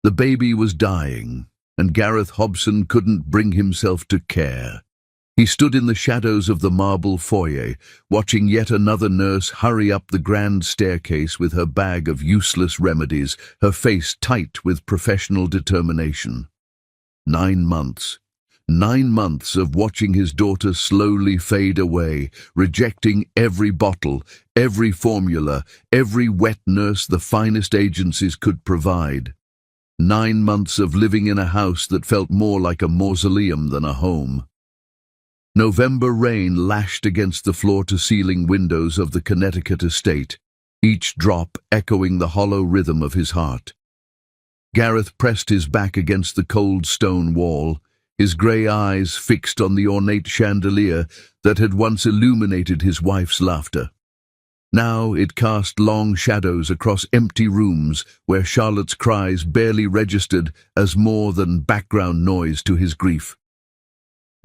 The baby was dying, and Gareth Hobson couldn't bring himself to care. He stood in the shadows of the marble foyer, watching yet another nurse hurry up the grand staircase with her bag of useless remedies, her face tight with professional determination. 9 months. 9 months of watching his daughter slowly fade away, rejecting every bottle, every formula, every wet nurse the finest agencies could provide. 9 months of living in a house that felt more like a mausoleum than a home. November rain lashed against the floor-to-ceiling windows of the Connecticut estate, each drop echoing the hollow rhythm of his heart. Gareth pressed his back against the cold stone wall, his grey eyes fixed on the ornate chandelier that had once illuminated his wife's laughter. Now it cast long shadows across empty rooms where Charlotte's cries barely registered as more than background noise to his grief.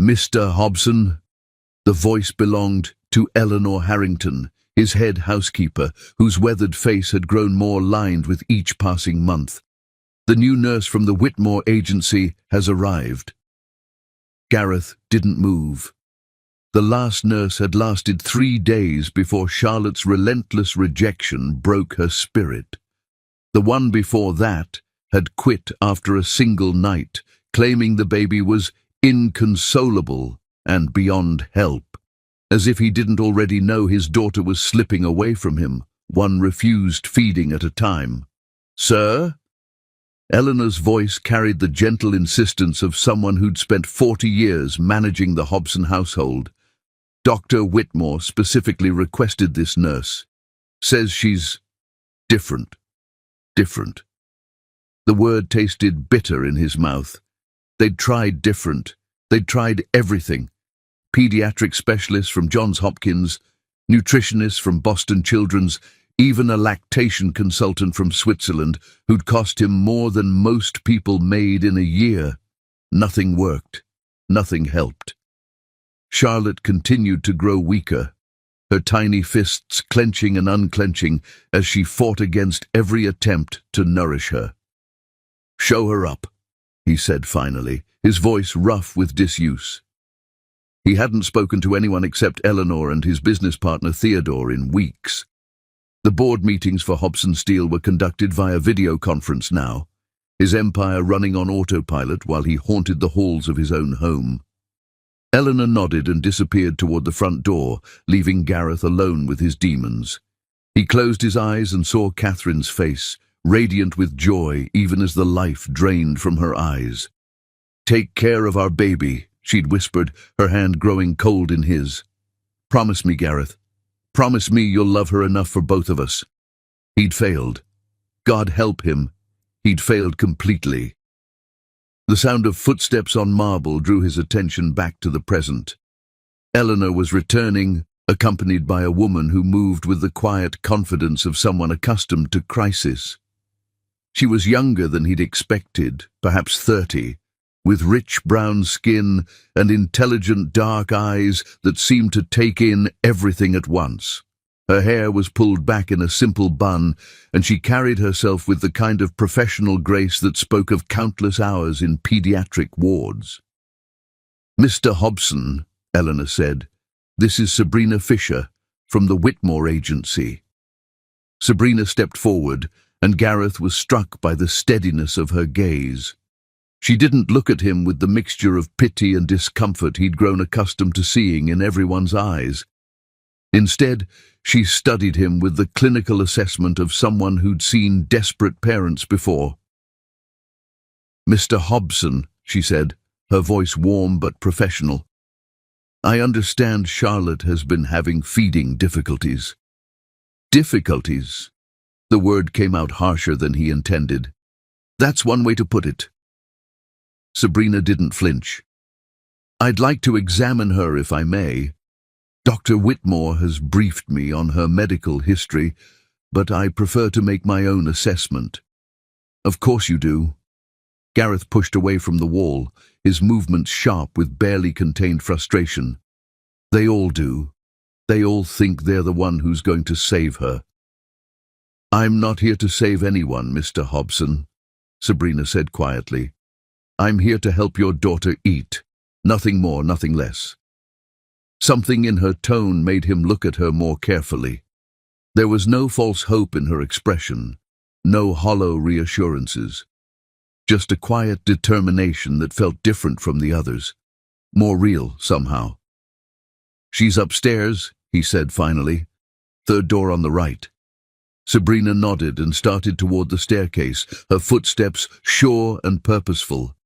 "Mr. Hobson?" The voice belonged to Eleanor Harrington, his head housekeeper, whose weathered face had grown more lined with each passing month. "The new nurse from the Whitmore agency has arrived." Gareth didn't move. The last nurse had lasted 3 days before Charlotte's relentless rejection broke her spirit. The one before that had quit after a single night, claiming the baby was inconsolable and beyond help. As if he didn't already know his daughter was slipping away from him, one refused feeding at a time. "Sir?" Eleanor's voice carried the gentle insistence of someone who'd spent 40 years managing the Hobson household. "Dr. Whitmore specifically requested this nurse. Says she's different." Different. The word tasted bitter in his mouth. They'd tried different. They'd tried everything. Pediatric specialists from Johns Hopkins, nutritionists from Boston Children's, even a lactation consultant from Switzerland who'd cost him more than most people made in a year. Nothing worked. Nothing helped. Charlotte continued to grow weaker, her tiny fists clenching and unclenching as she fought against every attempt to nourish her. "Show her up," he said finally, his voice rough with disuse. He hadn't spoken to anyone except Eleanor and his business partner Theodore in weeks. The board meetings for Hobson Steel were conducted via video conference now, his empire running on autopilot while he haunted the halls of his own home. Eleanor nodded and disappeared toward the front door, leaving Gareth alone with his demons. He closed his eyes and saw Catherine's face, radiant with joy even as the life drained from her eyes. "Take care of our baby," she'd whispered, her hand growing cold in his. "Promise me, Gareth. Promise me you'll love her enough for both of us." He'd failed. God help him. He'd failed completely. The sound of footsteps on marble drew his attention back to the present. Eleanor was returning, accompanied by a woman who moved with the quiet confidence of someone accustomed to crisis. She was younger than he'd expected, perhaps 30, with rich brown skin and intelligent dark eyes that seemed to take in everything at once. Her hair was pulled back in a simple bun, and she carried herself with the kind of professional grace that spoke of countless hours in pediatric wards. "Mr. Hobson," Eleanor said, "this is Sabrina Fisher, from the Whitmore agency." Sabrina stepped forward, and Gareth was struck by the steadiness of her gaze. She didn't look at him with the mixture of pity and discomfort he'd grown accustomed to seeing in everyone's eyes. Instead, she studied him with the clinical assessment of someone who'd seen desperate parents before. "Mr. Hobson," she said, her voice warm but professional, "I understand Charlotte has been having feeding difficulties." "Difficulties?" The word came out harsher than he intended. "That's one way to put it." Sabrina didn't flinch. "I'd like to examine her if I may. Dr. Whitmore has briefed me on her medical history, but I prefer to make my own assessment." "Of course you do." Gareth pushed away from the wall, his movements sharp with barely contained frustration. "They all do. They all think they're the one who's going to save her." "I'm not here to save anyone, Mr. Hobson." Sabrina said quietly. "I'm here to help your daughter eat. Nothing more, nothing less." Something in her tone made him look at her more carefully. There was no false hope in her expression, no hollow reassurances. Just a quiet determination that felt different from the others, more real somehow. "She's upstairs," he said finally. "Third door on the right." Sabrina nodded and started toward the staircase, her footsteps sure and purposeful.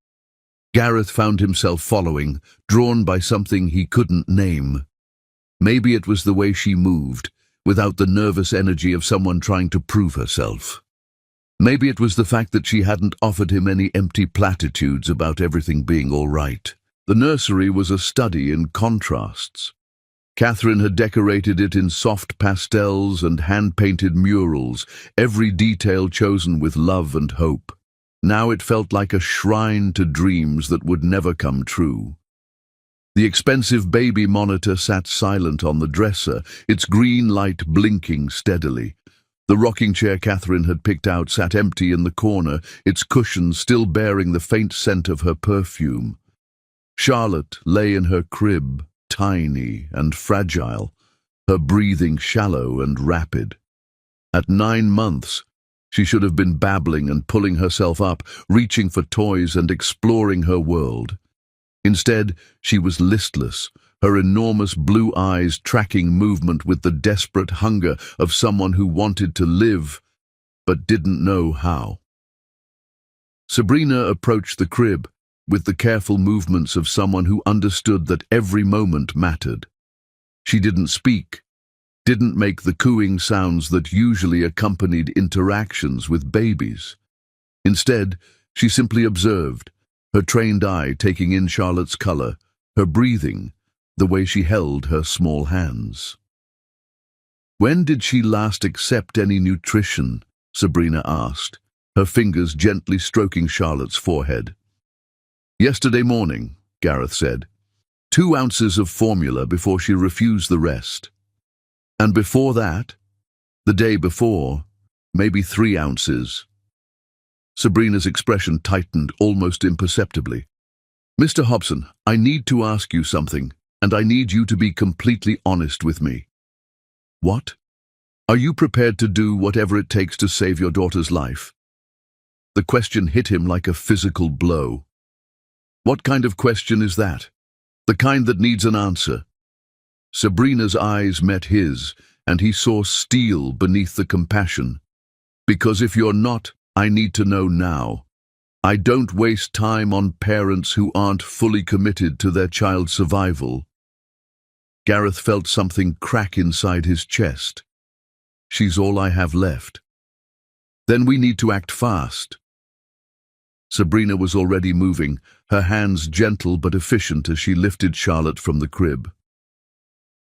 Gareth found himself following, drawn by something he couldn't name. Maybe it was the way she moved, without the nervous energy of someone trying to prove herself. Maybe it was the fact that she hadn't offered him any empty platitudes about everything being all right. The nursery was a study in contrasts. Catherine had decorated it in soft pastels and hand-painted murals, every detail chosen with love and hope. Now it felt like a shrine to dreams that would never come true. The expensive baby monitor sat silent on the dresser, its green light blinking steadily. The rocking chair Catherine had picked out sat empty in the corner, its cushions still bearing the faint scent of her perfume. Charlotte lay in her crib, tiny and fragile, her breathing shallow and rapid. At 9 months, she should have been babbling and pulling herself up, reaching for toys and exploring her world. Instead, she was listless, her enormous blue eyes tracking movement with the desperate hunger of someone who wanted to live, but didn't know how. Sabrina approached the crib, with the careful movements of someone who understood that every moment mattered. She didn't speak, didn't make the cooing sounds that usually accompanied interactions with babies. Instead, she simply observed, her trained eye taking in Charlotte's color, her breathing, the way she held her small hands. "When did she last accept any nutrition?" Sabrina asked, her fingers gently stroking Charlotte's forehead. "Yesterday morning," Gareth said. 2 ounces of formula before she refused the rest. And before that, the day before, maybe 3 ounces. Sabrina's expression tightened almost imperceptibly. "Mr. Hobson, I need to ask you something, and I need you to be completely honest with me." "What? Are you prepared to do whatever it takes to save your daughter's life?" The question hit him like a physical blow. What kind of question is that? The kind that needs an answer. Sabrina's eyes met his, and he saw steel beneath the compassion. "Because if you're not, I need to know now. I don't waste time on parents who aren't fully committed to their child's survival." Gareth felt something crack inside his chest. "She's all I have left. Then we need to act fast." Sabrina was already moving, her hands gentle but efficient as she lifted Charlotte from the crib.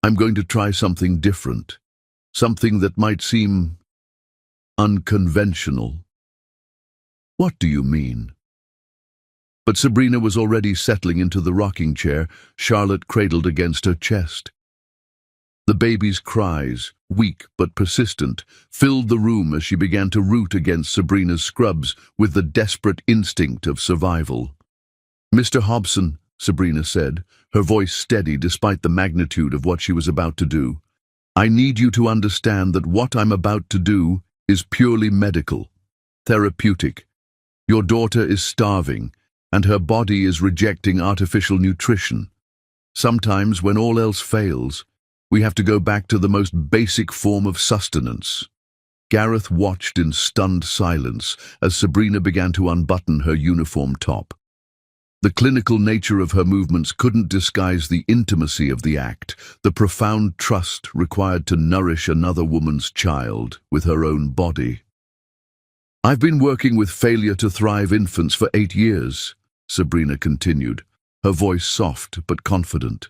"I'm going to try something different, something that might seem unconventional." "What do you mean?" But Sabrina was already settling into the rocking chair, Charlotte cradled against her chest. The baby's cries, weak but persistent, filled the room as she began to root against Sabrina's scrubs with the desperate instinct of survival. "Mr. Hobson," Sabrina said, her voice steady despite the magnitude of what she was about to do, "I need you to understand that what I'm about to do is purely medical, therapeutic. Your daughter is starving, and her body is rejecting artificial nutrition. Sometimes, when all else fails, we have to go back to the most basic form of sustenance." Gareth watched in stunned silence as Sabrina began to unbutton her uniform top. The clinical nature of her movements couldn't disguise the intimacy of the act, the profound trust required to nourish another woman's child with her own body. "I've been working with failure to thrive infants for 8 years, Sabrina continued, her voice soft but confident.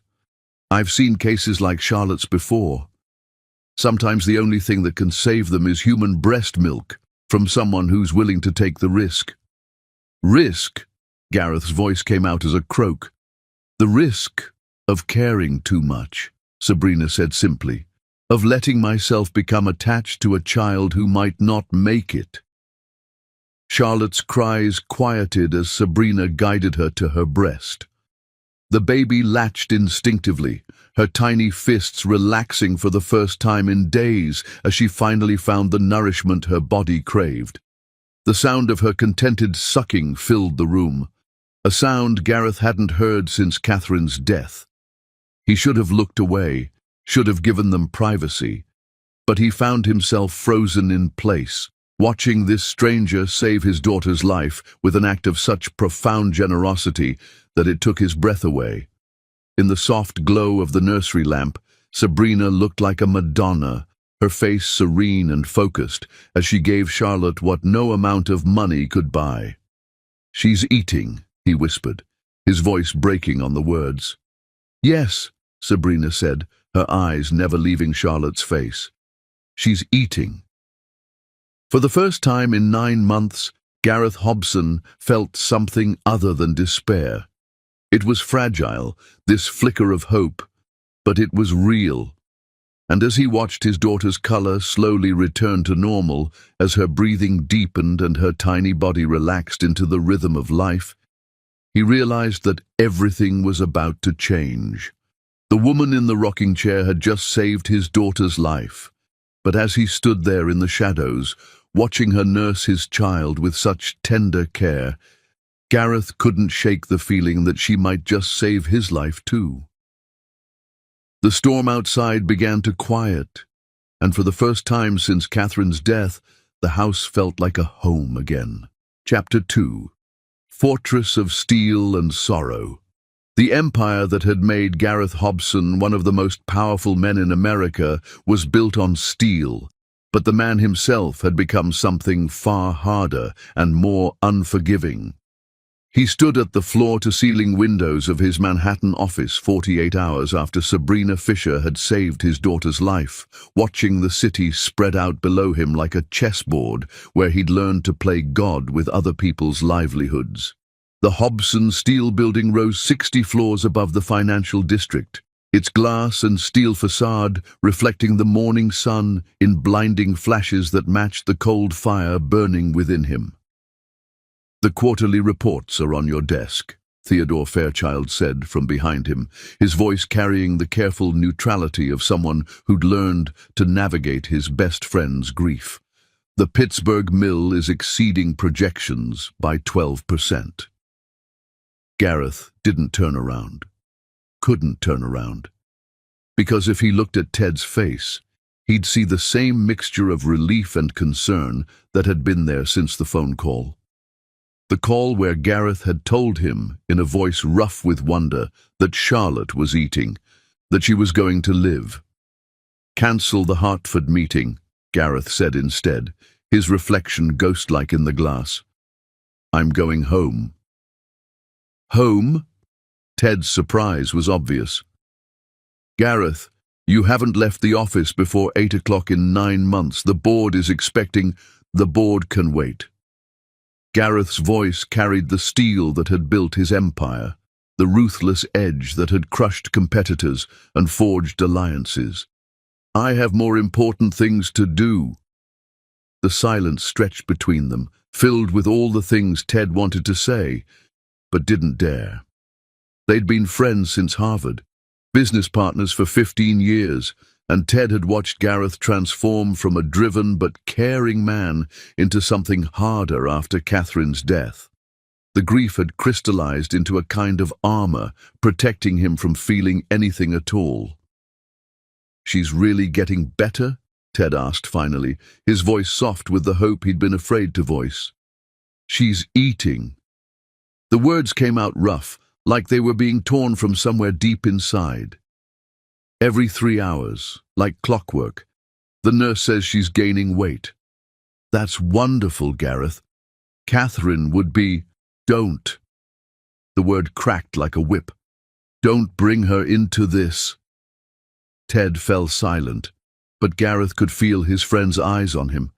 "I've seen cases like Charlotte's before. Sometimes the only thing that can save them is human breast milk from someone who's willing to take the risk." "Risk?" Gareth's voice came out as a croak. "The risk of caring too much," Sabrina said simply, "of letting myself become attached to a child who might not make it." Charlotte's cries quieted as Sabrina guided her to her breast. The baby latched instinctively, her tiny fists relaxing for the first time in days as she finally found the nourishment her body craved. The sound of her contented sucking filled the room, a sound Gareth hadn't heard since Catherine's death. He should have looked away, should have given them privacy, but he found himself frozen in place, watching this stranger save his daughter's life with an act of such profound generosity that it took his breath away. In the soft glow of the nursery lamp, Sabrina looked like a Madonna, her face serene and focused as she gave Charlotte what no amount of money could buy. "She's eating," he whispered, his voice breaking on the words. "Yes," Sabrina said, her eyes never leaving Charlotte's face. "She's eating." For the first time in 9 months, Gareth Hobson felt something other than despair. It was fragile, this flicker of hope, but it was real. And as he watched his daughter's color slowly return to normal, as her breathing deepened and her tiny body relaxed into the rhythm of life, he realized that everything was about to change. The woman in the rocking chair had just saved his daughter's life, but as he stood there in the shadows, watching her nurse his child with such tender care, Gareth couldn't shake the feeling that she might just save his life too. The storm outside began to quiet, and for the first time since Catherine's death, the house felt like a home again. Chapter 2. Fortress of Steel and Sorrow. The empire that had made Gareth Hobson one of the most powerful men in America was built on steel, but the man himself had become something far harder and more unforgiving. He stood at the floor-to-ceiling windows of his Manhattan office 48 hours after Sabrina Fisher had saved his daughter's life, watching the city spread out below him like a chessboard where he'd learned to play God with other people's livelihoods. The Hobson Steel building rose 60 floors above the financial district, its glass and steel facade reflecting the morning sun in blinding flashes that matched the cold fire burning within him. "The quarterly reports are on your desk," Theodore Fairchild said from behind him, his voice carrying the careful neutrality of someone who'd learned to navigate his best friend's grief. "The Pittsburgh mill is exceeding projections by 12%. Gareth didn't turn around. Couldn't turn around. Because if he looked at Ted's face, he'd see the same mixture of relief and concern that had been there since the phone call. The call where Gareth had told him, in a voice rough with wonder, that Charlotte was eating, that she was going to live. "Cancel the Hartford meeting," Gareth said instead, his reflection ghost-like in the glass. "I'm going home." "Home?" Ted's surprise was obvious. "Gareth, you haven't left the office before 8 o'clock in 9 months. The board is expecting—" "The board can wait." Gareth's voice carried the steel that had built his empire, the ruthless edge that had crushed competitors and forged alliances. "I have more important things to do." The silence stretched between them, filled with all the things Ted wanted to say, but didn't dare. They'd been friends since Harvard, business partners for 15 years, and Ted had watched Gareth transform from a driven but caring man into something harder after Catherine's death. The grief had crystallized into a kind of armor, protecting him from feeling anything at all. "She's really getting better?" Ted asked finally, his voice soft with the hope he'd been afraid to voice. "She's eating." The words came out rough, like they were being torn from somewhere deep inside. "Every 3 hours, like clockwork. The nurse says she's gaining weight." "That's wonderful, Gareth. Catherine would be—" "Don't." The word cracked like a whip. "Don't bring her into this." Ted fell silent, but Gareth could feel his friend's eyes on him,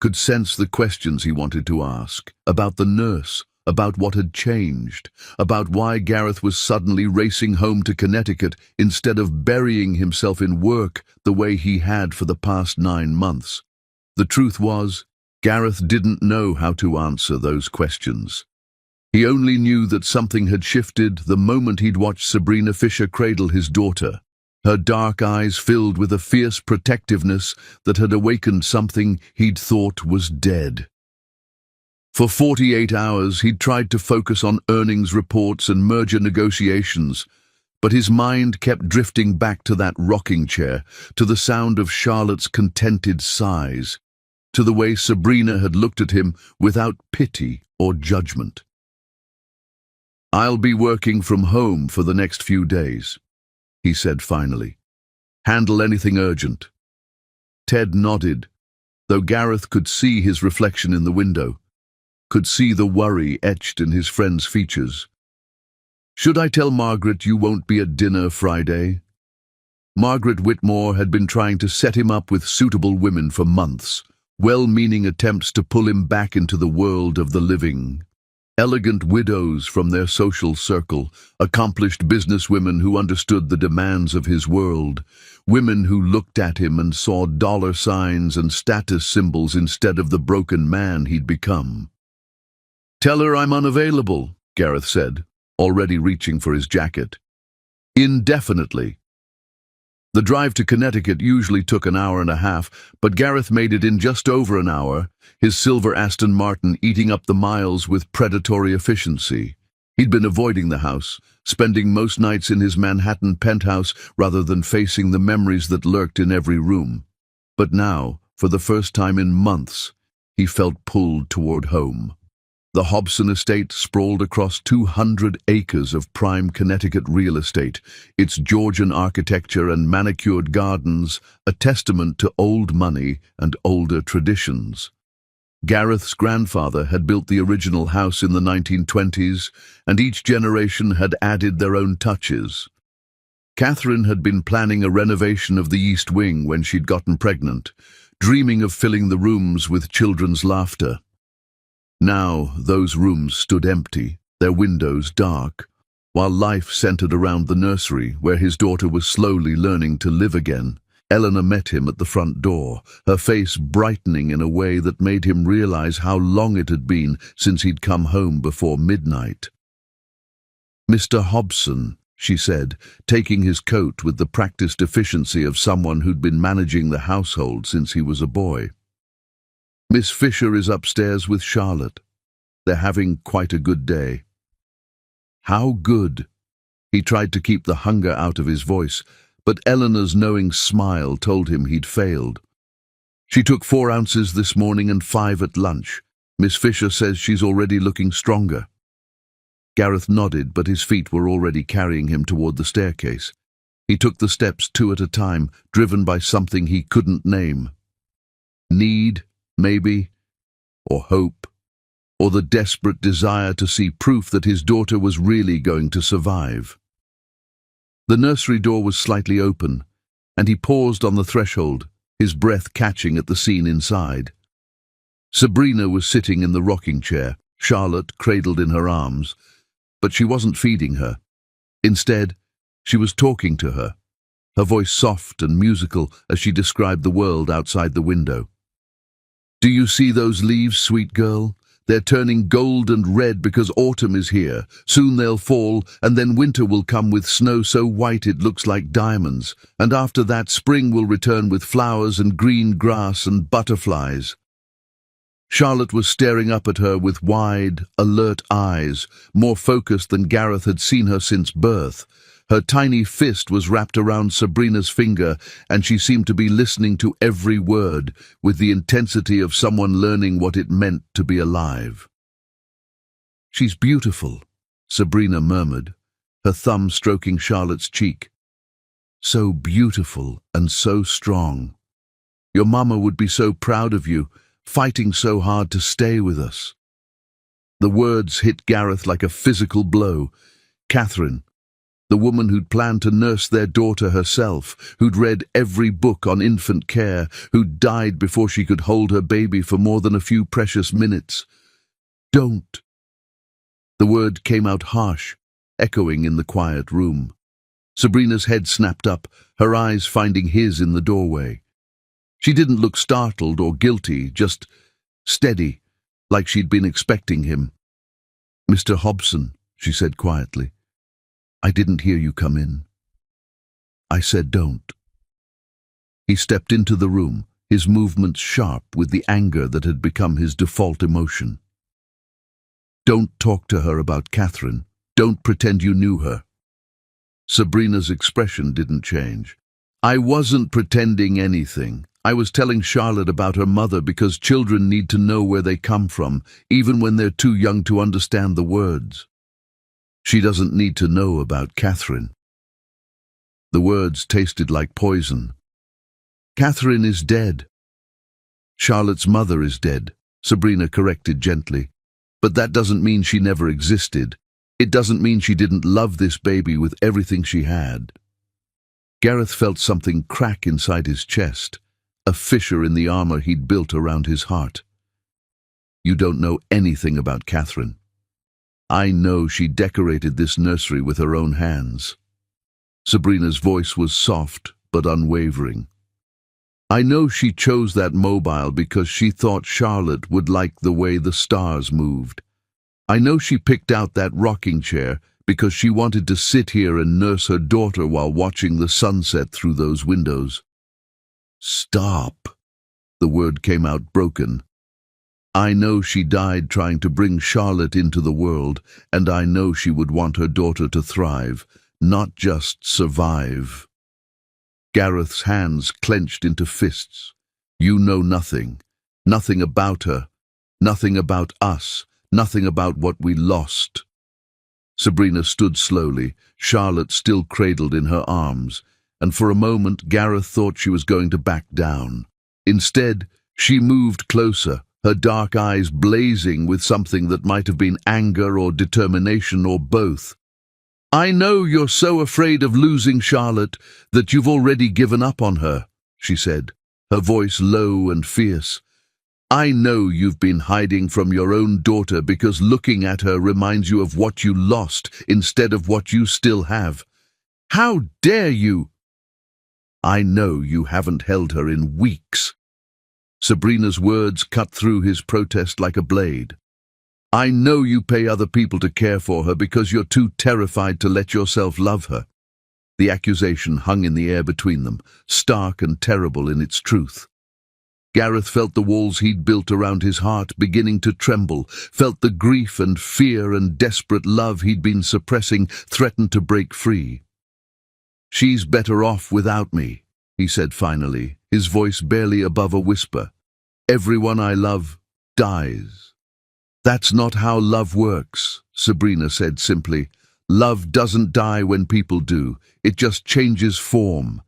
could sense the questions he wanted to ask, about the nurse, about what had changed, about why Gareth was suddenly racing home to Connecticut instead of burying himself in work the way he had for the past 9 months. The truth was, Gareth didn't know how to answer those questions. He only knew that something had shifted the moment he'd watched Sabrina Fisher cradle his daughter, her dark eyes filled with a fierce protectiveness that had awakened something he'd thought was dead. For 48 hours, he'd tried to focus on earnings reports and merger negotiations, but his mind kept drifting back to that rocking chair, to the sound of Charlotte's contented sighs, to the way Sabrina had looked at him without pity or judgment. "I'll be working from home for the next few days," he said finally. "Handle anything urgent." Ted nodded, though Gareth could see his reflection in the window, could see the worry etched in his friend's features. "Should I tell Margaret you won't be at dinner Friday?" Margaret Whitmore had been trying to set him up with suitable women for months, well-meaning attempts to pull him back into the world of the living. Elegant widows from their social circle, accomplished businesswomen who understood the demands of his world, women who looked at him and saw dollar signs and status symbols instead of the broken man he'd become. "Tell her I'm unavailable," Gareth said, already reaching for his jacket. "Indefinitely." The drive to Connecticut usually took an hour and a half, but Gareth made it in just over an hour, his silver Aston Martin eating up the miles with predatory efficiency. He'd been avoiding the house, spending most nights in his Manhattan penthouse rather than facing the memories that lurked in every room. But now, for the first time in months, he felt pulled toward home. The Hobson estate sprawled across 200 acres of prime Connecticut real estate, its Georgian architecture and manicured gardens a testament to old money and older traditions. Gareth's grandfather had built the original house in the 1920s, and each generation had added their own touches. Catherine had been planning a renovation of the East Wing when she'd gotten pregnant, dreaming of filling the rooms with children's laughter. Now those rooms stood empty, their windows dark, while life centered around the nursery where his daughter was slowly learning to live again. Eleanor met him at the front door, her face brightening in a way that made him realize how long it had been since he'd come home before midnight. "Mr. Hobson," she said, taking his coat with the practiced efficiency of someone who'd been managing the household since he was a boy. "Miss Fisher is upstairs with Charlotte. They're having quite a good day." "How good?" He tried to keep the hunger out of his voice, but Eleanor's knowing smile told him he'd failed. "She took 4 ounces this morning and 5 at lunch. Miss Fisher says she's already looking stronger." Gareth nodded, but his feet were already carrying him toward the staircase. He took the steps 2 at a time, driven by something he couldn't name. Need, maybe, or hope, or the desperate desire to see proof that his daughter was really going to survive. The nursery door was slightly open, and he paused on the threshold, his breath catching at the scene inside. Sabrina was sitting in the rocking chair, Charlotte cradled in her arms, but she wasn't feeding her. Instead, she was talking to her, her voice soft and musical as she described the world outside the window. "Do you see those leaves, sweet girl? They're turning gold and red because autumn is here. Soon they'll fall, and then winter will come with snow so white it looks like diamonds. And after that, spring will return with flowers and green grass and butterflies." Charlotte was staring up at her with wide, alert eyes, more focused than Gareth had seen her since birth. Her tiny fist was wrapped around Sabrina's finger, and she seemed to be listening to every word, with the intensity of someone learning what it meant to be alive. "She's beautiful," Sabrina murmured, her thumb stroking Charlotte's cheek. "So beautiful and so strong. Your mama would be so proud of you, fighting so hard to stay with us." The words hit Gareth like a physical blow. Catherine, the woman who'd planned to nurse their daughter herself, who'd read every book on infant care, who'd died before she could hold her baby for more than a few precious minutes. "Don't." The word came out harsh, echoing in the quiet room. Sabrina's head snapped up, her eyes finding his in the doorway. She didn't look startled or guilty, just steady, like she'd been expecting him. "Mr. Hobson," she said quietly, "I didn't hear you come in." "I said don't." He stepped into the room, his movements sharp with the anger that had become his default emotion. "Don't talk to her about Catherine. Don't pretend you knew her." Sabrina's expression didn't change. "I wasn't pretending anything. I was telling Charlotte about her mother because children need to know where they come from, even when they're too young to understand the words. She doesn't need to know about Catherine." The words tasted like poison. "Catherine is dead." "Charlotte's mother is dead," Sabrina corrected gently. "But that doesn't mean she never existed. It doesn't mean she didn't love this baby with everything she had." Gareth felt something crack inside his chest, a fissure in the armor he'd built around his heart. "You don't know anything about Catherine. I know she decorated this nursery with her own hands." Sabrina's voice was soft but unwavering. "I know she chose that mobile because she thought Charlotte would like the way the stars moved. I know she picked out that rocking chair because she wanted to sit here and nurse her daughter while watching the sunset through those windows." "Stop." The word came out broken. "I know she died trying to bring Charlotte into the world, and I know she would want her daughter to thrive, not just survive." Gareth's hands clenched into fists. "You know nothing. Nothing about her. Nothing about us. Nothing about what we lost." Sabrina stood slowly, Charlotte still cradled in her arms, and for a moment Gareth thought she was going to back down. Instead, she moved closer, her dark eyes blazing with something that might have been anger or determination or both. "I know you're so afraid of losing Charlotte that you've already given up on her," she said, her voice low and fierce. "I know you've been hiding from your own daughter because looking at her reminds you of what you lost instead of what you still have. How dare you!" "I know you haven't held her in weeks." Sabrina's words cut through his protest like a blade. "I know you pay other people to care for her because you're too terrified to let yourself love her." The accusation hung in the air between them, stark and terrible in its truth. Gareth felt the walls he'd built around his heart beginning to tremble, felt the grief and fear and desperate love he'd been suppressing threaten to break free. "She's better off without me," he said finally, his voice barely above a whisper. "Everyone I love dies." "That's not how love works," Sabrina said simply. "Love doesn't die when people do. It just changes form.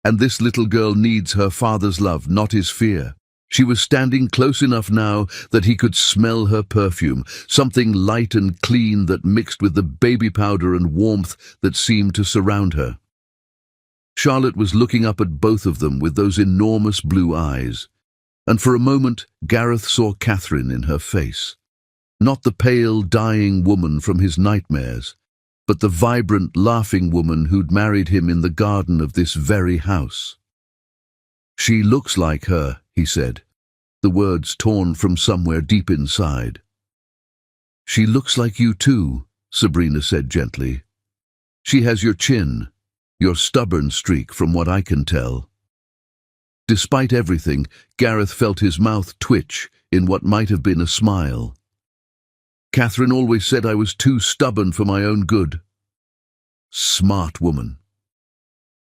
And this little girl needs her father's love, not his fear." She was standing close enough now that he could smell her perfume, something light and clean that mixed with the baby powder and warmth that seemed to surround her. Charlotte was looking up at both of them with those enormous blue eyes, and for a moment Gareth saw Catherine in her face. Not the pale, dying woman from his nightmares, but the vibrant, laughing woman who'd married him in the garden of this very house. "She looks like her," he said, the words torn from somewhere deep inside. "She looks like you too," Sabrina said gently. "She has your chin, your stubborn streak from what I can tell." Despite everything, Gareth felt his mouth twitch in what might have been a smile. "Catherine always said I was too stubborn for my own good." "Smart woman."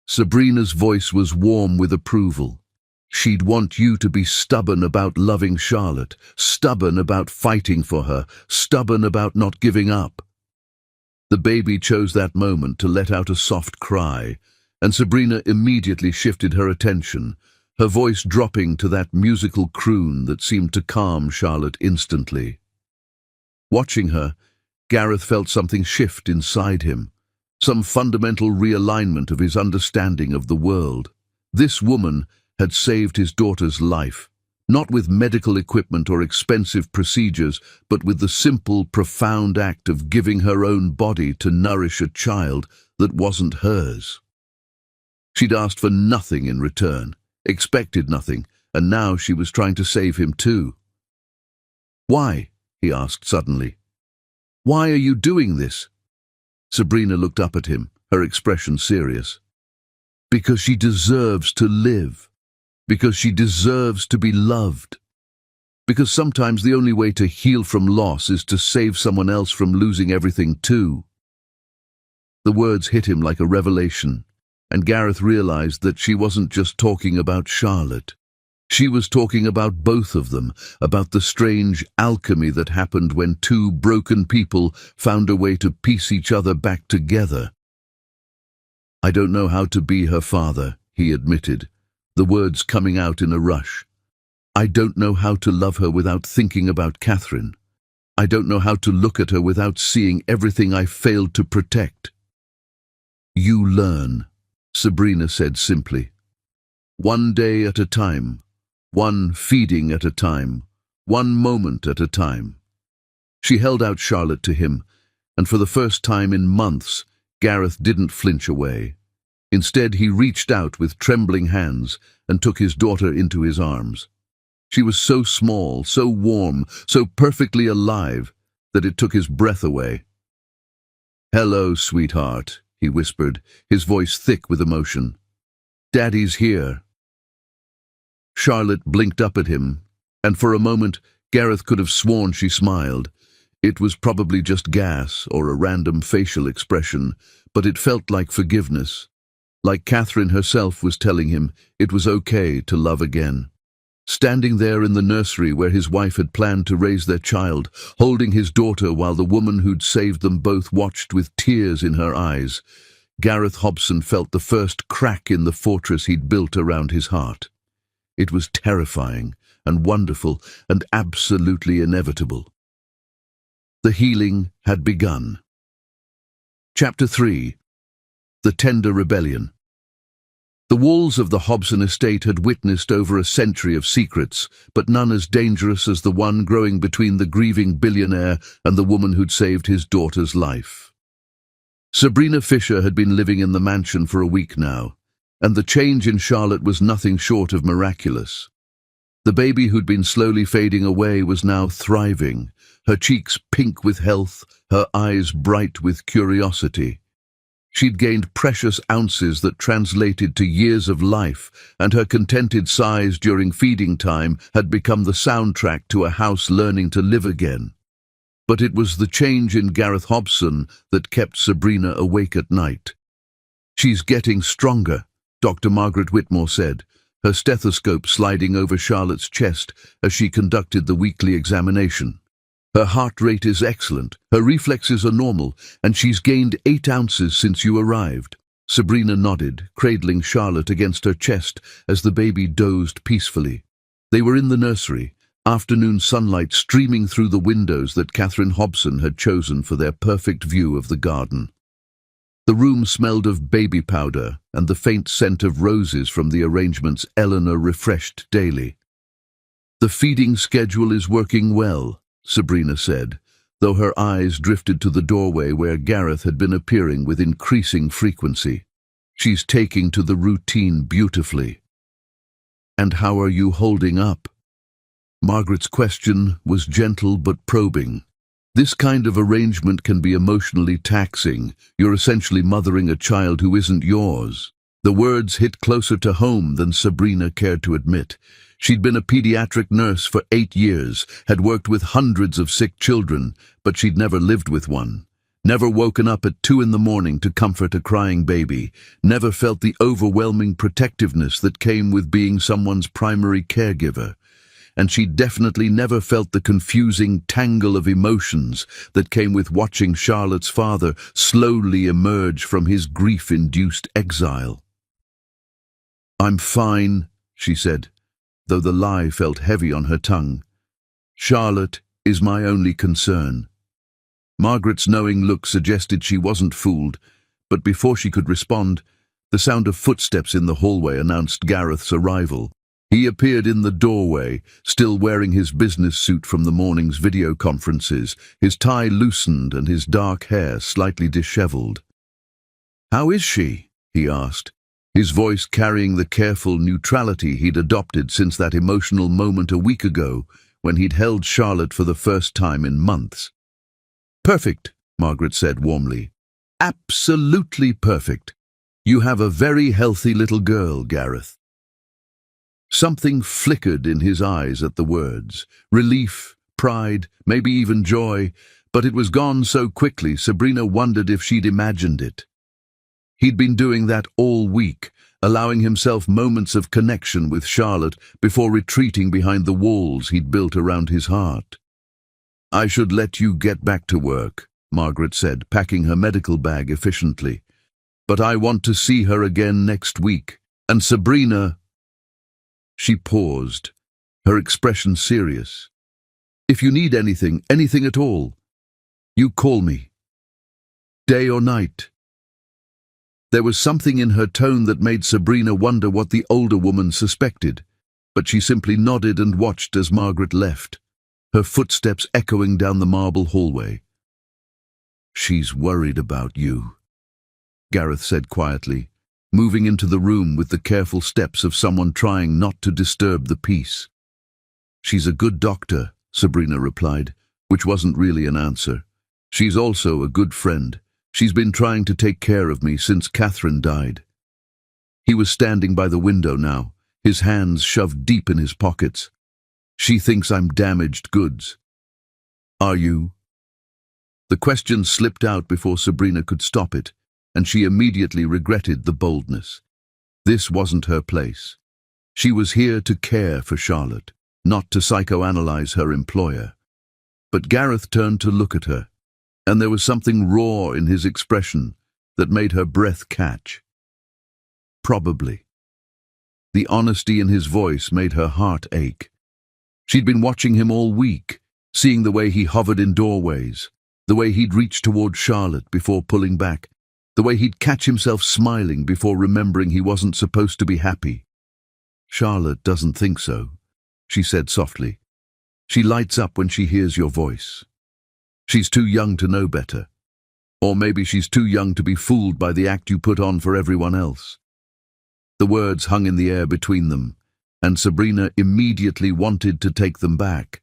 Sabrina's voice was warm with approval. "She'd want you to be stubborn about loving Charlotte, stubborn about fighting for her, stubborn about not giving up." The baby chose that moment to let out a soft cry, and Sabrina immediately shifted her attention, her voice dropping to that musical croon that seemed to calm Charlotte instantly. Watching her, Gareth felt something shift inside him, some fundamental realignment of his understanding of the world. This woman had saved his daughter's life, not with medical equipment or expensive procedures, but with the simple, profound act of giving her own body to nourish a child that wasn't hers. She'd asked for nothing in return, expected nothing, and now she was trying to save him too. Why? He asked suddenly. Why are you doing this? Sabrina looked up at him, her expression serious. Because she deserves to live. Because she deserves to be loved. Because sometimes the only way to heal from loss is to save someone else from losing everything too. The words hit him like a revelation, and Gareth realized that she wasn't just talking about Charlotte. She was talking about both of them, about the strange alchemy that happened when two broken people found a way to piece each other back together. I don't know how to be her father, he admitted, the words coming out in a rush. I don't know how to love her without thinking about Catherine. I don't know how to look at her without seeing everything I failed to protect. You learn, Sabrina said simply. One day at a time. One feeding at a time, one moment at a time. She held out Charlotte to him, and for the first time in months, Gareth didn't flinch away. Instead, he reached out with trembling hands and took his daughter into his arms. She was so small, so warm, so perfectly alive, that it took his breath away. Hello, sweetheart, he whispered, his voice thick with emotion. Daddy's here. Charlotte blinked up at him, and for a moment Gareth could have sworn she smiled. It was probably just gas or a random facial expression, but it felt like forgiveness, like Catherine herself was telling him it was okay to love again. Standing there in the nursery where his wife had planned to raise their child, holding his daughter while the woman who'd saved them both watched with tears in her eyes, Gareth Hobson felt the first crack in the fortress he'd built around his heart. It was terrifying and wonderful and absolutely inevitable. The healing had begun. Chapter 3. The Tender Rebellion. The walls of the Hobson estate had witnessed over a century of secrets, but none as dangerous as the one growing between the grieving billionaire and the woman who'd saved his daughter's life. Sabrina Fisher had been living in the mansion for a week now, and the change in Charlotte was nothing short of miraculous. The baby who'd been slowly fading away was now thriving, her cheeks pink with health, her eyes bright with curiosity. She'd gained precious ounces that translated to years of life, and her contented sighs during feeding time had become the soundtrack to a house learning to live again. But it was the change in Gareth Hobson that kept Sabrina awake at night. She's getting stronger, Dr. Margaret Whitmore said, her stethoscope sliding over Charlotte's chest as she conducted the weekly examination. Her heart rate is excellent, her reflexes are normal, and she's gained 8 ounces since you arrived. Sabrina nodded, cradling Charlotte against her chest as the baby dozed peacefully. They were in the nursery, afternoon sunlight streaming through the windows that Catherine Hobson had chosen for their perfect view of the garden. The room smelled of baby powder and the faint scent of roses from the arrangements Eleanor refreshed daily. The feeding schedule is working well, Sabrina said, though her eyes drifted to the doorway where Gareth had been appearing with increasing frequency. She's taking to the routine beautifully. And how are you holding up? Margaret's question was gentle but probing. This kind of arrangement can be emotionally taxing. You're essentially mothering a child who isn't yours. The words hit closer to home than Sabrina cared to admit. She'd been a pediatric nurse for 8 years, had worked with hundreds of sick children, but she'd never lived with one. Never woken up at 2 in the morning to comfort a crying baby. Never felt the overwhelming protectiveness that came with being someone's primary caregiver. And she definitely never felt the confusing tangle of emotions that came with watching Charlotte's father slowly emerge from his grief-induced exile. I'm fine, she said, though the lie felt heavy on her tongue. Charlotte is my only concern. Margaret's knowing look suggested she wasn't fooled, but before she could respond, the sound of footsteps in the hallway announced Gareth's arrival. He appeared in the doorway, still wearing his business suit from the morning's video conferences, his tie loosened and his dark hair slightly disheveled. "How is she?" he asked, his voice carrying the careful neutrality he'd adopted since that emotional moment a week ago when he'd held Charlotte for the first time in months. "Perfect," Margaret said warmly. "Absolutely perfect. You have a very healthy little girl, Gareth." Something flickered in his eyes at the words. Relief, pride, maybe even joy, but it was gone so quickly Sabrina wondered if she'd imagined it. He'd been doing that all week, allowing himself moments of connection with Charlotte before retreating behind the walls he'd built around his heart. "I should let you get back to work," Margaret said, packing her medical bag efficiently. "But I want to see her again next week. And Sabrina—" She paused, her expression serious. "If you need anything, anything at all, you call me. Day or night." There was something in her tone that made Sabrina wonder what the older woman suspected, but she simply nodded and watched as Margaret left, her footsteps echoing down the marble hallway. "She's worried about you," Gareth said quietly, moving into the room with the careful steps of someone trying not to disturb the peace. "She's a good doctor," Sabrina replied, which wasn't really an answer. "She's also a good friend. She's been trying to take care of me since Catherine died." He was standing by the window now, his hands shoved deep in his pockets. "She thinks I'm damaged goods." "Are you?" The question slipped out before Sabrina could stop it, and she immediately regretted the boldness. This wasn't her place. She was here to care for Charlotte, not to psychoanalyze her employer. But Gareth turned to look at her, and there was something raw in his expression that made her breath catch. Probably. The honesty in his voice made her heart ache. She'd been watching him all week, seeing the way he hovered in doorways, the way he'd reach toward Charlotte before pulling back, the way he'd catch himself smiling before remembering he wasn't supposed to be happy. "Charlotte doesn't think so," she said softly. "She lights up when she hears your voice. She's too young to know better. Or maybe she's too young to be fooled by the act you put on for everyone else." The words hung in the air between them, and Sabrina immediately wanted to take them back.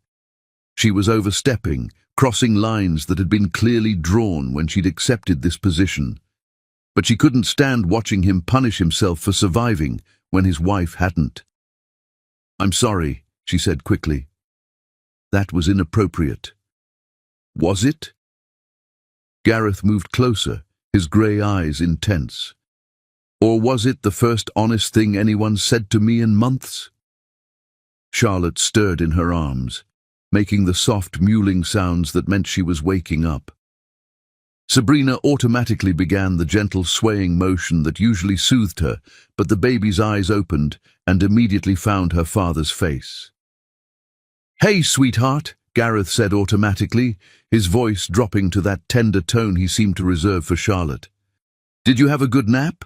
She was overstepping, crossing lines that had been clearly drawn when she'd accepted this position. But she couldn't stand watching him punish himself for surviving when his wife hadn't. "I'm sorry," she said quickly. "That was inappropriate." "Was it?" Gareth moved closer, his grey eyes intense. "Or was it the first honest thing anyone said to me in months?" Charlotte stirred in her arms, making the soft mewling sounds that meant she was waking up. Sabrina automatically began the gentle swaying motion that usually soothed her, but the baby's eyes opened and immediately found her father's face. "Hey, sweetheart," Gareth said automatically, his voice dropping to that tender tone he seemed to reserve for Charlotte. "Did you have a good nap?"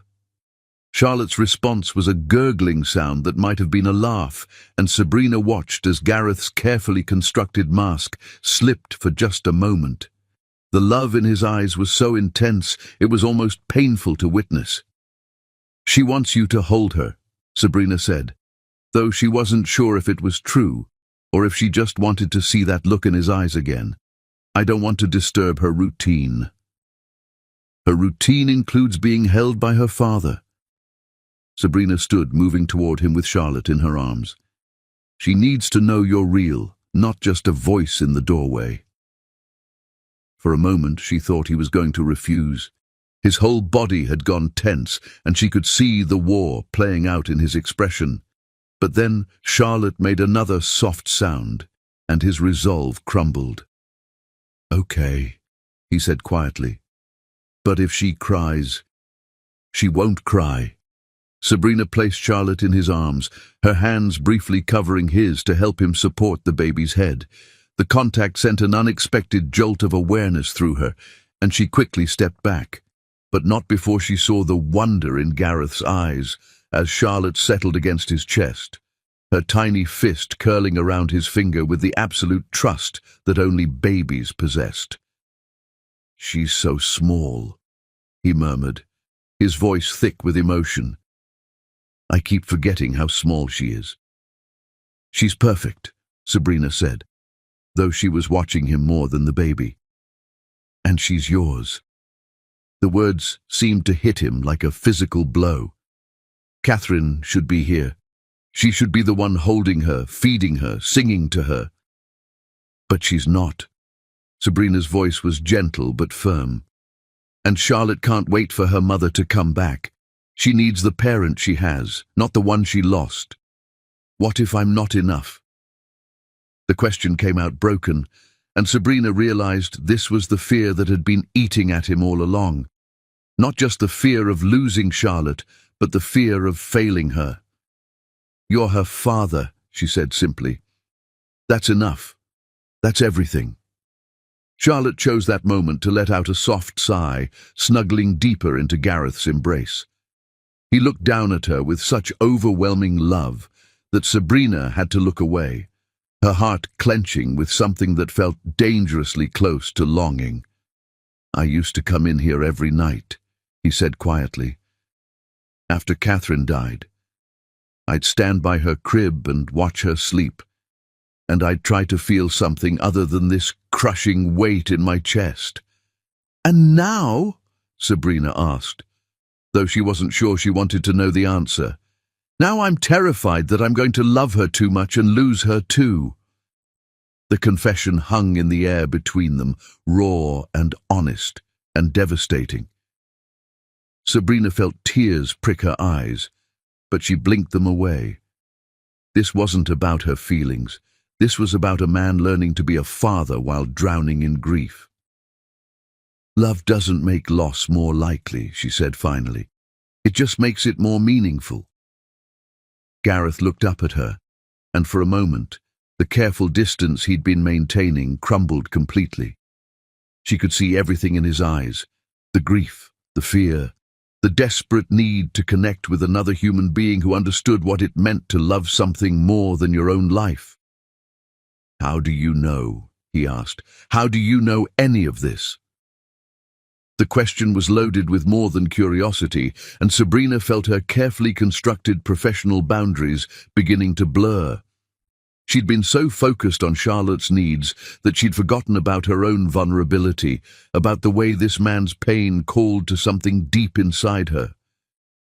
Charlotte's response was a gurgling sound that might have been a laugh, and Sabrina watched as Gareth's carefully constructed mask slipped for just a moment. The love in his eyes was so intense it was almost painful to witness. "She wants you to hold her," Sabrina said, though she wasn't sure if it was true, or if she just wanted to see that look in his eyes again. "I don't want to disturb her routine." "Her routine includes being held by her father." Sabrina stood, moving toward him with Charlotte in her arms. "She needs to know you're real, not just a voice in the doorway." For a moment she thought he was going to refuse. His whole body had gone tense, and she could see the war playing out in his expression. But then Charlotte made another soft sound, and his resolve crumbled. "Okay," he said quietly. "But if she cries—" "She won't cry." Sabrina placed Charlotte in his arms, her hands briefly covering his to help him support the baby's head. The contact sent an unexpected jolt of awareness through her, and she quickly stepped back, but not before she saw the wonder in Gareth's eyes as Charlotte settled against his chest, her tiny fist curling around his finger with the absolute trust that only babies possessed. "She's so small," he murmured, his voice thick with emotion. "I keep forgetting how small she is. She's perfect, Sabrina said, though she was watching him more than the baby. And she's yours. The words seemed to hit him like a physical blow. Catherine should be here. She should be the one holding her, feeding her, singing to her. But she's not. Sabrina's voice was gentle but firm. And Charlotte can't wait for her mother to come back. She needs the parent she has, not the one she lost. What if I'm not enough? The question came out broken, and Sabrina realized this was the fear that had been eating at him all along. Not just the fear of losing Charlotte, but the fear of failing her. "You're her father," she said simply. "That's enough. That's everything." Charlotte chose that moment to let out a soft sigh, snuggling deeper into Gareth's embrace. He looked down at her with such overwhelming love that Sabrina had to look away, her heart clenching with something that felt dangerously close to longing. "I used to come in here every night," he said quietly. "After Catherine died, I'd stand by her crib and watch her sleep, and I'd try to feel something other than this crushing weight in my chest." "And now?" Sabrina asked, though she wasn't sure she wanted to know the answer. "Now I'm terrified that I'm going to love her too much and lose her too." The confession hung in the air between them, raw and honest and devastating. Sabrina felt tears prick her eyes, but she blinked them away. This wasn't about her feelings. This was about a man learning to be a father while drowning in grief. "Love doesn't make loss more likely," she said finally. "It just makes it more meaningful." Gareth looked up at her, and for a moment, the careful distance he'd been maintaining crumbled completely. She could see everything in his eyes, the grief, the fear, the desperate need to connect with another human being who understood what it meant to love something more than your own life. "How do you know?" he asked. "How do you know any of this?" The question was loaded with more than curiosity, and Sabrina felt her carefully constructed professional boundaries beginning to blur. She'd been so focused on Charlotte's needs that she'd forgotten about her own vulnerability, about the way this man's pain called to something deep inside her.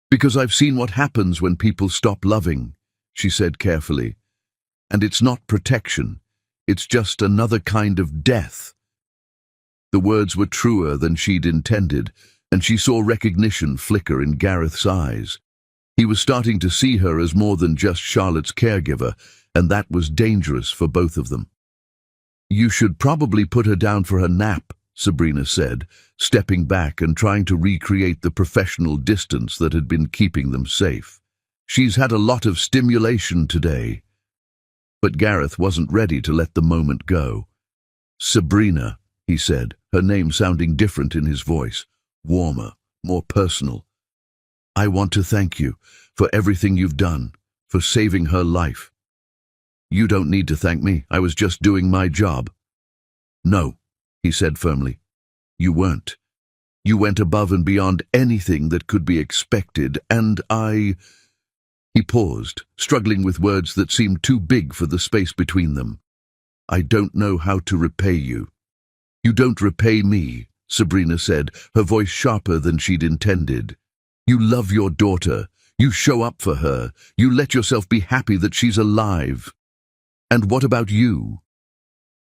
"Because I've seen what happens when people stop loving," she said carefully. "And it's not protection. It's just another kind of death." The words were truer than she'd intended, and she saw recognition flicker in Gareth's eyes. He was starting to see her as more than just Charlotte's caregiver, and that was dangerous for both of them. "You should probably put her down for her nap," Sabrina said, stepping back and trying to recreate the professional distance that had been keeping them safe. "She's had a lot of stimulation today." But Gareth wasn't ready to let the moment go. "Sabrina," he said, her name sounding different in his voice, warmer, more personal. "I want to thank you for everything you've done, for saving her life." "You don't need to thank me. I was just doing my job." "No," he said firmly. "You weren't. You went above and beyond anything that could be expected, and He paused, struggling with words that seemed too big for the space between them. "I don't know how to repay you." "You don't repay me," Sabrina said, her voice sharper than she'd intended. "You love your daughter. You show up for her. You let yourself be happy that she's alive. And what about you?"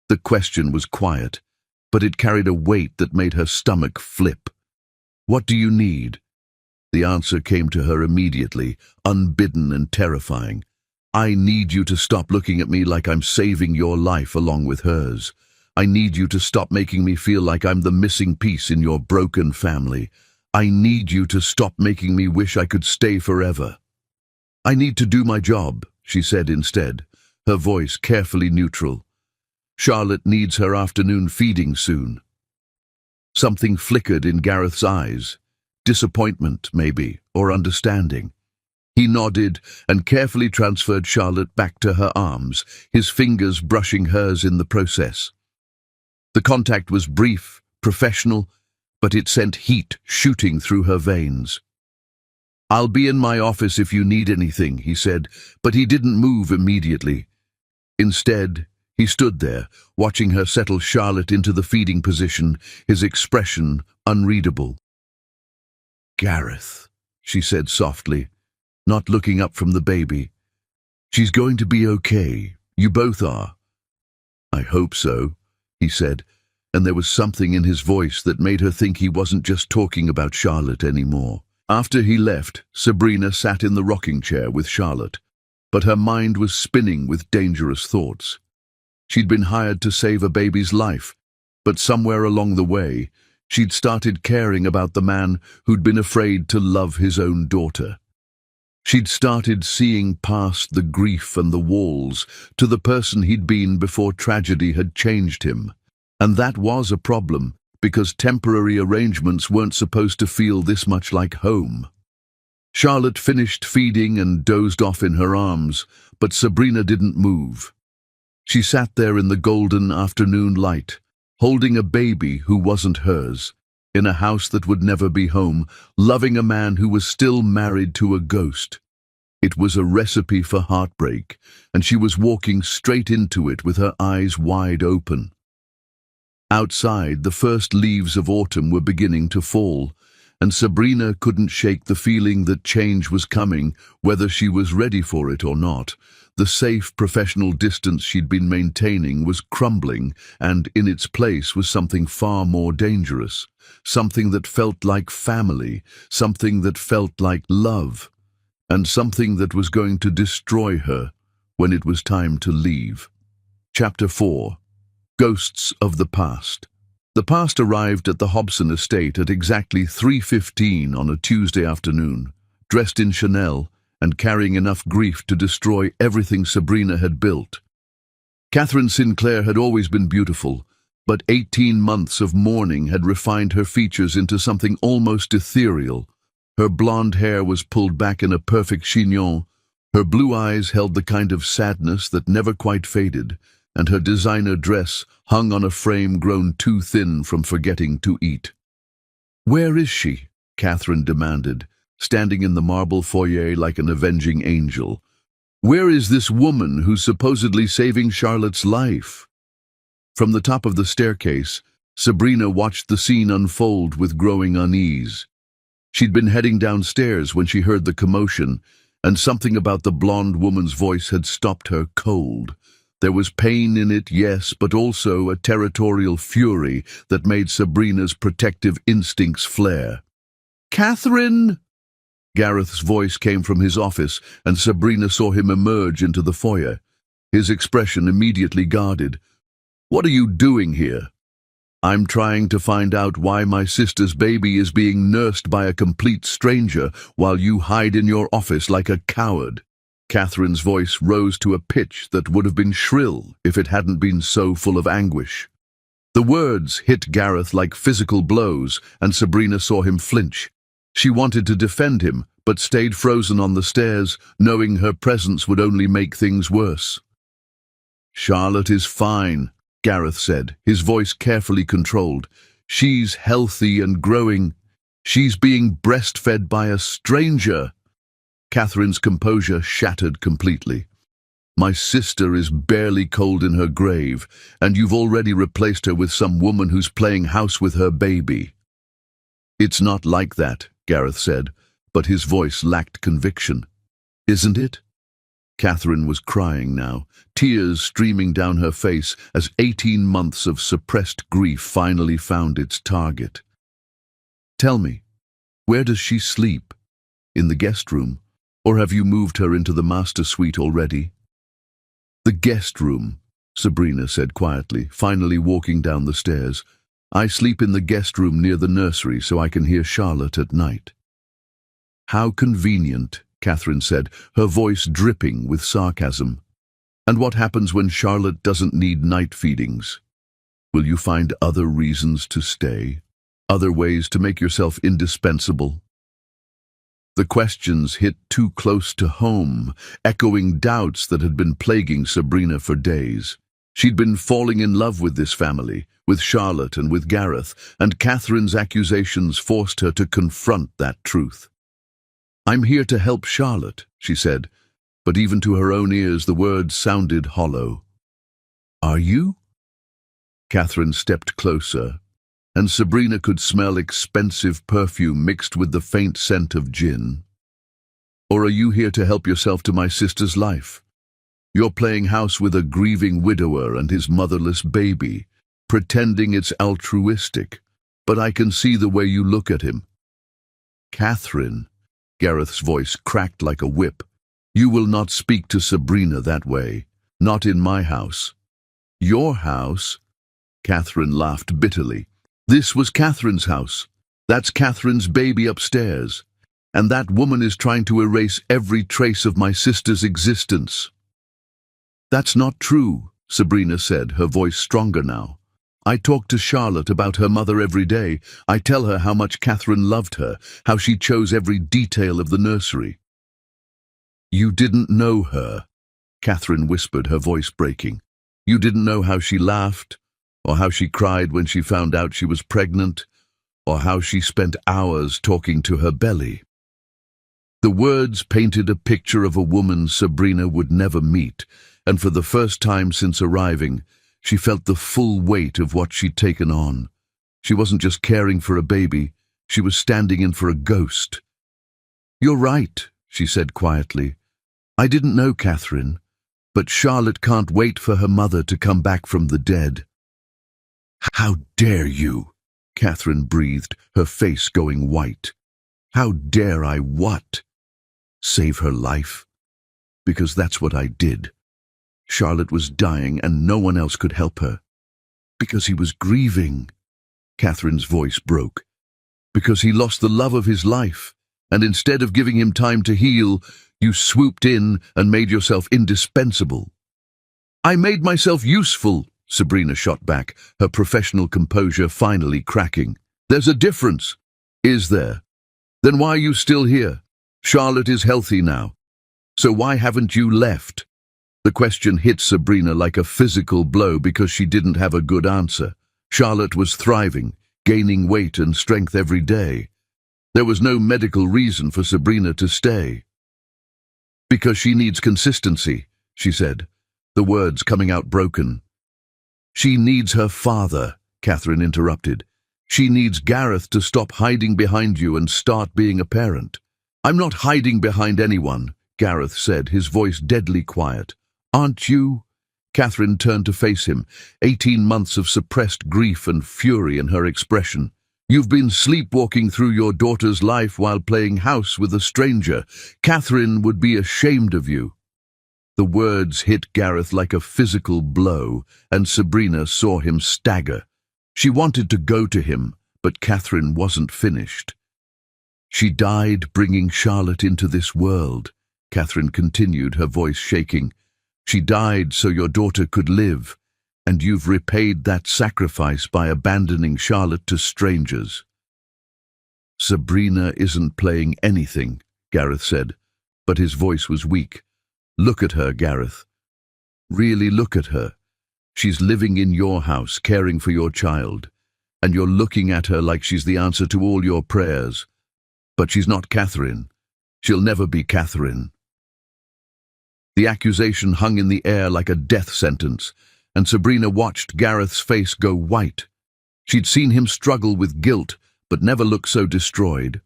The question was quiet, but it carried a weight that made her stomach flip. "What do you need?" The answer came to her immediately, unbidden and terrifying. "I need you to stop looking at me like I'm saving your life along with hers. I need you to stop making me feel like I'm the missing piece in your broken family. I need you to stop making me wish I could stay forever." "I need to do my job," she said instead, her voice carefully neutral. "Charlotte needs her afternoon feeding soon." Something flickered in Gareth's eyes. Disappointment, maybe, or understanding. He nodded and carefully transferred Charlotte back to her arms, his fingers brushing hers in the process. The contact was brief, professional, but it sent heat shooting through her veins. "I'll be in my office if you need anything," he said, but he didn't move immediately. Instead, he stood there, watching her settle Charlotte into the feeding position, his expression unreadable. "Gareth," she said softly, not looking up from the baby. "She's going to be okay. You both are." "I hope so," he said, and there was something in his voice that made her think he wasn't just talking about Charlotte anymore. After he left, Sabrina sat in the rocking chair with Charlotte, but her mind was spinning with dangerous thoughts. She'd been hired to save a baby's life, but somewhere along the way, she'd started caring about the man who'd been afraid to love his own daughter. She'd started seeing past the grief and the walls to the person he'd been before tragedy had changed him. And that was a problem, because temporary arrangements weren't supposed to feel this much like home. Charlotte finished feeding and dozed off in her arms, but Sabrina didn't move. She sat there in the golden afternoon light, holding a baby who wasn't hers, in a house that would never be home, loving a man who was still married to a ghost. It was a recipe for heartbreak, and she was walking straight into it with her eyes wide open. Outside, the first leaves of autumn were beginning to fall, and Sabrina couldn't shake the feeling that change was coming, whether she was ready for it or not. The safe professional distance she'd been maintaining was crumbling, and in its place was something far more dangerous, something that felt like family, something that felt like love, and something that was going to destroy her when it was time to leave. Chapter 4. Ghosts of the Past. The past arrived at the Hobson estate at exactly 3:15 on a Tuesday afternoon, dressed in Chanel and carrying enough grief to destroy everything Sabrina had built. Catherine Sinclair had always been beautiful, but 18 months of mourning had refined her features into something almost ethereal. Her blonde hair was pulled back in a perfect chignon, her blue eyes held the kind of sadness that never quite faded, and her designer dress hung on a frame grown too thin from forgetting to eat. "Where is she?" Catherine demanded, standing in the marble foyer like an avenging angel. "Where is this woman who's supposedly saving Charlotte's life?" From the top of the staircase, Sabrina watched the scene unfold with growing unease. She'd been heading downstairs when she heard the commotion, and something about the blonde woman's voice had stopped her cold. There was pain in it, yes, but also a territorial fury that made Sabrina's protective instincts flare. "Catherine!" Gareth's voice came from his office, and Sabrina saw him emerge into the foyer, his expression immediately guarded. "What are you doing here?" "I'm trying to find out why my sister's baby is being nursed by a complete stranger while you hide in your office like a coward." Catherine's voice rose to a pitch that would have been shrill if it hadn't been so full of anguish. The words hit Gareth like physical blows, and Sabrina saw him flinch. She wanted to defend him, but stayed frozen on the stairs, knowing her presence would only make things worse. "Charlotte is fine," Gareth said, his voice carefully controlled. "She's healthy and growing. She's being breastfed by a stranger." Catherine's composure shattered completely. "My sister is barely cold in her grave, and you've already replaced her with some woman who's playing house with her baby." "It's not like that," Gareth said, but his voice lacked conviction. "Isn't it?" Catherine was crying now, tears streaming down her face as 18 months of suppressed grief finally found its target. "Tell me, where does she sleep? In the guest room? Or have you moved her into the master suite already?" "The guest room," Sabrina said quietly, finally walking down the stairs. "I sleep in the guest room near the nursery so I can hear Charlotte at night." "How convenient," Catherine said, her voice dripping with sarcasm. "And what happens when Charlotte doesn't need night feedings? Will you find other reasons to stay? Other ways to make yourself indispensable?" The questions hit too close to home, echoing doubts that had been plaguing Sabrina for days. She'd been falling in love with this family, with Charlotte and with Gareth, and Catherine's accusations forced her to confront that truth. "I'm here to help Charlotte," she said, but even to her own ears the words sounded hollow. Are you? Catherine stepped closer, and Sabrina could smell expensive perfume mixed with the faint scent of gin. Or are you here to help yourself to my sister's life? You're playing house with a grieving widower and his motherless baby, pretending it's altruistic, but I can see the way you look at him. Catherine, Gareth's voice cracked like a whip. You will not speak to Sabrina that way, not in my house. Your house? Catherine laughed bitterly. This was Catherine's house. That's Catherine's baby upstairs. And that woman is trying to erase every trace of my sister's existence. That's not true, Sabrina said, her voice stronger now. I talk to Charlotte about her mother every day. I tell her how much Catherine loved her, how she chose every detail of the nursery. You didn't know her, Catherine whispered, her voice breaking. You didn't know how she laughed, or how she cried when she found out she was pregnant, or how she spent hours talking to her belly. The words painted a picture of a woman Sabrina would never meet, and for the first time since arriving, she felt the full weight of what she'd taken on. She wasn't just caring for a baby, she was standing in for a ghost. You're right, she said quietly. I didn't know Catherine, but Charlotte can't wait for her mother to come back from the dead. How dare you? Catherine breathed, her face going white. How dare I what? Save her life? Because that's what I did. Charlotte was dying and no one else could help her. Because he was grieving. Catherine's voice broke. Because he lost the love of his life, and instead of giving him time to heal, you swooped in and made yourself indispensable. I made myself useful, Sabrina shot back, her professional composure finally cracking. There's a difference. Is there? Then why are you still here? Charlotte is healthy now. So why haven't you left? The question hit Sabrina like a physical blow because she didn't have a good answer. Charlotte was thriving, gaining weight and strength every day. There was no medical reason for Sabrina to stay. Because she needs consistency, she said, the words coming out broken. She needs her father, Catherine interrupted. She needs Gareth to stop hiding behind you and start being a parent. I'm not hiding behind anyone, Gareth said, his voice deadly quiet. Aren't you? Catherine turned to face him, 18 months of suppressed grief and fury in her expression. You've been sleepwalking through your daughter's life while playing house with a stranger. Catherine would be ashamed of you. The words hit Gareth like a physical blow, and Sabrina saw him stagger. She wanted to go to him, but Catherine wasn't finished. She died bringing Charlotte into this world, Catherine continued, her voice shaking. She died so your daughter could live, and you've repaid that sacrifice by abandoning Charlotte to strangers. Sabrina isn't playing anything, Gareth said, but his voice was weak. Look at her, Gareth. Really look at her. She's living in your house, caring for your child, and you're looking at her like she's the answer to all your prayers. But she's not Catherine. She'll never be Catherine. The accusation hung in the air like a death sentence, and Sabrina watched Gareth's face go white. She'd seen him struggle with guilt, but never look so destroyed.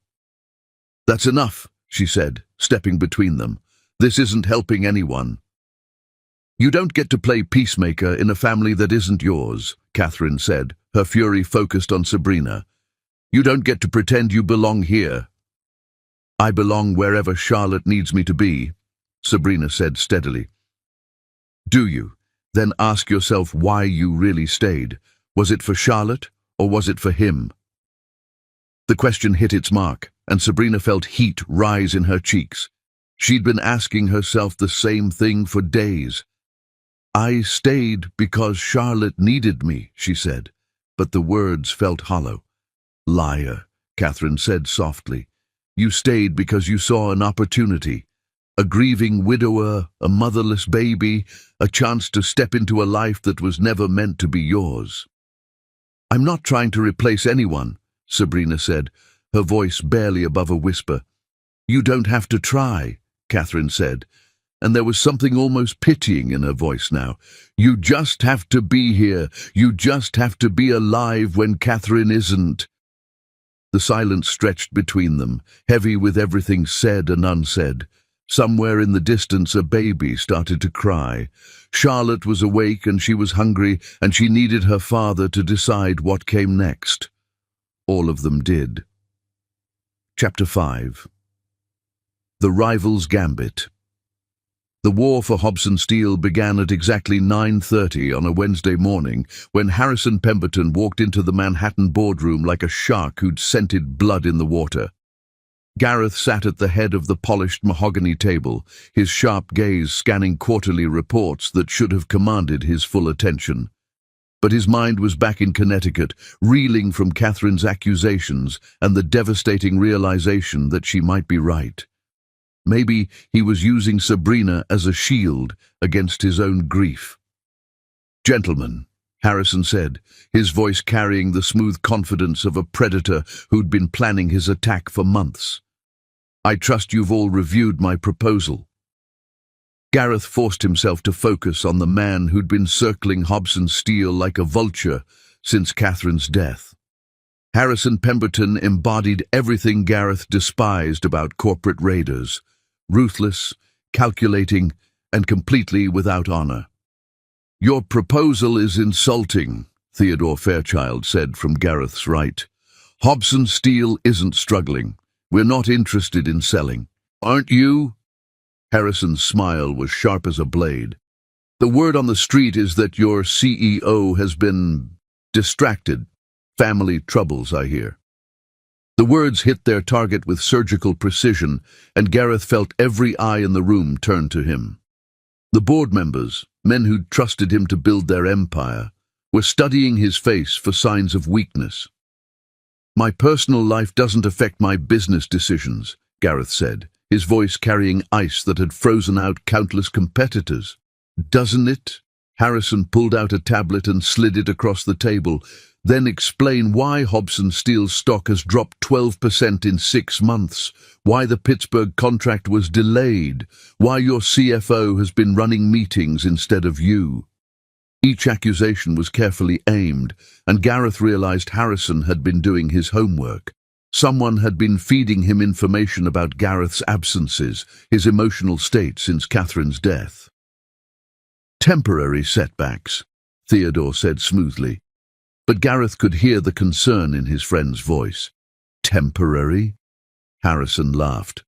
That's enough, she said, stepping between them. This isn't helping anyone. You don't get to play peacemaker in a family that isn't yours, Catherine said, her fury focused on Sabrina. You don't get to pretend you belong here. I belong wherever Charlotte needs me to be, Sabrina said steadily. Do you? Then ask yourself why you really stayed. Was it for Charlotte, or was it for him? The question hit its mark, and Sabrina felt heat rise in her cheeks. She'd been asking herself the same thing for days. I stayed because Charlotte needed me, she said, but the words felt hollow. Liar, Catherine said softly. You stayed because you saw an opportunity. A grieving widower, a motherless baby, a chance to step into a life that was never meant to be yours. I'm not trying to replace anyone, Sabrina said, her voice barely above a whisper. You don't have to try, Catherine said, and there was something almost pitying in her voice now. "You just have to be here. You just have to be alive when Catherine isn't." The silence stretched between them, heavy with everything said and unsaid. Somewhere in the distance a baby started to cry. Charlotte was awake and she was hungry, and she needed her father to decide what came next. All of them did. Chapter 5. The Rival's Gambit. The war for Hobson Steel began at exactly 9:30 on a Wednesday morning when Harrison Pemberton walked into the Manhattan boardroom like a shark who'd scented blood in the water. Gareth sat at the head of the polished mahogany table, his sharp gaze scanning quarterly reports that should have commanded his full attention. But his mind was back in Connecticut, reeling from Catherine's accusations and the devastating realization that she might be right. Maybe he was using Sabrina as a shield against his own grief. "Gentlemen," Harrison said, his voice carrying the smooth confidence of a predator who'd been planning his attack for months. "I trust you've all reviewed my proposal." Gareth forced himself to focus on the man who'd been circling Hobson Steel like a vulture since Catherine's death. Harrison Pemberton embodied everything Gareth despised about corporate raiders: ruthless, calculating, and completely without honor. "Your proposal is insulting," Theodore Fairchild said from Gareth's right. "Hobson Steel isn't struggling. We're not interested in selling." "Aren't you?" Harrison's smile was sharp as a blade. "The word on the street is that your CEO has been distracted. Family troubles, I hear." The words hit their target with surgical precision, and Gareth felt every eye in the room turn to him. The board members, men who'd trusted him to build their empire, were studying his face for signs of weakness. "My personal life doesn't affect my business decisions," Gareth said, his voice carrying ice that had frozen out countless competitors. "Doesn't it?" Harrison pulled out a tablet and slid it across the table. "Then explain why Hobson Steel's stock has dropped 12% in 6 months, why the Pittsburgh contract was delayed, why your CFO has been running meetings instead of you." Each accusation was carefully aimed, and Gareth realized Harrison had been doing his homework. Someone had been feeding him information about Gareth's absences, his emotional state since Catherine's death. "Temporary setbacks," Theodore said smoothly. But Gareth could hear the concern in his friend's voice. "Temporary?" Harrison laughed.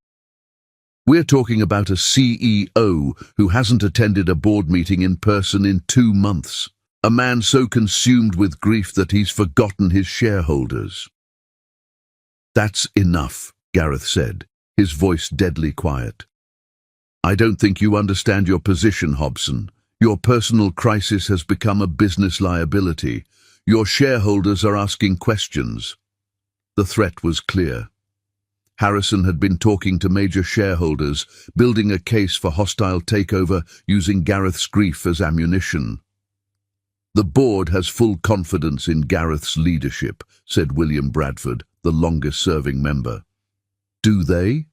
"We're talking about a CEO who hasn't attended a board meeting in person in 2 months. A man so consumed with grief that he's forgotten his shareholders." "That's enough," Gareth said, his voice deadly quiet. "I don't think you understand your position, Hobson. Your personal crisis has become a business liability. Your shareholders are asking questions." The threat was clear. Harrison had been talking to major shareholders, building a case for hostile takeover using Gareth's grief as ammunition. "The board has full confidence in Gareth's leadership," said William Bradford, the longest-serving member. "Do they?"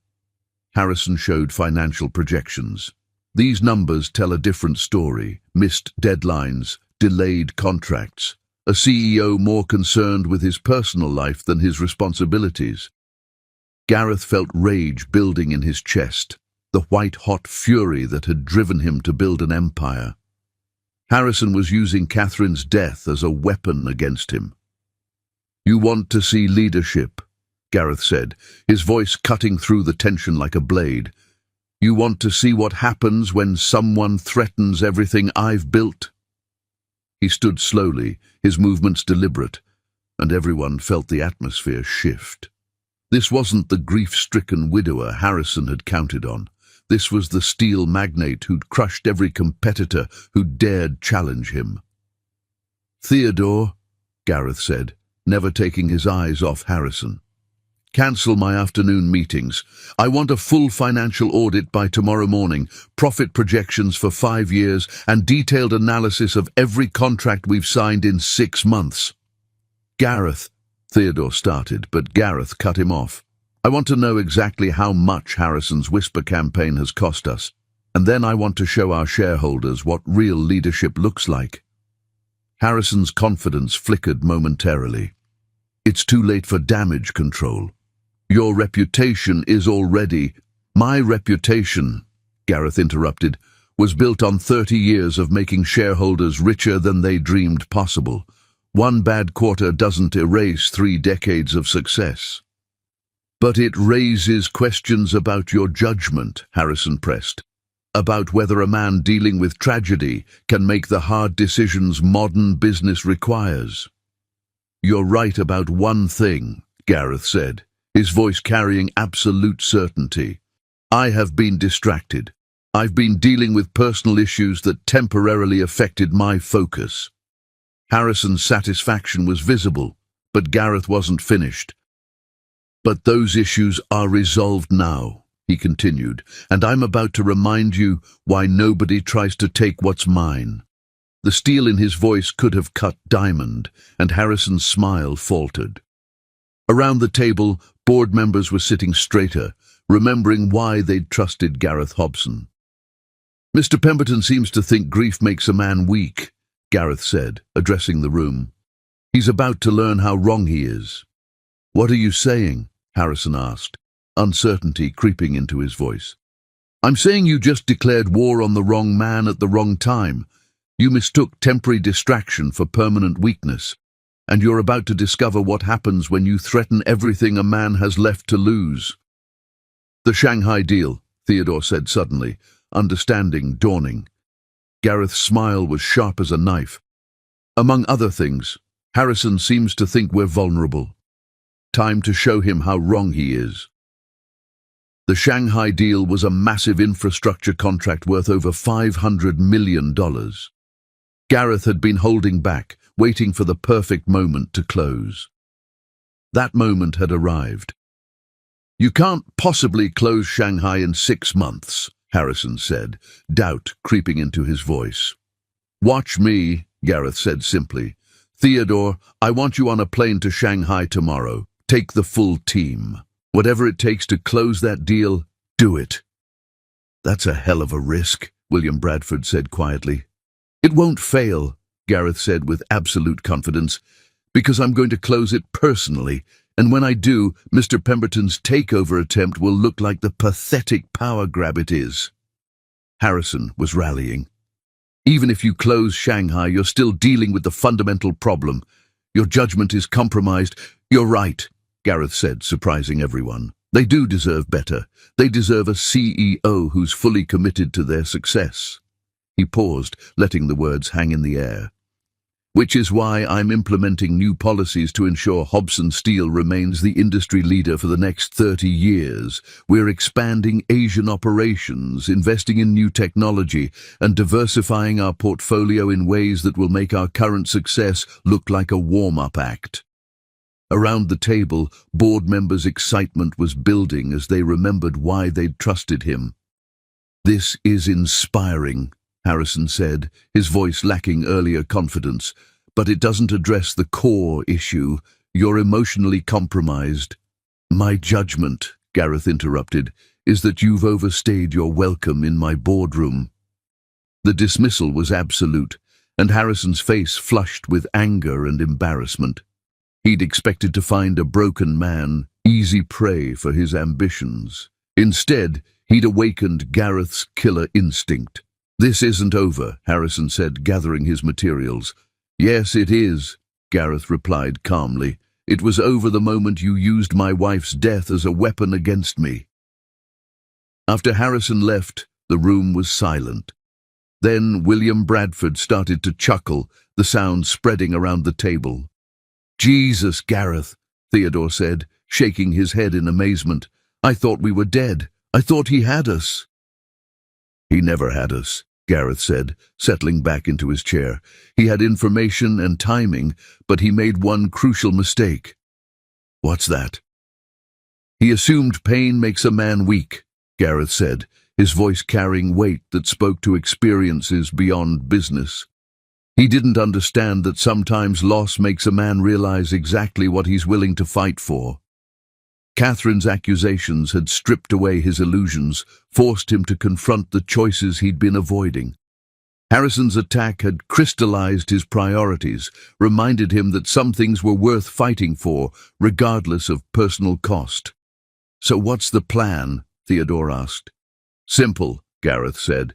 Harrison showed financial projections. "These numbers tell a different story: missed deadlines, delayed contracts. A CEO more concerned with his personal life than his responsibilities." Gareth felt rage building in his chest, the white-hot fury that had driven him to build an empire. Harrison was using Catherine's death as a weapon against him. "You want to see leadership," Gareth said, his voice cutting through the tension like a blade. "You want to see what happens when someone threatens everything I've built?" He stood slowly, his movements deliberate, and everyone felt the atmosphere shift. This wasn't the grief-stricken widower Harrison had counted on. This was the steel magnate who'd crushed every competitor who dared challenge him. "Theodore," Gareth said, never taking his eyes off Harrison, "cancel my afternoon meetings. I want a full financial audit by tomorrow morning, profit projections for 5 years, and detailed analysis of every contract we've signed in 6 months. "Gareth," Theodore started, but Gareth cut him off. "I want to know exactly how much Harrison's whisper campaign has cost us. And then I want to show our shareholders what real leadership looks like." Harrison's confidence flickered momentarily. "It's too late for damage control. Your reputation is already—" "My reputation," Gareth interrupted, "was built on 30 years of making shareholders richer than they dreamed possible. One bad quarter doesn't erase 3 decades of success." "But it raises questions about your judgment," Harrison pressed. "About whether a man dealing with tragedy can make the hard decisions modern business requires." "You're right about one thing," Gareth said, his voice carrying absolute certainty. "I have been distracted. I've been dealing with personal issues that temporarily affected my focus." Harrison's satisfaction was visible, but Gareth wasn't finished. "But those issues are resolved now," he continued, "and I'm about to remind you why nobody tries to take what's mine." The steel in his voice could have cut diamond, and Harrison's smile faltered. Around the table, board members were sitting straighter, remembering why they'd trusted Gareth Hobson. "Mr. Pemberton seems to think grief makes a man weak," Gareth said, addressing the room. "He's about to learn how wrong he is." "What are you saying?" Harrison asked, uncertainty creeping into his voice. "I'm saying you just declared war on the wrong man at the wrong time. You mistook temporary distraction for permanent weakness, and you're about to discover what happens when you threaten everything a man has left to lose." "The Shanghai deal," Theodore said suddenly, understanding dawning. Gareth's smile was sharp as a knife. "Among other things, Harrison seems to think we're vulnerable. Time to show him how wrong he is." The Shanghai deal was a massive infrastructure contract worth over $500 million. Gareth had been holding back, waiting for the perfect moment to close. That moment had arrived. "You can't possibly close Shanghai in 6 months, Harrison said, doubt creeping into his voice. "Watch me," Gareth said simply. "Theodore, I want you on a plane to Shanghai tomorrow. Take the full team. Whatever it takes to close that deal, do it." "That's a hell of a risk," William Bradford said quietly. "It won't fail," Gareth said with absolute confidence, "because I'm going to close it personally, and when I do, Mr. Pemberton's takeover attempt will look like the pathetic power grab it is." Harrison was rallying. "Even if you close Shanghai, you're still dealing with the fundamental problem. Your judgment is compromised." "You're right," Gareth said, surprising everyone. "They do deserve better. They deserve a CEO who's fully committed to their success." He paused, letting the words hang in the air. "Which is why I'm implementing new policies to ensure Hobson Steel remains the industry leader for the next 30 years. We're expanding Asian operations, investing in new technology, and diversifying our portfolio in ways that will make our current success look like a warm-up act." Around the table, board members' excitement was building as they remembered why they'd trusted him. "This is inspiring," Harrison said, his voice lacking earlier confidence, "but it doesn't address the core issue. You're emotionally compromised." "My judgment," Gareth interrupted, "is that you've overstayed your welcome in my boardroom." The dismissal was absolute, and Harrison's face flushed with anger and embarrassment. He'd expected to find a broken man, easy prey for his ambitions. Instead, he'd awakened Gareth's killer instinct. "This isn't over," Harrison said, gathering his materials. "Yes, it is," Gareth replied calmly. "It was over the moment you used my wife's death as a weapon against me." After Harrison left, the room was silent. Then William Bradford started to chuckle, the sound spreading around the table. "Jesus, Gareth," Theodore said, shaking his head in amazement. "I thought we were dead. I thought he had us." "He never had us," Gareth said, settling back into his chair. "He had information and timing, but he made one crucial mistake." "What's that?" "He assumed pain makes a man weak," Gareth said, his voice carrying weight that spoke to experiences beyond business. "He didn't understand that sometimes loss makes a man realize exactly what he's willing to fight for." Catherine's accusations had stripped away his illusions, forced him to confront the choices he'd been avoiding. Harrison's attack had crystallized his priorities, reminded him that some things were worth fighting for, regardless of personal cost. "So what's the plan?" Theodore asked. "Simple," Gareth said.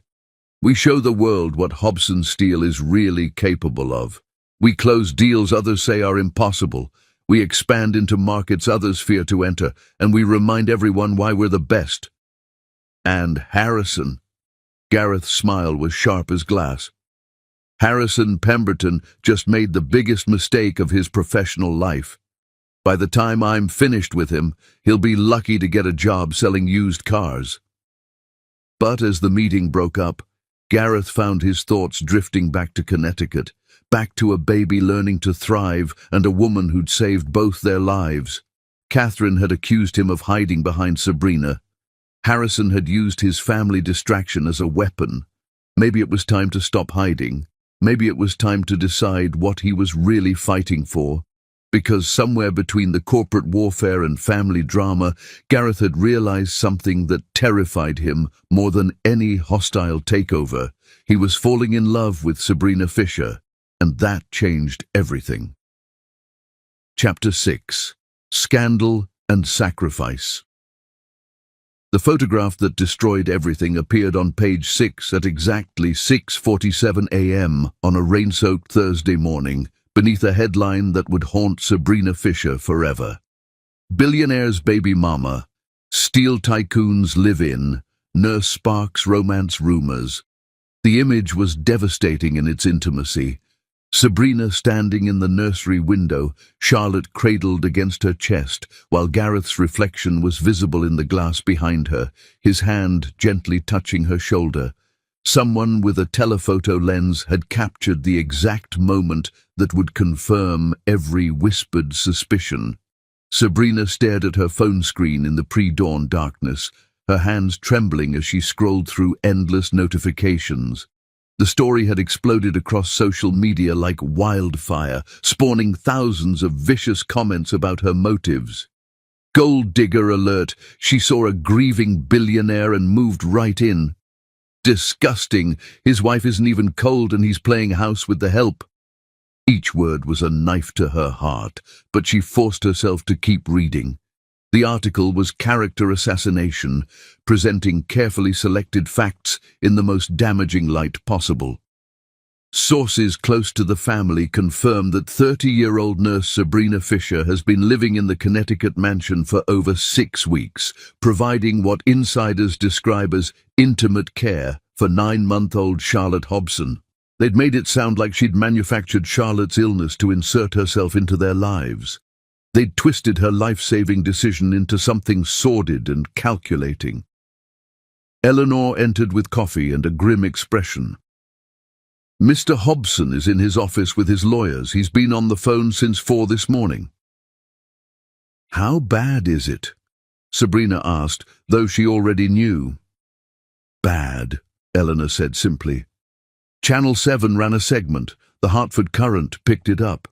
"We show the world what Hobson Steel is really capable of. We close deals others say are impossible. We expand into markets others fear to enter, and we remind everyone why we're the best." "And Harrison?" Gareth's smile was sharp as glass. "Harrison Pemberton just made the biggest mistake of his professional life. By the time I'm finished with him, he'll be lucky to get a job selling used cars." But as the meeting broke up, Gareth found his thoughts drifting back to Connecticut, back to a baby learning to thrive and a woman who'd saved both their lives. Catherine had accused him of hiding behind Sabrina. Harrison had used his family distraction as a weapon. Maybe it was time to stop hiding. Maybe it was time to decide what he was really fighting for. Because somewhere between the corporate warfare and family drama, Gareth had realized something that terrified him more than any hostile takeover. He was falling in love with Sabrina Fisher, and that changed everything. Chapter 6. Scandal and Sacrifice. The photograph that destroyed everything appeared on page 6 at exactly 6:47 a.m. on a rain-soaked Thursday morning, beneath a headline that would haunt Sabrina Fisher forever. "Billionaire's baby mama, steel tycoons live in, nurse sparks romance rumors." The image was devastating in its intimacy. Sabrina standing in the nursery window, Charlotte cradled against her chest, while Gareth's reflection was visible in the glass behind her, his hand gently touching her shoulder. Someone with a telephoto lens had captured the exact moment that would confirm every whispered suspicion. Sabrina stared at her phone screen in the pre-dawn darkness, her hands trembling as she scrolled through endless notifications. The story had exploded across social media like wildfire, spawning thousands of vicious comments about her motives. "Gold digger alert, she saw a grieving billionaire and moved right in. Disgusting, his wife isn't even cold and he's playing house with the help." Each word was a knife to her heart, but she forced herself to keep reading. The article was character assassination, presenting carefully selected facts in the most damaging light possible. Sources close to the family confirm that 30-year-old nurse Sabrina Fisher has been living in the Connecticut mansion for over 6 weeks, providing what insiders describe as intimate care for 9-month-old Charlotte Hobson. They'd made it sound like she'd manufactured Charlotte's illness to insert herself into their lives. They'd twisted her life-saving decision into something sordid and calculating. Eleanor entered with coffee and a grim expression. "Mr. Hobson is in his office with his lawyers. He's been on the phone since 4 this morning." "How bad is it?" Sabrina asked, though she already knew. "Bad," Eleanor said simply. Channel 7 ran a segment. The Hartford Courant picked it up.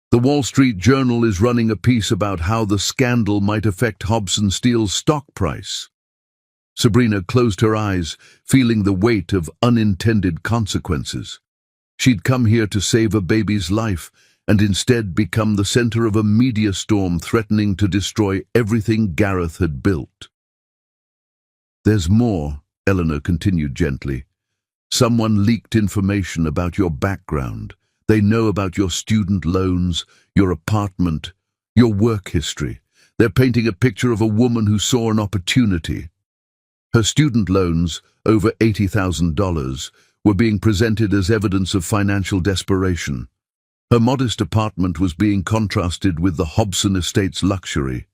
The Wall Street Journal is running a piece about how the scandal might affect Hobson Steel's stock price. Sabrina closed her eyes, feeling the weight of unintended consequences. She'd come here to save a baby's life, and instead become the center of a media storm threatening to destroy everything Gareth had built. "There's more," Eleanor continued gently. "Someone leaked information about your background. They know about your student loans, your apartment, your work history. They're painting a picture of a woman who saw an opportunity." Her student loans, over $80,000, were being presented as evidence of financial desperation. Her modest apartment was being contrasted with the Hobson estate's luxury.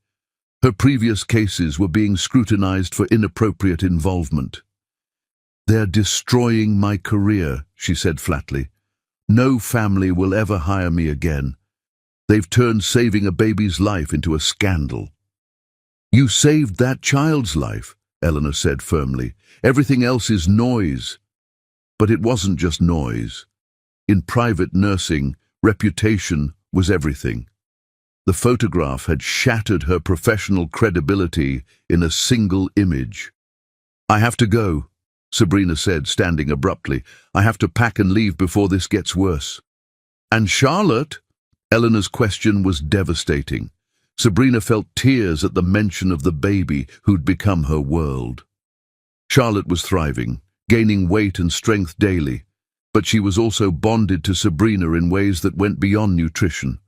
Her previous cases were being scrutinized for inappropriate involvement. "They're destroying my career," she said flatly. "No family will ever hire me again. They've turned saving a baby's life into a scandal." "You saved that child's life," Eleanor said firmly. "Everything else is noise." But it wasn't just noise. In private nursing, reputation was everything. The photograph had shattered her professional credibility in a single image. "I have to go," Sabrina said, standing abruptly. "I have to pack and leave before this gets worse." "And Charlotte?" Eleanor's question was devastating. Sabrina felt tears at the mention of the baby who'd become her world. Charlotte was thriving, gaining weight and strength daily, but she was also bonded to Sabrina in ways that went beyond nutrition.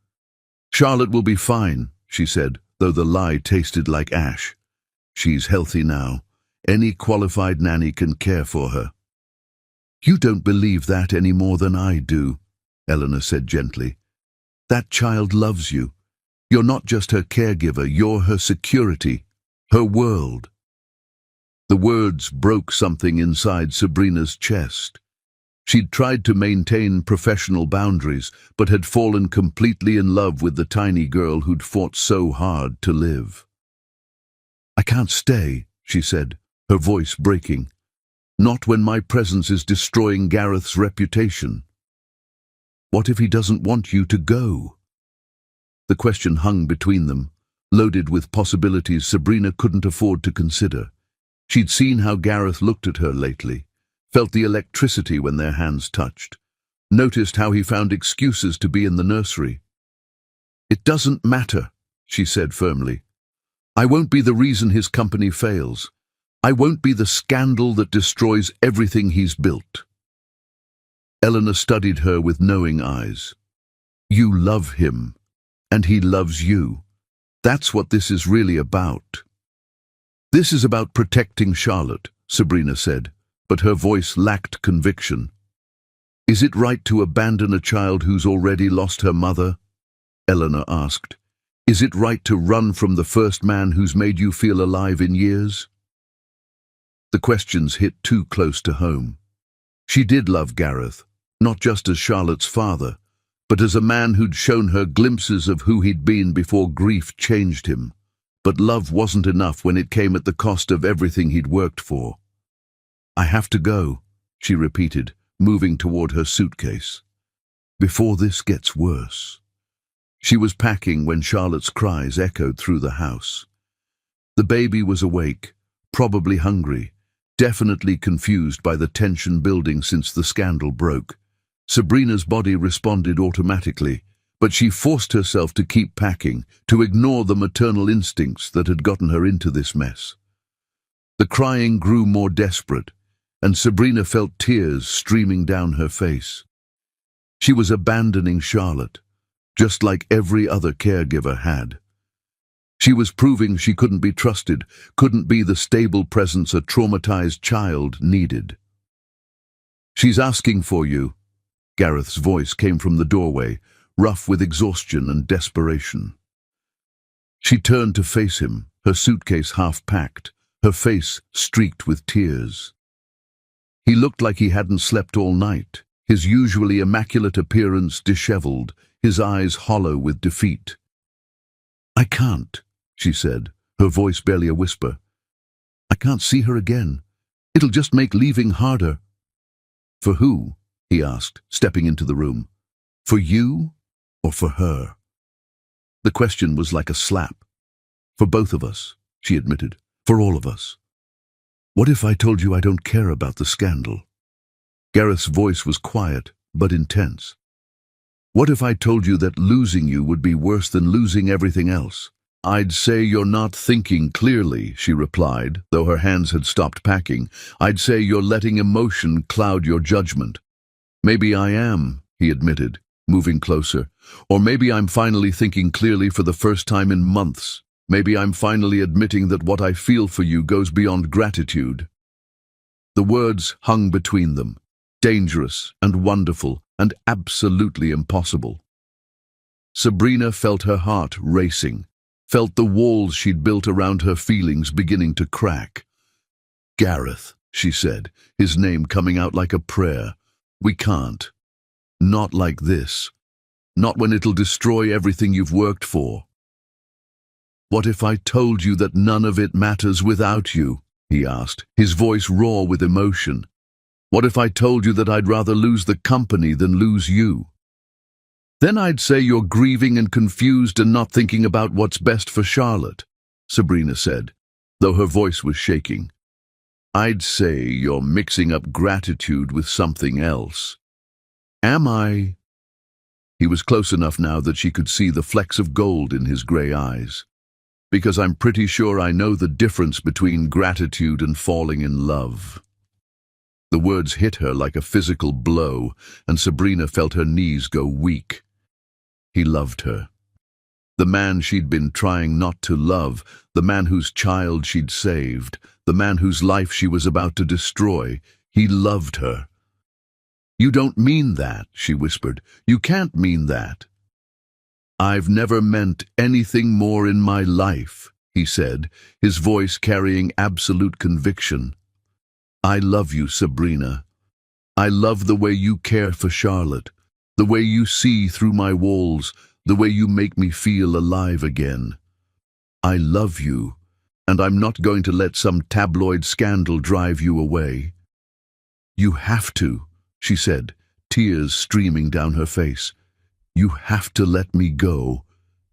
"Charlotte will be fine," she said, though the lie tasted like ash. "She's healthy now. Any qualified nanny can care for her." "You don't believe that any more than I do," Eleanor said gently. "That child loves you. You're not just her caregiver, you're her security, her world." The words broke something inside Sabrina's chest. She'd tried to maintain professional boundaries, but had fallen completely in love with the tiny girl who'd fought so hard to live. "I can't stay," she said, her voice breaking. "Not when my presence is destroying Gareth's reputation." "What if he doesn't want you to go?" The question hung between them, loaded with possibilities Sabrina couldn't afford to consider. She'd seen how Gareth looked at her lately, felt the electricity when their hands touched, noticed how he found excuses to be in the nursery. "It doesn't matter," she said firmly. "I won't be the reason his company fails. I won't be the scandal that destroys everything he's built." Eleanor studied her with knowing eyes. "You love him, and he loves you. That's what this is really about." "This is about protecting Charlotte," Sabrina said, but her voice lacked conviction. "Is it right to abandon a child who's already lost her mother?" Eleanor asked. "Is it right to run from the first man who's made you feel alive in years?" The questions hit too close to home. She did love Gareth, not just as Charlotte's father, but as a man who'd shown her glimpses of who he'd been before grief changed him. But love wasn't enough when it came at the cost of everything he'd worked for. "I have to go," she repeated, moving toward her suitcase. "Before this gets worse." She was packing when Charlotte's cries echoed through the house. The baby was awake, probably hungry, definitely confused by the tension building since the scandal broke. Sabrina's body responded automatically, but she forced herself to keep packing, to ignore the maternal instincts that had gotten her into this mess. The crying grew more desperate, and Sabrina felt tears streaming down her face. She was abandoning Charlotte, just like every other caregiver had. She was proving she couldn't be trusted, couldn't be the stable presence a traumatized child needed. "She's asking for you." Gareth's voice came from the doorway, rough with exhaustion and desperation. She turned to face him, her suitcase half-packed, her face streaked with tears. He looked like he hadn't slept all night, his usually immaculate appearance disheveled, his eyes hollow with defeat. "I can't," she said, her voice barely a whisper. "I can't see her again. It'll just make leaving harder." "For who?" he asked, stepping into the room. "For you? Or for her?" The question was like a slap. "For both of us," she admitted. "For all of us." "What if I told you I don't care about the scandal?" Gareth's voice was quiet, but intense. "What if I told you that losing you would be worse than losing everything else?" "I'd say you're not thinking clearly," she replied, though her hands had stopped packing. "I'd say you're letting emotion cloud your judgment." "Maybe I am," he admitted, moving closer. "Or maybe I'm finally thinking clearly for the first time in months. Maybe I'm finally admitting that what I feel for you goes beyond gratitude." The words hung between them, dangerous and wonderful and absolutely impossible. Sabrina felt her heart racing, felt the walls she'd built around her feelings beginning to crack. "Gareth," she said, his name coming out like a prayer. "We can't. Not like this. Not when it'll destroy everything you've worked for." "What if I told you that none of it matters without you?" he asked, his voice raw with emotion. "What if I told you that I'd rather lose the company than lose you?" Then I'd say you're grieving and confused and not thinking about what's best for Charlotte, Sabrina said, though her voice was shaking. I'd say you're mixing up gratitude with something else. Am I? He was close enough now that she could see the flecks of gold in his grey eyes. Because I'm pretty sure I know the difference between gratitude and falling in love. The words hit her like a physical blow, and Sabrina felt her knees go weak. He loved her. The man she'd been trying not to love, the man whose child she'd saved, the man whose life she was about to destroy. He loved her. You don't mean that, she whispered. You can't mean that. I've never meant anything more in my life, he said, his voice carrying absolute conviction. I love you, Sabrina. I love the way you care for Charlotte, the way you see through my walls, the way you make me feel alive again. I love you, and I'm not going to let some tabloid scandal drive you away. You have to, she said, tears streaming down her face. You have to let me go,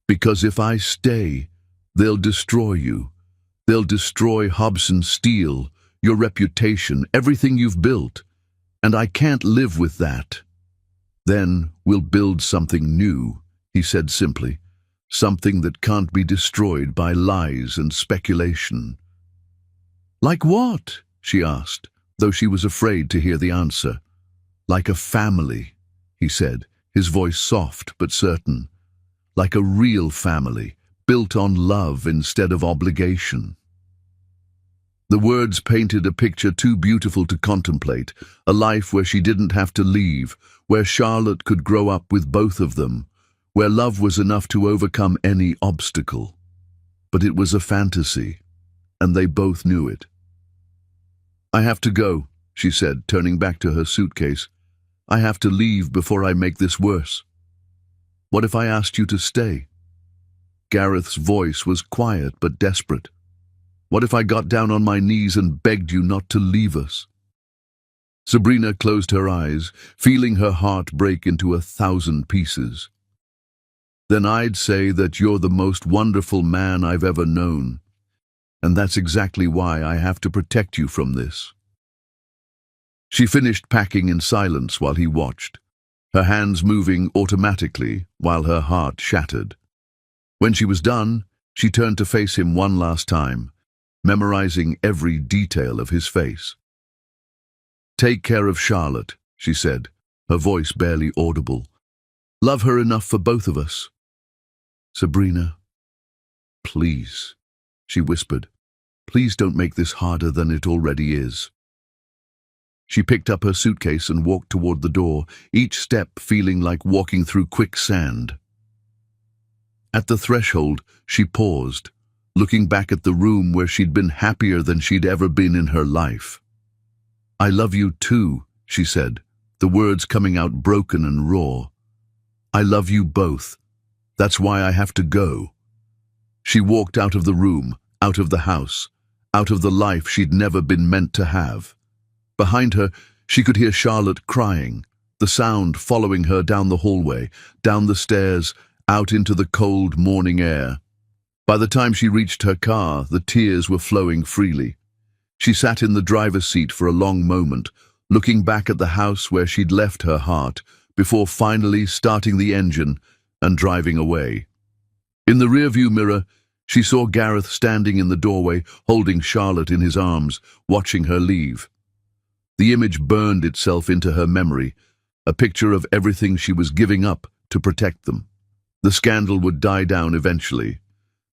because if I stay, they'll destroy you. They'll destroy Hobson Steel, your reputation, everything you've built, and I can't live with that. Then we'll build something new, he said simply, something that can't be destroyed by lies and speculation. Like what? She asked, though she was afraid to hear the answer. Like a family, he said, his voice soft but certain. Like a real family, built on love instead of obligation. The words painted a picture too beautiful to contemplate, a life where she didn't have to leave, where Charlotte could grow up with both of them, where love was enough to overcome any obstacle. But it was a fantasy, and they both knew it. I have to go, she said, turning back to her suitcase. I have to leave before I make this worse. What if I asked you to stay? Gareth's voice was quiet but desperate. What if I got down on my knees and begged you not to leave us? Sabrina closed her eyes, feeling her heart break into 1,000 pieces. Then I'd say that you're the most wonderful man I've ever known, and that's exactly why I have to protect you from this. She finished packing in silence while he watched, her hands moving automatically while her heart shattered. When she was done, she turned to face him one last time, memorizing every detail of his face. Take care of Charlotte, she said, her voice barely audible. Love her enough for both of us. Sabrina, please, she whispered. Please don't make this harder than it already is. She picked up her suitcase and walked toward the door, each step feeling like walking through quicksand. At the threshold, she paused, looking back at the room where she'd been happier than she'd ever been in her life. I love you too, she said, the words coming out broken and raw. I love you both. That's why I have to go. She walked out of the room, out of the house, out of the life she'd never been meant to have. Behind her, she could hear Charlotte crying, the sound following her down the hallway, down the stairs, out into the cold morning air. By the time she reached her car, the tears were flowing freely. She sat in the driver's seat for a long moment, looking back at the house where she'd left her heart, before finally starting the engine and driving away. In the rearview mirror, she saw Gareth standing in the doorway, holding Charlotte in his arms, watching her leave. The image burned itself into her memory, a picture of everything she was giving up to protect them. The scandal would die down eventually.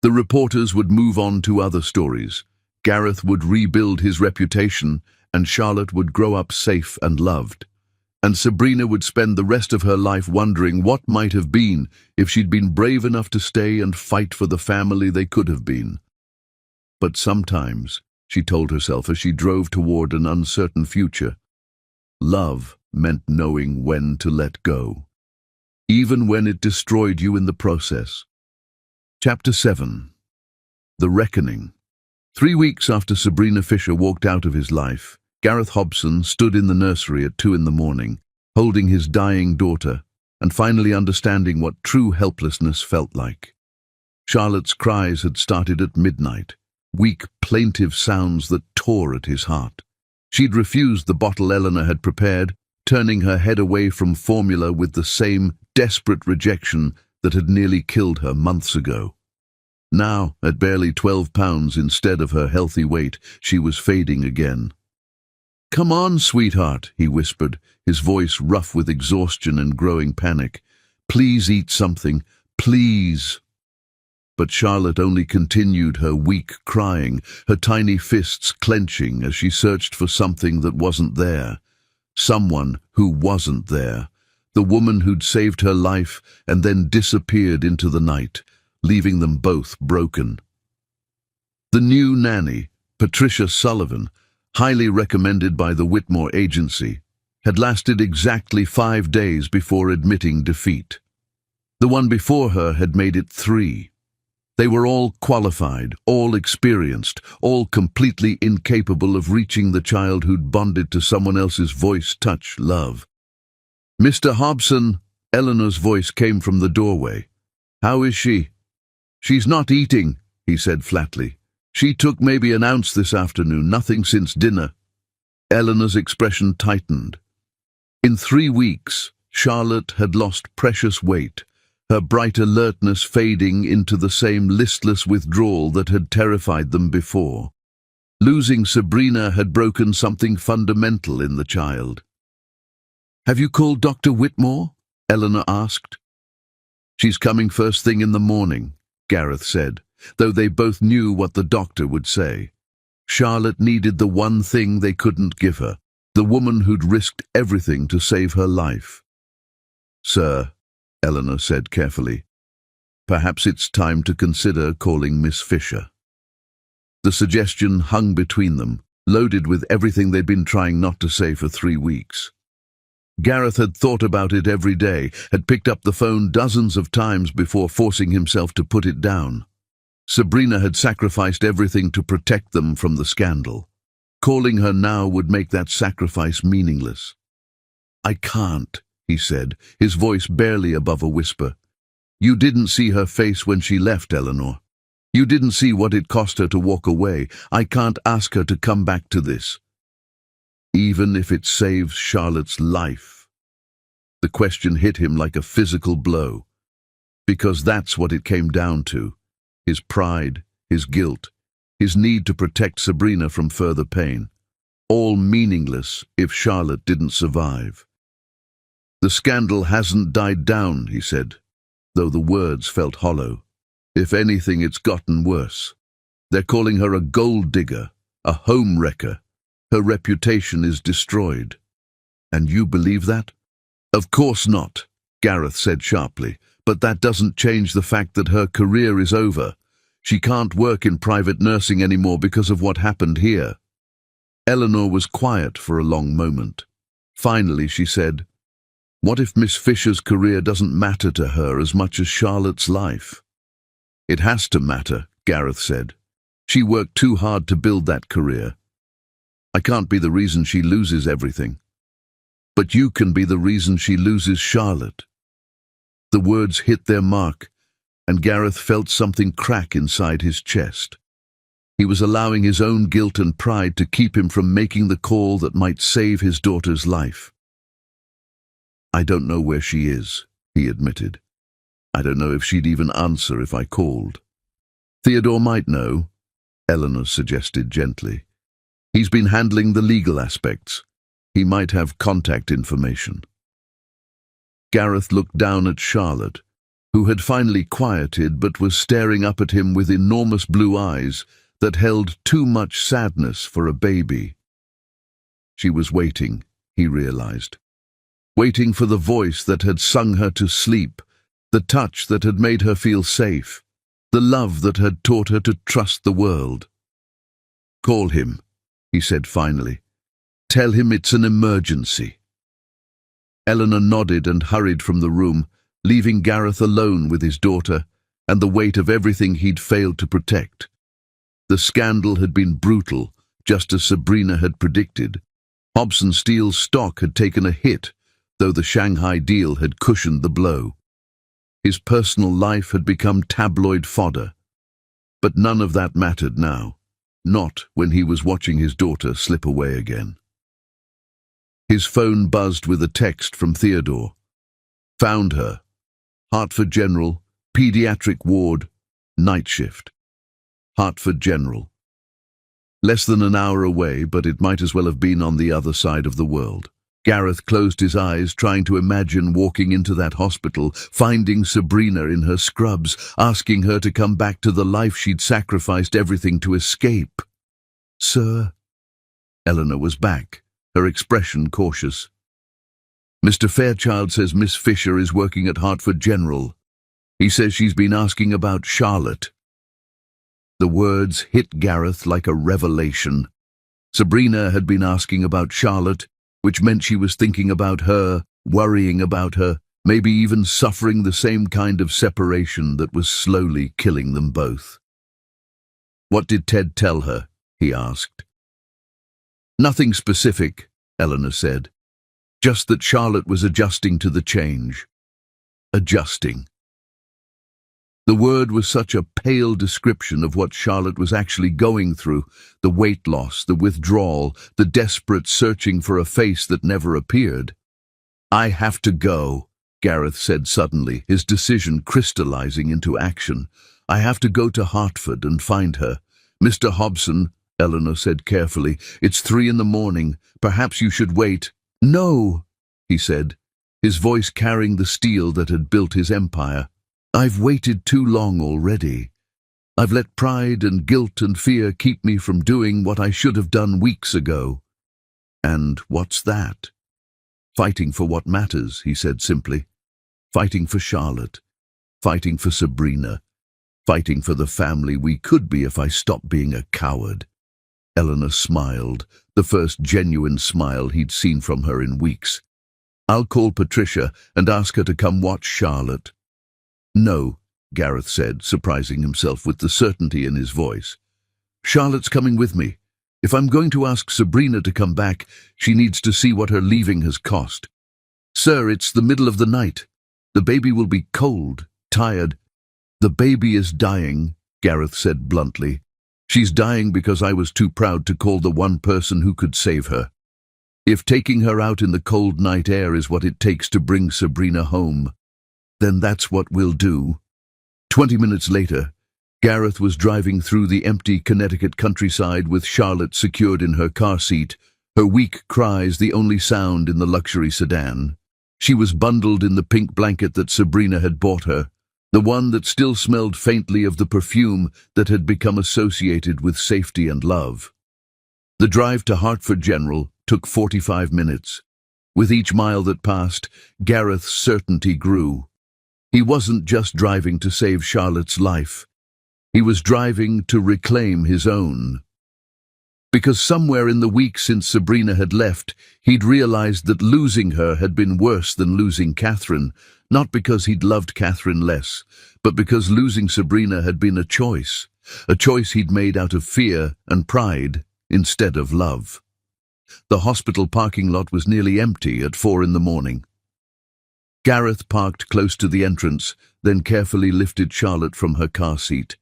The reporters would move on to other stories. Gareth would rebuild his reputation, and Charlotte would grow up safe and loved. And Sabrina would spend the rest of her life wondering what might have been if she'd been brave enough to stay and fight for the family they could have been. But sometimes, she told herself as she drove toward an uncertain future, love meant knowing when to let go, even when it destroyed you in the process. Chapter 7. The Reckoning. 3 weeks after Sabrina Fisher walked out of his life, Gareth Hobson stood in the nursery at 2 in the morning, holding his dying daughter, and finally understanding what true helplessness felt like. Charlotte's cries had started at midnight, weak, plaintive sounds that tore at his heart. She'd refused the bottle Eleanor had prepared, turning her head away from formula with the same desperate rejection that had nearly killed her months ago. Now, at barely 12 pounds instead of her healthy weight, she was fading again. "Come on, sweetheart," he whispered, his voice rough with exhaustion and growing panic. "Please eat something, please." But Charlotte only continued her weak crying, her tiny fists clenching as she searched for something that wasn't there. Someone who wasn't there. The woman who'd saved her life and then disappeared into the night, leaving them both broken. The new nanny, Patricia Sullivan, highly recommended by the Whitmore agency, had lasted exactly 5 days before admitting defeat. The one before her had made it 3. They were all qualified, all experienced, all completely incapable of reaching the child who'd bonded to someone else's voice, touch, love. "Mr. Hobson," Eleanor's voice came from the doorway. "How is she?" "She's not eating," he said flatly. "She took maybe an ounce this afternoon, nothing since dinner." Eleanor's expression tightened. In 3 weeks, Charlotte had lost precious weight, her bright alertness fading into the same listless withdrawal that had terrified them before. Losing Sabrina had broken something fundamental in the child. "Have you called Dr. Whitmore?" Eleanor asked. "She's coming first thing in the morning," Gareth said, though they both knew what the doctor would say. Charlotte needed the one thing they couldn't give her, the woman who'd risked everything to save her life. "Sir," Eleanor said carefully, "perhaps it's time to consider calling Miss Fisher." The suggestion hung between them, loaded with everything they'd been trying not to say for 3 weeks. Gareth had thought about it every day, had picked up the phone dozens of times before forcing himself to put it down. Sabrina had sacrificed everything to protect them from the scandal. Calling her now would make that sacrifice meaningless. "I can't," he said, his voice barely above a whisper. "You didn't see her face when she left, Eleanor. You didn't see what it cost her to walk away. I can't ask her to come back to this. Even if it saves Charlotte's life." The question hit him like a physical blow. Because that's what it came down to. His pride, his guilt, his need to protect Sabrina from further pain. All meaningless if Charlotte didn't survive. "The scandal hasn't died down," he said, though the words felt hollow. "If anything, it's gotten worse. They're calling her a gold digger, a home wrecker. Her reputation is destroyed." "And you believe that?" "Of course not," Gareth said sharply, "but that doesn't change the fact that her career is over. She can't work in private nursing anymore because of what happened here." Eleanor was quiet for a long moment. Finally she said, "What if Miss Fisher's career doesn't matter to her as much as Charlotte's life?" "It has to matter," Gareth said. "She worked too hard to build that career. I can't be the reason she loses everything. But you can be the reason she loses Charlotte." The words hit their mark, and Gareth felt something crack inside his chest. He was allowing his own guilt and pride to keep him from making the call that might save his daughter's life. "I don't know where she is," he admitted. "I don't know if she'd even answer if I called." "Theodore might know," Eleanor suggested gently. "He's been handling the legal aspects. He might have contact information." Gareth looked down at Charlotte, who had finally quieted but was staring up at him with enormous blue eyes that held too much sadness for a baby. She was waiting, he realized. Waiting for the voice that had sung her to sleep, the touch that had made her feel safe, the love that had taught her to trust the world. "Call him," he said finally. "Tell him it's an emergency." Eleanor nodded and hurried from the room, leaving Gareth alone with his daughter and the weight of everything he'd failed to protect. The scandal had been brutal, just as Sabrina had predicted. Hobson Steele's stock had taken a hit, though the Shanghai deal had cushioned the blow. His personal life had become tabloid fodder. But none of that mattered now, not when he was watching his daughter slip away again. His phone buzzed with a text from Theodore. Found her. Hartford General, Pediatric Ward, night shift. Hartford General. Less than an hour away, but it might as well have been on the other side of the world. Gareth closed his eyes, trying to imagine walking into that hospital, finding Sabrina in her scrubs, asking her to come back to the life she'd sacrificed everything to escape. "Sir?" Eleanor was back, her expression cautious. "Mr. Fairchild says Miss Fisher is working at Hartford General. He says she's been asking about Charlotte." The words hit Gareth like a revelation. Sabrina had been asking about Charlotte, which meant she was thinking about her, worrying about her, maybe even suffering the same kind of separation that was slowly killing them both. "What did Ted tell her?" he asked. "Nothing specific," Eleanor said. "Just that Charlotte was adjusting to the change." Adjusting. The word was such a pale description of what Charlotte was actually going through, the weight loss, the withdrawal, the desperate searching for a face that never appeared. "I have to go," Gareth said suddenly, his decision crystallizing into action. "I have to go to Hartford and find her. Mr. Hobson," Eleanor said carefully, "it's 3 in the morning. Perhaps you should wait." "No," he said, his voice carrying the steel that had built his empire. "I've waited too long already. I've let pride and guilt and fear keep me from doing what I should have done weeks ago." "And what's that?" "Fighting for what matters," he said simply. "Fighting for Charlotte. Fighting for Sabrina. Fighting for the family we could be if I stopped being a coward." Eleanor smiled, the first genuine smile he'd seen from her in weeks. "I'll call Patricia and ask her to come watch Charlotte." "No," Gareth said, surprising himself with the certainty in his voice. "Charlotte's coming with me. If I'm going to ask Sabrina to come back, she needs to see what her leaving has cost. Sir, it's the middle of the night. The baby will be cold, tired." "The baby is dying," Gareth said bluntly. "She's dying because I was too proud to call the one person who could save her. If taking her out in the cold night air is what it takes to bring Sabrina home, then that's what we'll do." 20 minutes later, Gareth was driving through the empty Connecticut countryside with Charlotte secured in her car seat, her weak cries the only sound in the luxury sedan. She was bundled in the pink blanket that Sabrina had bought her, the one that still smelled faintly of the perfume that had become associated with safety and love. The drive to Hartford General took 45 minutes. With each mile that passed, Gareth's certainty grew. He wasn't just driving to save Charlotte's life. He was driving to reclaim his own. Because somewhere in the week since Sabrina had left, he'd realized that losing her had been worse than losing Catherine, not because he'd loved Catherine less, but because losing Sabrina had been a choice he'd made out of fear and pride instead of love. The hospital parking lot was nearly empty at 4 in the morning. Gareth parked close to the entrance, then carefully lifted Charlotte from her car seat.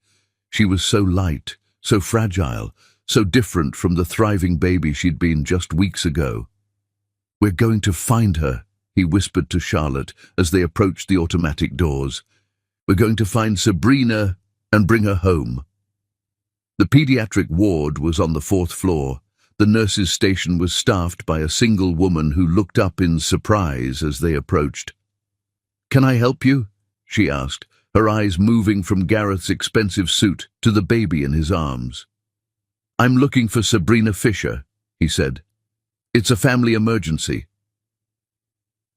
She was so light, so fragile, so different from the thriving baby she'd been just weeks ago. "We're going to find her," he whispered to Charlotte as they approached the automatic doors. "We're going to find Sabrina and bring her home." The pediatric ward was on the 4th floor. The nurses' station was staffed by a single woman who looked up in surprise as they approached. "Can I help you?" she asked, her eyes moving from Gareth's expensive suit to the baby in his arms. "I'm looking for Sabrina Fisher," he said. "It's a family emergency."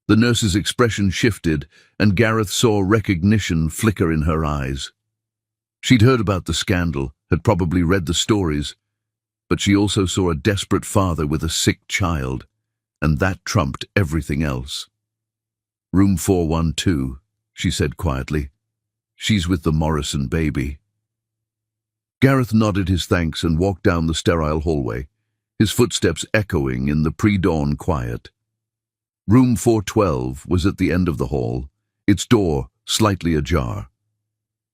The nurse's expression shifted, and Gareth saw recognition flicker in her eyes. She'd heard about the scandal, had probably read the stories, but she also saw a desperate father with a sick child, and that trumped everything else. "Room 412, she said quietly. "She's with the Morrison baby." Gareth nodded his thanks and walked down the sterile hallway, his footsteps echoing in the pre-dawn quiet. Room 412 was at the end of the hall, its door slightly ajar.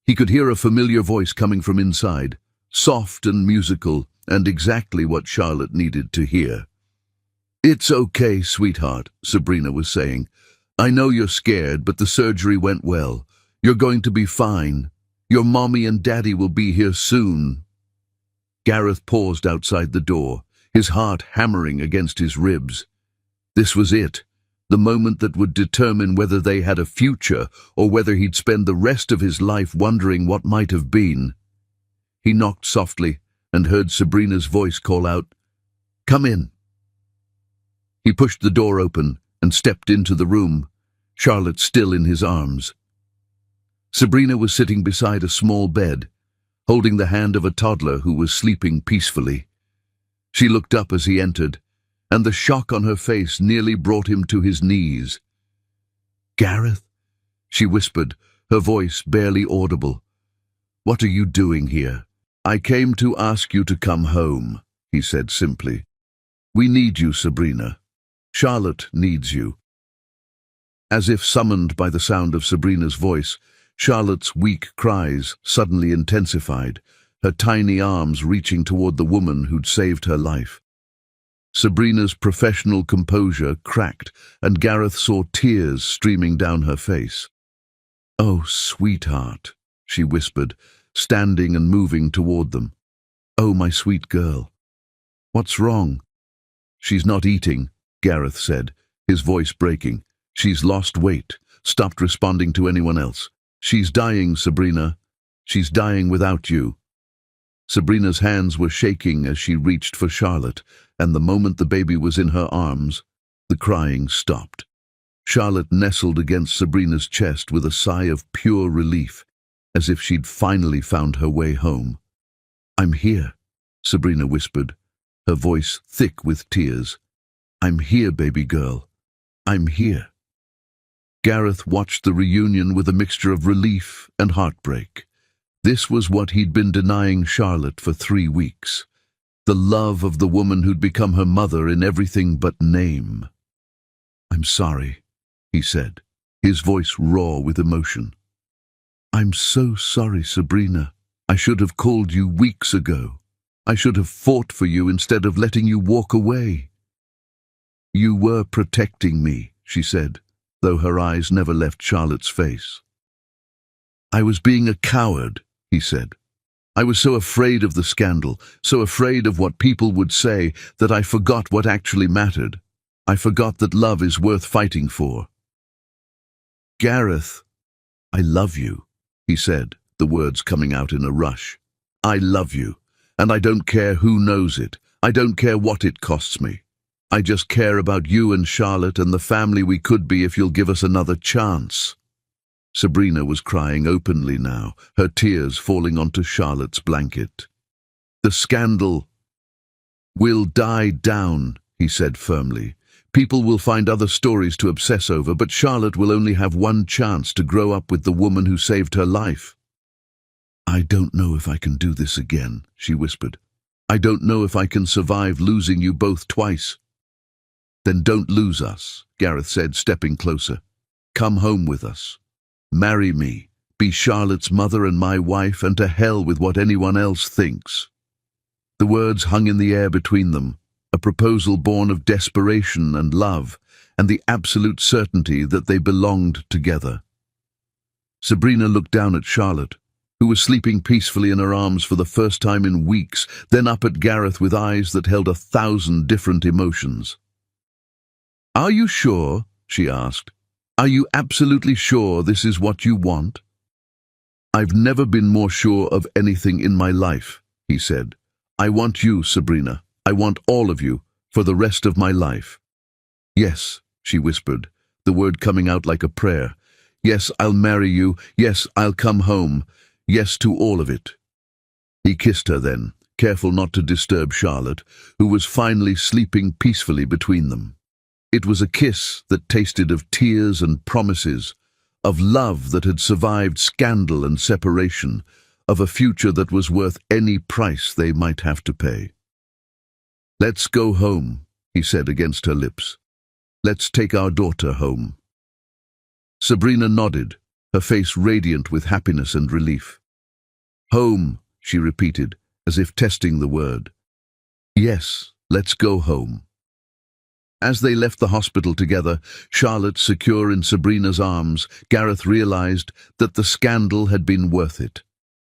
He could hear a familiar voice coming from inside, soft and musical, and exactly what Charlotte needed to hear. "It's okay, sweetheart," Sabrina was saying. "I know you're scared, but the surgery went well. You're going to be fine. Your mommy and daddy will be here soon." Gareth paused outside the door, his heart hammering against his ribs. This was it, the moment that would determine whether they had a future or whether he'd spend the rest of his life wondering what might have been. He knocked softly and heard Sabrina's voice call out, "Come in." He pushed the door open and stepped into the room, Charlotte still in his arms. Sabrina was sitting beside a small bed, holding the hand of a toddler who was sleeping peacefully. She looked up as he entered, and the shock on her face nearly brought him to his knees. "Gareth?" she whispered, her voice barely audible. "What are you doing here?" "I came to ask you to come home," he said simply. "We need you, Sabrina. Charlotte needs you." As if summoned by the sound of Sabrina's voice, Charlotte's weak cries suddenly intensified, her tiny arms reaching toward the woman who'd saved her life. Sabrina's professional composure cracked, and Gareth saw tears streaming down her face. "Oh, sweetheart," she whispered, standing and moving toward them. "Oh, my sweet girl. What's wrong?" "She's not eating," Gareth said, his voice breaking. "She's lost weight, stopped responding to anyone else. She's dying, Sabrina. She's dying without you." Sabrina's hands were shaking as she reached for Charlotte, and the moment the baby was in her arms, the crying stopped. Charlotte nestled against Sabrina's chest with a sigh of pure relief, as if she'd finally found her way home. "I'm here," Sabrina whispered, her voice thick with tears. "I'm here, baby girl. I'm here." Gareth watched the reunion with a mixture of relief and heartbreak. This was what he'd been denying Charlotte for 3 weeks. The love of the woman who'd become her mother in everything but name. "I'm sorry," he said, his voice raw with emotion. "I'm so sorry, Sabrina. I should have called you weeks ago. I should have fought for you instead of letting you walk away." "You were protecting me," she said, though her eyes never left Charlotte's face. "I was being a coward," he said. "I was so afraid of the scandal, so afraid of what people would say, that I forgot what actually mattered. I forgot that love is worth fighting for." "Gareth, I love you," he said, the words coming out in a rush. "I love you, and I don't care who knows it. I don't care what it costs me. I just care about you and Charlotte and the family we could be if you'll give us another chance." Sabrina was crying openly now, her tears falling onto Charlotte's blanket. "The scandal will die down," he said firmly. "People will find other stories to obsess over, but Charlotte will only have one chance to grow up with the woman who saved her life." "I don't know if I can do this again," she whispered. "I don't know if I can survive losing you both twice." "Then don't lose us," Gareth said, stepping closer. "Come home with us. Marry me, be Charlotte's mother and my wife, and to hell with what anyone else thinks." The words hung in the air between them, a proposal born of desperation and love, and the absolute certainty that they belonged together. Sabrina looked down at Charlotte, who was sleeping peacefully in her arms for the first time in weeks, then up at Gareth with eyes that held 1,000 different emotions. "Are you sure?" she asked. "Are you absolutely sure this is what you want?" "I've never been more sure of anything in my life," he said. "I want you, Sabrina. I want all of you, for the rest of my life." "Yes," she whispered, the word coming out like a prayer. "Yes, I'll marry you. Yes, I'll come home. Yes to all of it." He kissed her then, careful not to disturb Charlotte, who was finally sleeping peacefully between them. It was a kiss that tasted of tears and promises, of love that had survived scandal and separation, of a future that was worth any price they might have to pay. "Let's go home," he said against her lips. Let's take our daughter home." Sabrina nodded, her face radiant with happiness and relief. "Home," she repeated, as if testing the word. "Yes, let's go home." As they left the hospital together, Charlotte secure in Sabrina's arms, Gareth realized that the scandal had been worth it.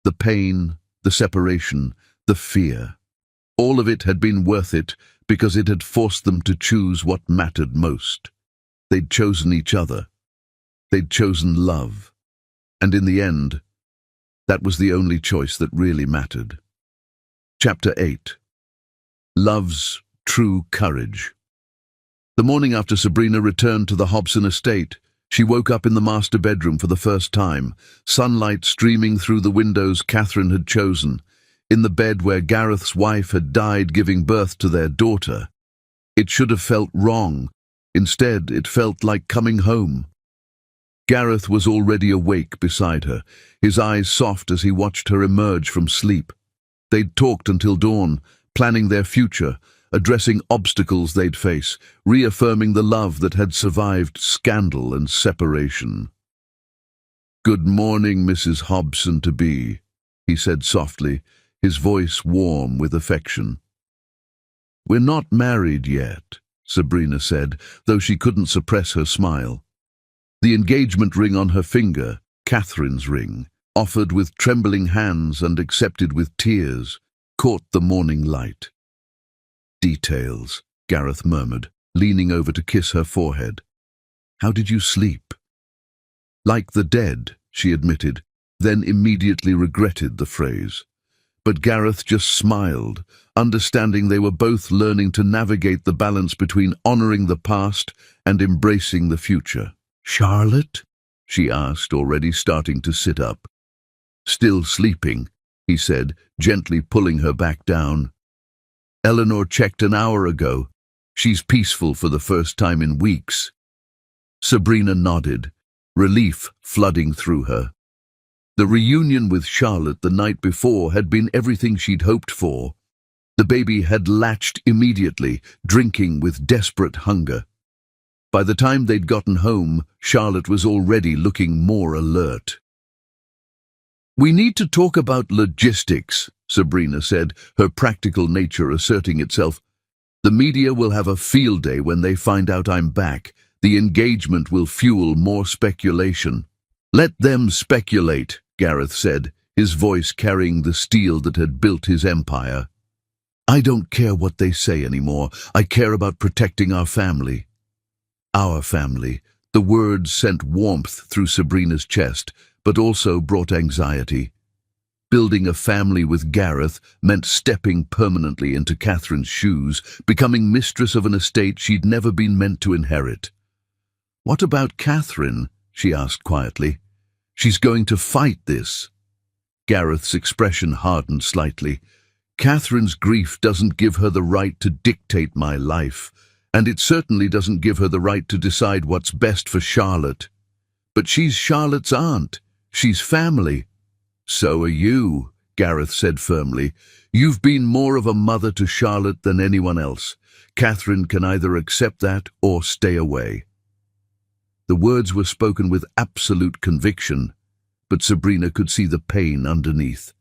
The pain, the separation, the fear. All of it had been worth it because it had forced them to choose what mattered most. They'd chosen each other. They'd chosen love. And in the end, that was the only choice that really mattered. Chapter 8. Love's True Courage. The morning after Sabrina returned to the Hobson estate, she woke up in the master bedroom for the first time, sunlight streaming through the windows Catherine had chosen, in the bed where Gareth's wife had died giving birth to their daughter. It should have felt wrong. Instead, it felt like coming home. Gareth was already awake beside her, his eyes soft as he watched her emerge from sleep. They'd talked until dawn, planning their future, addressing obstacles they'd face, reaffirming the love that had survived scandal and separation. "Good morning, Mrs. Hobson-to-be," he said softly, his voice warm with affection. "We're not married yet," Sabrina said, though she couldn't suppress her smile. The engagement ring on her finger, Catherine's ring, offered with trembling hands and accepted with tears, caught the morning light. "Details," Gareth murmured, leaning over to kiss her forehead. "How did you sleep?" "Like the dead," she admitted, then immediately regretted the phrase. But Gareth just smiled, understanding they were both learning to navigate the balance between honoring the past and embracing the future. "Charlotte?" she asked, already starting to sit up. "Still sleeping," he said, gently pulling her back down. "Eleanor checked an hour ago. She's peaceful for the first time in weeks." Sabrina nodded, relief flooding through her. The reunion with Charlotte the night before had been everything she'd hoped for. The baby had latched immediately, drinking with desperate hunger. By the time they'd gotten home, Charlotte was already looking more alert. "We need to talk about logistics," Sabrina said, her practical nature asserting itself. "The media will have a field day when they find out I'm back. The engagement will fuel more speculation." "Let them speculate," Gareth said, his voice carrying the steel that had built his empire. "I don't care what they say anymore. I care about protecting our family." Our family. The words sent warmth through Sabrina's chest, but also brought anxiety. Building a family with Gareth meant stepping permanently into Catherine's shoes, becoming mistress of an estate she'd never been meant to inherit. "What about Catherine?" she asked quietly. "She's going to fight this." Gareth's expression hardened slightly. "Catherine's grief doesn't give her the right to dictate my life, and it certainly doesn't give her the right to decide what's best for Charlotte. But she's Charlotte's aunt. She's family." "So are you," Gareth said firmly. "You've been more of a mother to Charlotte than anyone else. Catherine can either accept that or stay away." The words were spoken with absolute conviction, but Sabrina could see the pain underneath.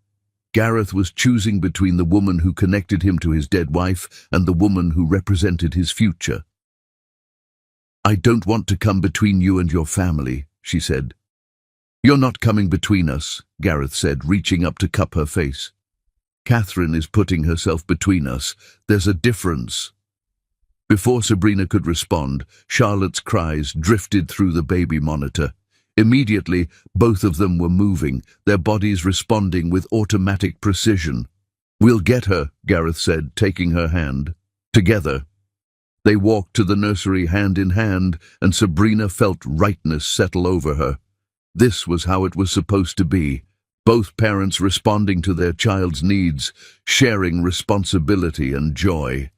Gareth was choosing between the woman who connected him to his dead wife and the woman who represented his future. "I don't want to come between you and your family," she said. "You're not coming between us," Gareth said, reaching up to cup her face. "Catherine is putting herself between us. There's a difference." Before Sabrina could respond, Charlotte's cries drifted through the baby monitor. Immediately, both of them were moving, their bodies responding with automatic precision. "We'll get her," Gareth said, taking her hand. Together. They walked to the nursery hand in hand, and Sabrina felt rightness settle over her. This was how it was supposed to be. Both parents responding to their child's needs, sharing responsibility and joy.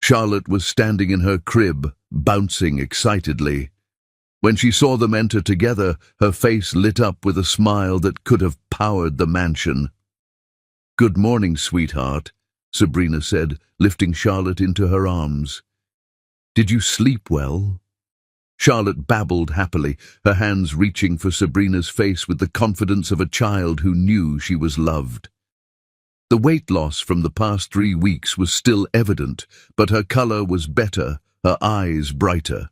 Charlotte was standing in her crib, bouncing excitedly. When she saw them enter together, her face lit up with a smile that could have powered the mansion. "Good morning, sweetheart," Sabrina said, lifting Charlotte into her arms. Did you sleep well?" Charlotte babbled happily, her hands reaching for Sabrina's face with the confidence of a child who knew she was loved. The weight loss from the past 3 weeks was still evident, but her color was better, her eyes brighter.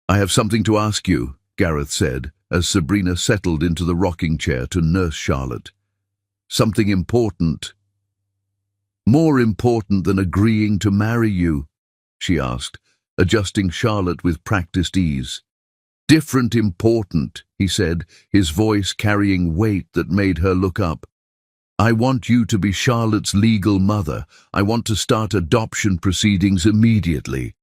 "I have something to ask you," Gareth said, as Sabrina settled into the rocking chair to nurse Charlotte. "Something important." "More important than agreeing to marry you?" she asked, adjusting Charlotte with practiced ease. "Different important," he said, his voice carrying weight that made her look up. "I want you to be Charlotte's legal mother. I want to start adoption proceedings immediately."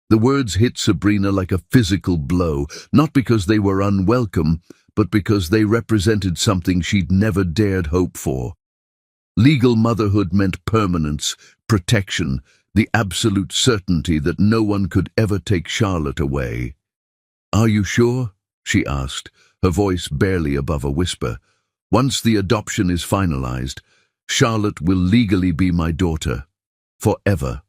The words hit Sabrina like a physical blow, not because they were unwelcome, but because they represented something she'd never dared hope for. Legal motherhood meant permanence, protection, the absolute certainty that no one could ever take Charlotte away. "Are you sure?" she asked, her voice barely above a whisper. "Once the adoption is finalized, Charlotte will legally be my daughter. Forever."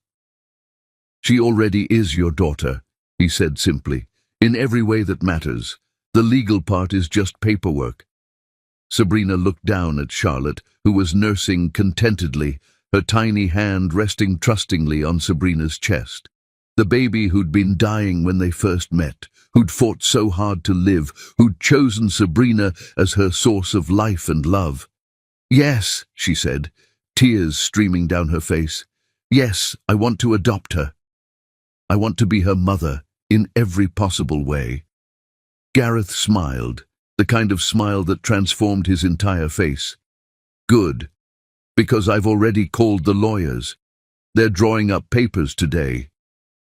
"She already is your daughter," he said simply, "in every way that matters. The legal part is just paperwork." Sabrina looked down at Charlotte, who was nursing contentedly, her tiny hand resting trustingly on Sabrina's chest. The baby who'd been dying when they first met, who'd fought so hard to live, who'd chosen Sabrina as her source of life and love. "Yes," she said, tears streaming down her face. "Yes, I want to adopt her. I want to be her mother in every possible way." Gareth smiled, the kind of smile that transformed his entire face. "Good, because I've already called the lawyers. They're drawing up papers today."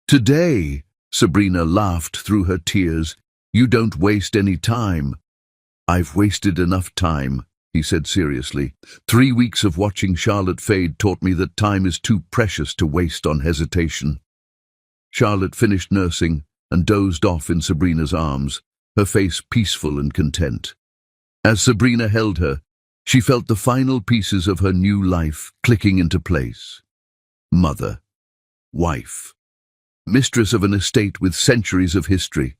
"Today?" Sabrina laughed through her tears. "You don't waste any time." "I've wasted enough time," he said seriously. 3 weeks of watching Charlotte fade taught me that time is too precious to waste on hesitation." Charlotte finished nursing and dozed off in Sabrina's arms, her face peaceful and content. As Sabrina held her, she felt the final pieces of her new life clicking into place. Mother, wife, mistress of an estate with centuries of history.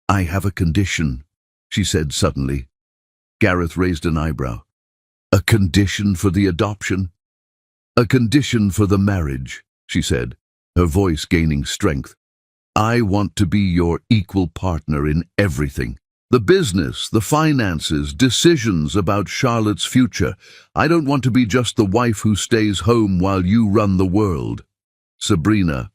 "I have a condition," she said suddenly. Gareth raised an eyebrow. "A condition for the adoption?" "A condition for the marriage," she said, her voice gaining strength. "I want to be your equal partner in everything. The business, the finances, decisions about Charlotte's future. I don't want to be just the wife who stays home while you run the world." "Sabrina."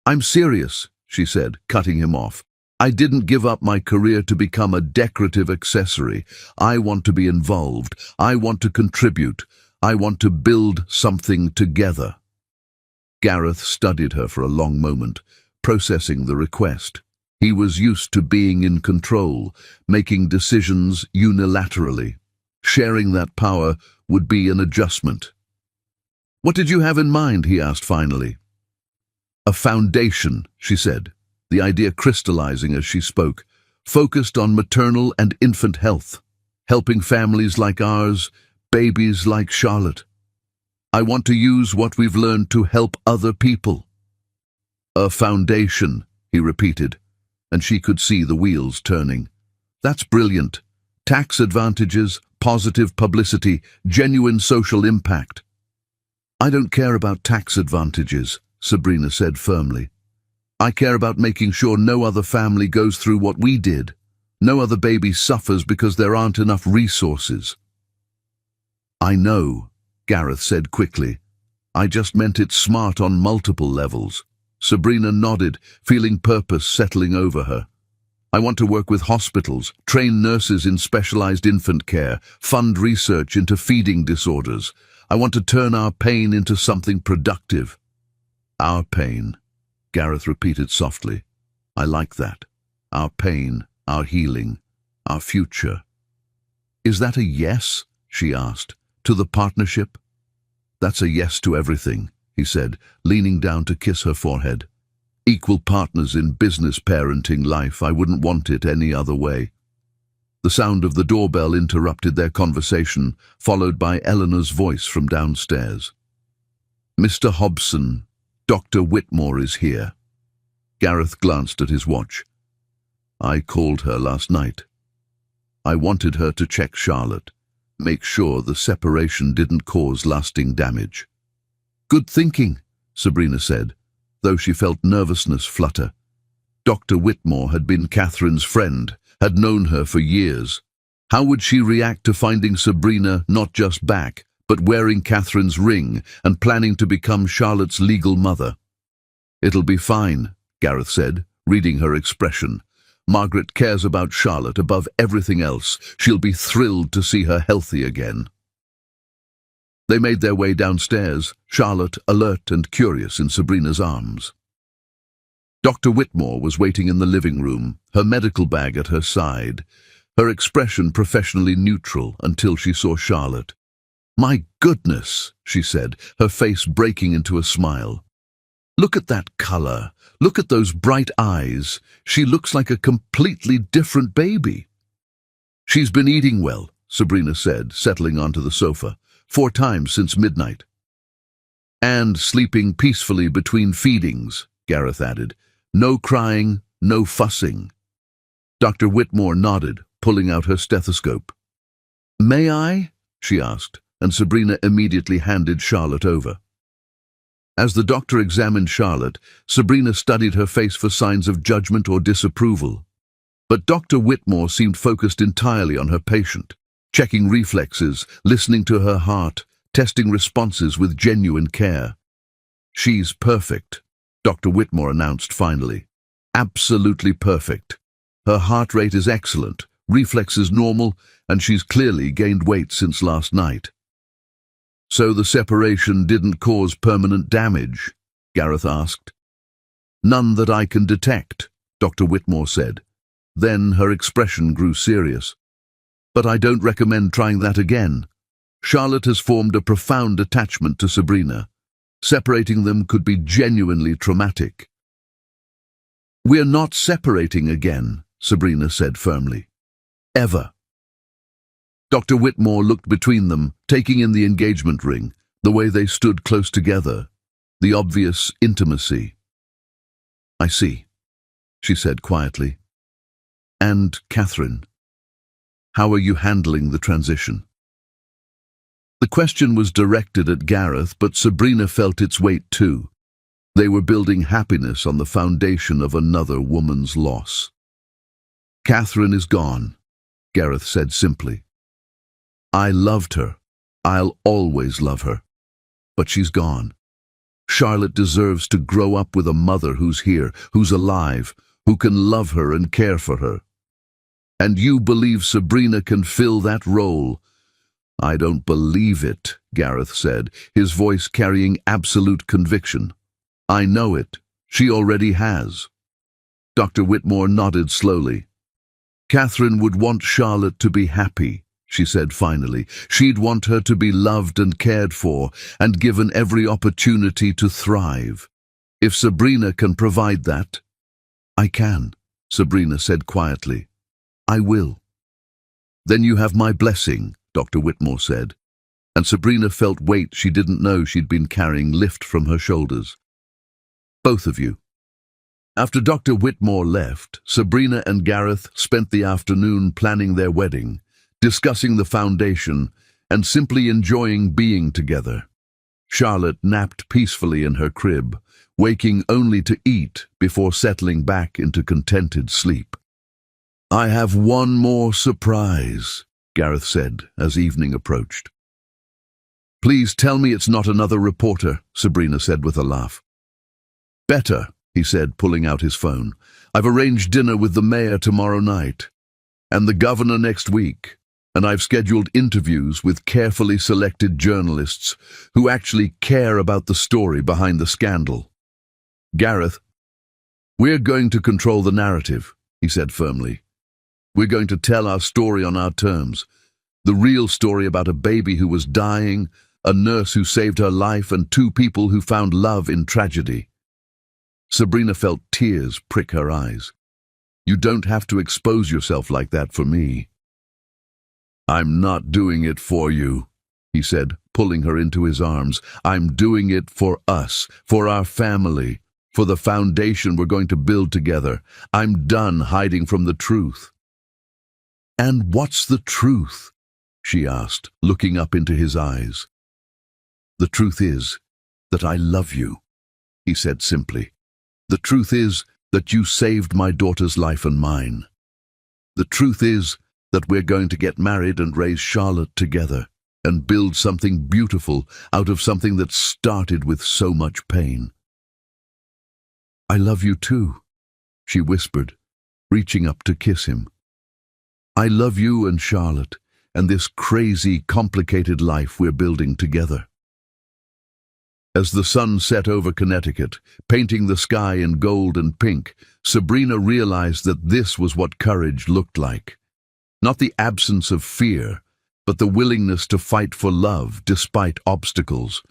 "I'm serious," she said, cutting him off. "I didn't give up my career to become a decorative accessory. I want to be involved. I want to contribute. I want to build something together." Gareth studied her for a long moment, processing the request. He was used to being in control, making decisions unilaterally. Sharing that power would be an adjustment. "What did you have in mind?" he asked finally. "A foundation," she said, the idea crystallizing as she spoke, "focused on maternal and infant health, helping families like ours, babies like Charlotte. I want to use what we've learned to help other people." "A foundation," he repeated, and she could see the wheels turning. "That's brilliant. Tax advantages, positive publicity, genuine social impact." "I don't care about tax advantages," Sabrina said firmly. "I care about making sure no other family goes through what we did. No other baby suffers because there aren't enough resources." "I know," Gareth said quickly. "I just meant it's smart on multiple levels." Sabrina nodded, feeling purpose settling over her. "I want to work with hospitals, train nurses in specialized infant care, fund research into feeding disorders. I want to turn our pain into something productive." "Our pain," Gareth repeated softly. "I like that. Our pain, our healing, our future." "Is that a yes?" she asked. "To the partnership?" "That's a yes to everything," he said, leaning down to kiss her forehead. "Equal partners in business, parenting, life. I wouldn't want it any other way." The sound of the doorbell interrupted their conversation, followed by Eleanor's voice from downstairs. "Mr. Hobson, Dr. Whitmore is here." Gareth glanced at his watch. I called her last night. I wanted her to check Charlotte, make sure the separation didn't cause lasting damage. Good thinking, Sabrina said, though she felt nervousness flutter. Dr. Whitmore had been Catherine's friend, had known her for years. How would she react to finding Sabrina not just back, but wearing Catherine's ring and planning to become Charlotte's legal mother? It'll be fine, Gareth said, reading her expression. Margaret cares about Charlotte above everything else. She'll be thrilled to see her healthy again. They made their way downstairs, Charlotte alert and curious in Sabrina's arms. Dr. Whitmore was waiting in the living room, her medical bag at her side, her expression professionally neutral until she saw Charlotte. "My goodness," she said, her face breaking into a smile. "Look at that color. Look at those bright eyes. She looks like a completely different baby." "She's been eating well," Sabrina said, settling onto the sofa, 4 times since midnight. "And sleeping peacefully between feedings," Gareth added. "No crying, no fussing." Dr. Whitmore nodded, pulling out her stethoscope. "May I?" she asked, and Sabrina immediately handed Charlotte over. As the doctor examined Charlotte, Sabrina studied her face for signs of judgment or disapproval. But Dr. Whitmore seemed focused entirely on her patient, checking reflexes, listening to her heart, testing responses with genuine care. "She's perfect," Dr. Whitmore announced finally. "Absolutely perfect. Her heart rate is excellent, reflexes normal, and she's clearly gained weight since last night." "So the separation didn't cause permanent damage?" Gareth asked. "None that I can detect," Dr. Whitmore said. Then her expression grew serious. "But I don't recommend trying that again. Charlotte has formed a profound attachment to Sabrina. Separating them could be genuinely traumatic." "We're not separating again," Sabrina said firmly. "Ever." Dr. Whitmore looked between them, taking in the engagement ring, the way they stood close together, the obvious intimacy. "I see," she said quietly. "And, Catherine, how are you handling the transition?" The question was directed at Gareth, but Sabrina felt its weight too. They were building happiness on the foundation of another woman's loss. "Catherine is gone," Gareth said simply. "I loved her. I'll always love her. But she's gone. Charlotte deserves to grow up with a mother who's here, who's alive, who can love her and care for her. And you believe Sabrina can fill that role?" "I don't believe it," Gareth said, his voice carrying absolute conviction. "I know it. She already has." Dr. Whitmore nodded slowly. "Catherine would want Charlotte to be happy," she said finally. "She'd want her to be loved and cared for, and given every opportunity to thrive. If Sabrina can provide that—" "I can," Sabrina said quietly. "I will." "Then you have my blessing," Dr. Whitmore said, and Sabrina felt weight she didn't know she'd been carrying lift from her shoulders. "Both of you." After Dr. Whitmore left, Sabrina and Gareth spent the afternoon planning their wedding, discussing the foundation, and simply enjoying being together. Charlotte napped peacefully in her crib, waking only to eat before settling back into contented sleep. "I have one more surprise," Gareth said as evening approached. "Please tell me it's not another reporter," Sabrina said with a laugh. "Better," he said, pulling out his phone. "I've arranged dinner with the mayor tomorrow night, and the governor next week, and I've scheduled interviews with carefully selected journalists who actually care about the story behind the scandal." "Gareth, we're going to control the narrative," he said firmly. "We're going to tell our story on our terms. The real story about a baby who was dying, a nurse who saved her life, and 2 people who found love in tragedy." Sabrina felt tears prick her eyes. "You don't have to expose yourself like that for me." "I'm not doing it for you," he said, pulling her into his arms. "I'm doing it for us, for our family. for the foundation we're going to build together. I'm done hiding from the truth." "And what's the truth?" she asked, looking up into his eyes. "The truth is that I love you," he said simply. "The truth is that you saved my daughter's life and mine. The truth is that we're going to get married and raise Charlotte together and build something beautiful out of something that started with so much pain." "I love you too," she whispered, reaching up to kiss him. "I love you and Charlotte and this crazy, complicated life we're building together." As the sun set over Connecticut, painting the sky in gold and pink, Sabrina realized that this was what courage looked like. Not the absence of fear, but the willingness to fight for love despite obstacles.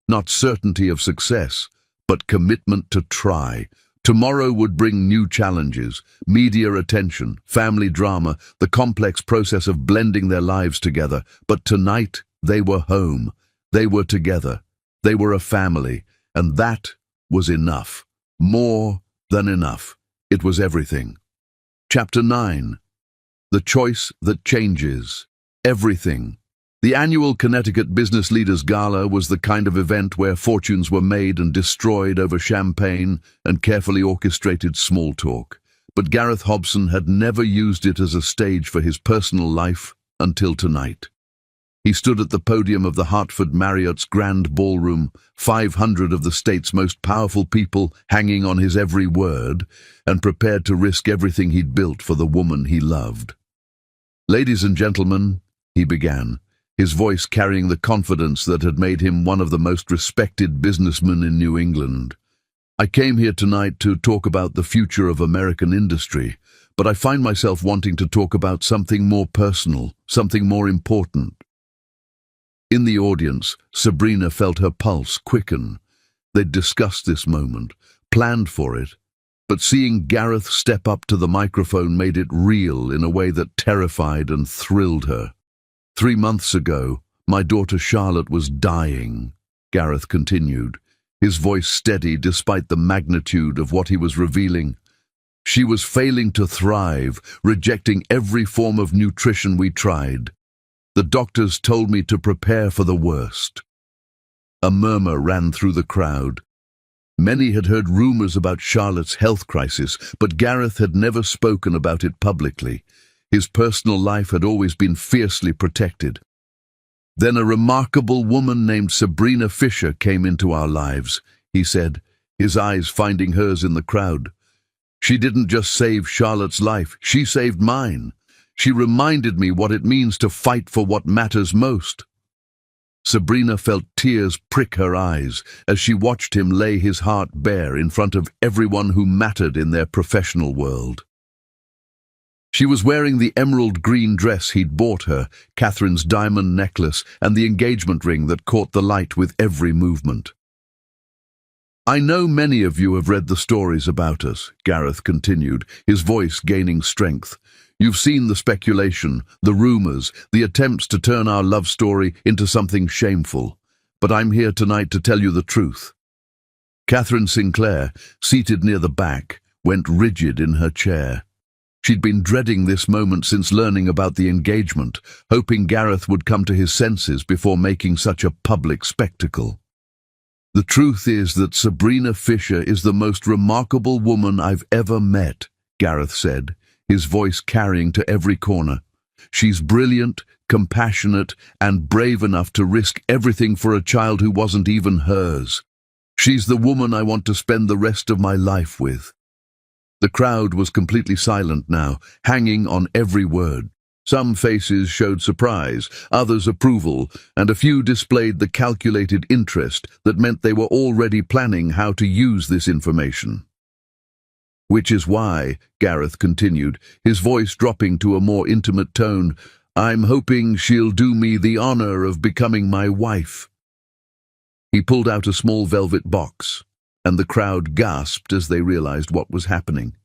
Not certainty of success, but commitment to try. Tomorrow would bring new challenges, media attention, family drama, the complex process of blending their lives together. But tonight, they were home. They were together. They were a family, and that was enough. More than enough. It was everything. Chapter 9. The Choice That Changes. Everything. The annual Connecticut Business Leaders Gala was the kind of event where fortunes were made and destroyed over champagne and carefully orchestrated small talk. But Gareth Hobson had never used it as a stage for his personal life until tonight. He stood at the podium of the Hartford Marriott's grand ballroom, 500 of the state's most powerful people hanging on his every word, and prepared to risk everything he'd built for the woman he loved. "Ladies and gentlemen," he began, his voice carrying the confidence that had made him one of the most respected businessmen in New England. "I came here tonight to talk about the future of American industry, but I find myself wanting to talk about something more personal, something more important." In the audience, Sabrina felt her pulse quicken. They'd discussed this moment, planned for it, but seeing Gareth step up to the microphone made it real in a way that terrified and thrilled her. "3 months ago, my daughter Charlotte was dying," Gareth continued, his voice steady despite the magnitude of what he was revealing. "She was failing to thrive, rejecting every form of nutrition we tried. The doctors told me to prepare for the worst." A murmur ran through the crowd. Many had heard rumors about Charlotte's health crisis, but Gareth had never spoken about it publicly. His personal life had always been fiercely protected. "Then a remarkable woman named Sabrina Fisher came into our lives," he said, his eyes finding hers in the crowd. "She didn't just save Charlotte's life, she saved mine. She reminded me what it means to fight for what matters most." Sabrina felt tears prick her eyes as she watched him lay his heart bare in front of everyone who mattered in their professional world. She was wearing the emerald green dress he'd bought her, Catherine's diamond necklace, and the engagement ring that caught the light with every movement. "I know many of you have read the stories about us," Gareth continued, his voice gaining strength. "You've seen the speculation, the rumors, the attempts to turn our love story into something shameful. But I'm here tonight to tell you the truth." Catherine Sinclair, seated near the back, went rigid in her chair. She'd been dreading this moment since learning about the engagement, hoping Gareth would come to his senses before making such a public spectacle. "The truth is that Sabrina Fisher is the most remarkable woman I've ever met," Gareth said, his voice carrying to every corner. "She's brilliant, compassionate, and brave enough to risk everything for a child who wasn't even hers. She's the woman I want to spend the rest of my life with." The crowd was completely silent now, hanging on every word. Some faces showed surprise, others approval, and a few displayed the calculated interest that meant they were already planning how to use this information. "Which is why," Gareth continued, his voice dropping to a more intimate tone, "I'm hoping she'll do me the honor of becoming my wife." He pulled out a small velvet box, and the crowd gasped as they realized what was happening.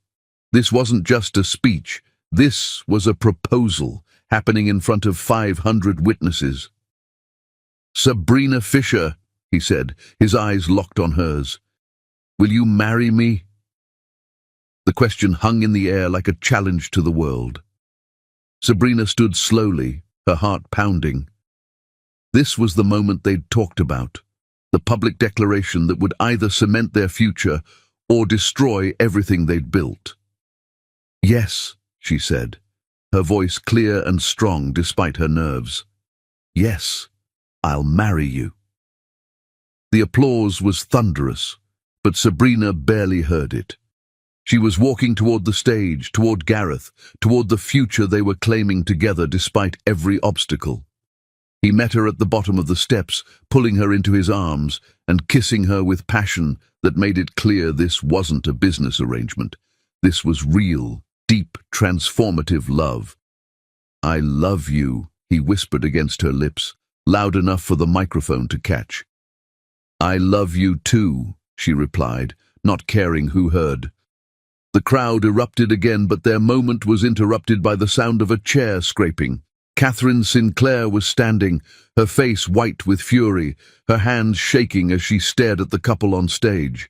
This wasn't just a speech, this was a proposal happening in front of 500 witnesses. "Sabrina Fisher," he said, his eyes locked on hers. Will you marry me? The question hung in the air like a challenge to the world. Sabrina stood slowly, her heart pounding. This was the moment they'd talked about, the public declaration that would either cement their future or destroy everything they'd built. "Yes," she said, her voice clear and strong despite her nerves. "Yes, I'll marry you." The applause was thunderous, but Sabrina barely heard it. She was walking toward the stage, toward Gareth, toward the future they were claiming together despite every obstacle. He met her at the bottom of the steps, pulling her into his arms and kissing her with passion that made it clear this wasn't a business arrangement. This was real, deep, transformative love. "I love you," he whispered against her lips, loud enough for the microphone to catch. "I love you too," she replied, not caring who heard. The crowd erupted again, but their moment was interrupted by the sound of a chair scraping. Catherine Sinclair was standing, her face white with fury, her hands shaking as she stared at the couple on stage.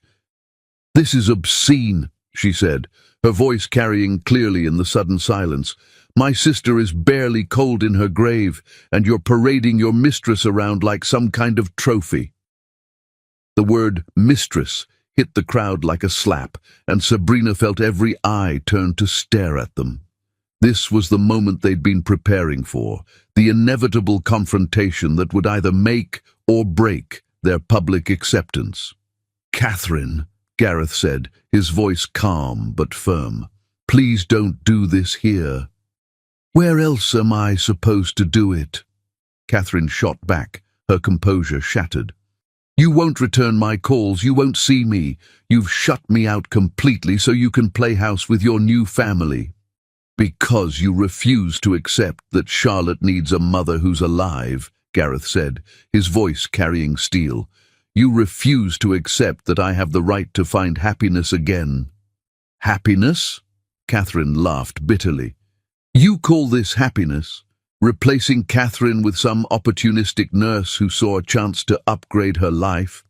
"This is obscene," she said, her voice carrying clearly in the sudden silence. "My sister is barely cold in her grave, and you're parading your mistress around like some kind of trophy." The word mistress hit the crowd like a slap, and Sabrina felt every eye turn to stare at them. This was the moment they'd been preparing for, the inevitable confrontation that would either make or break their public acceptance. "Catherine," Gareth said, his voice calm but firm, "please don't do this here." "Where else am I supposed to do it?" Catherine shot back, her composure shattered. "You won't return my calls, you won't see me. You've shut me out completely so you can play house with your new family. Because you refuse to accept that Charlotte needs a mother who's alive," Gareth said, his voice carrying steel. "You refuse to accept that I have the right to find happiness again." "Happiness?" Catherine laughed bitterly. "You call this happiness? Replacing Catherine with some opportunistic nurse who saw a chance to upgrade her life?"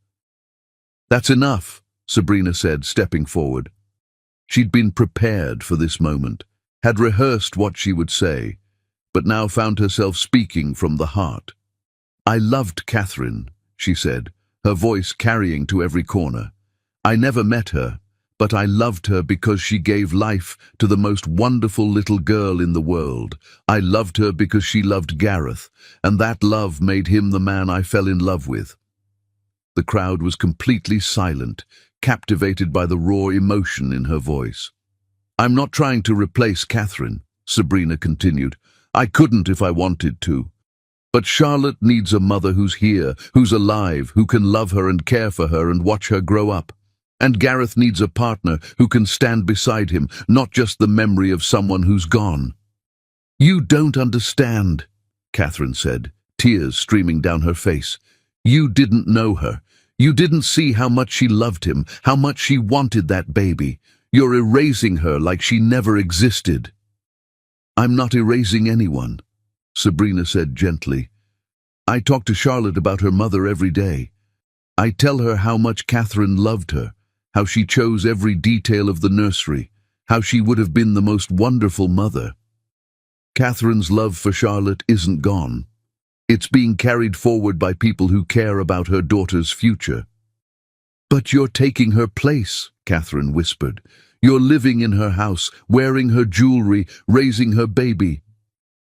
"That's enough," Sabrina said, stepping forward. She'd been prepared for this moment, had rehearsed what she would say, but now found herself speaking from the heart. "I loved Catherine," she said, her voice carrying to every corner. "I never met her, but I loved her because she gave life to the most wonderful little girl in the world. I loved her because she loved Gareth, and that love made him the man I fell in love with." The crowd was completely silent, captivated by the raw emotion in her voice. "I'm not trying to replace Catherine," Sabrina continued. "I couldn't if I wanted to. But Charlotte needs a mother who's here, who's alive, who can love her and care for her and watch her grow up. And Gareth needs a partner who can stand beside him, not just the memory of someone who's gone." "You don't understand," Catherine said, tears streaming down her face. "You didn't know her. You didn't see how much she loved him, how much she wanted that baby. You're erasing her like she never existed." "I'm not erasing anyone," Sabrina said gently. "I talk to Charlotte about her mother every day. I tell her how much Catherine loved her, how she chose every detail of the nursery, how she would have been the most wonderful mother. Catherine's love for Charlotte isn't gone. It's being carried forward by people who care about her daughter's future." "But you're taking her place," Catherine whispered. "You're living in her house, wearing her jewelry, raising her baby."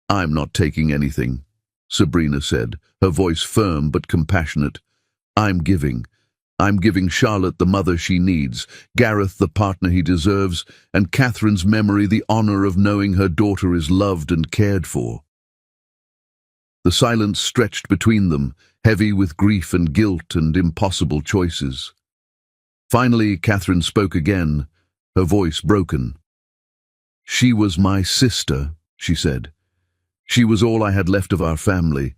"I'm not taking anything," Sabrina said, her voice firm but compassionate. I'm giving Charlotte the mother she needs, Gareth the partner he deserves, and Catherine's memory the honor of knowing her daughter is loved and cared for." The silence stretched between them, heavy with grief and guilt and impossible choices. Finally, Catherine spoke again, her voice broken. "She was my sister," she said. "She was all I had left of our family.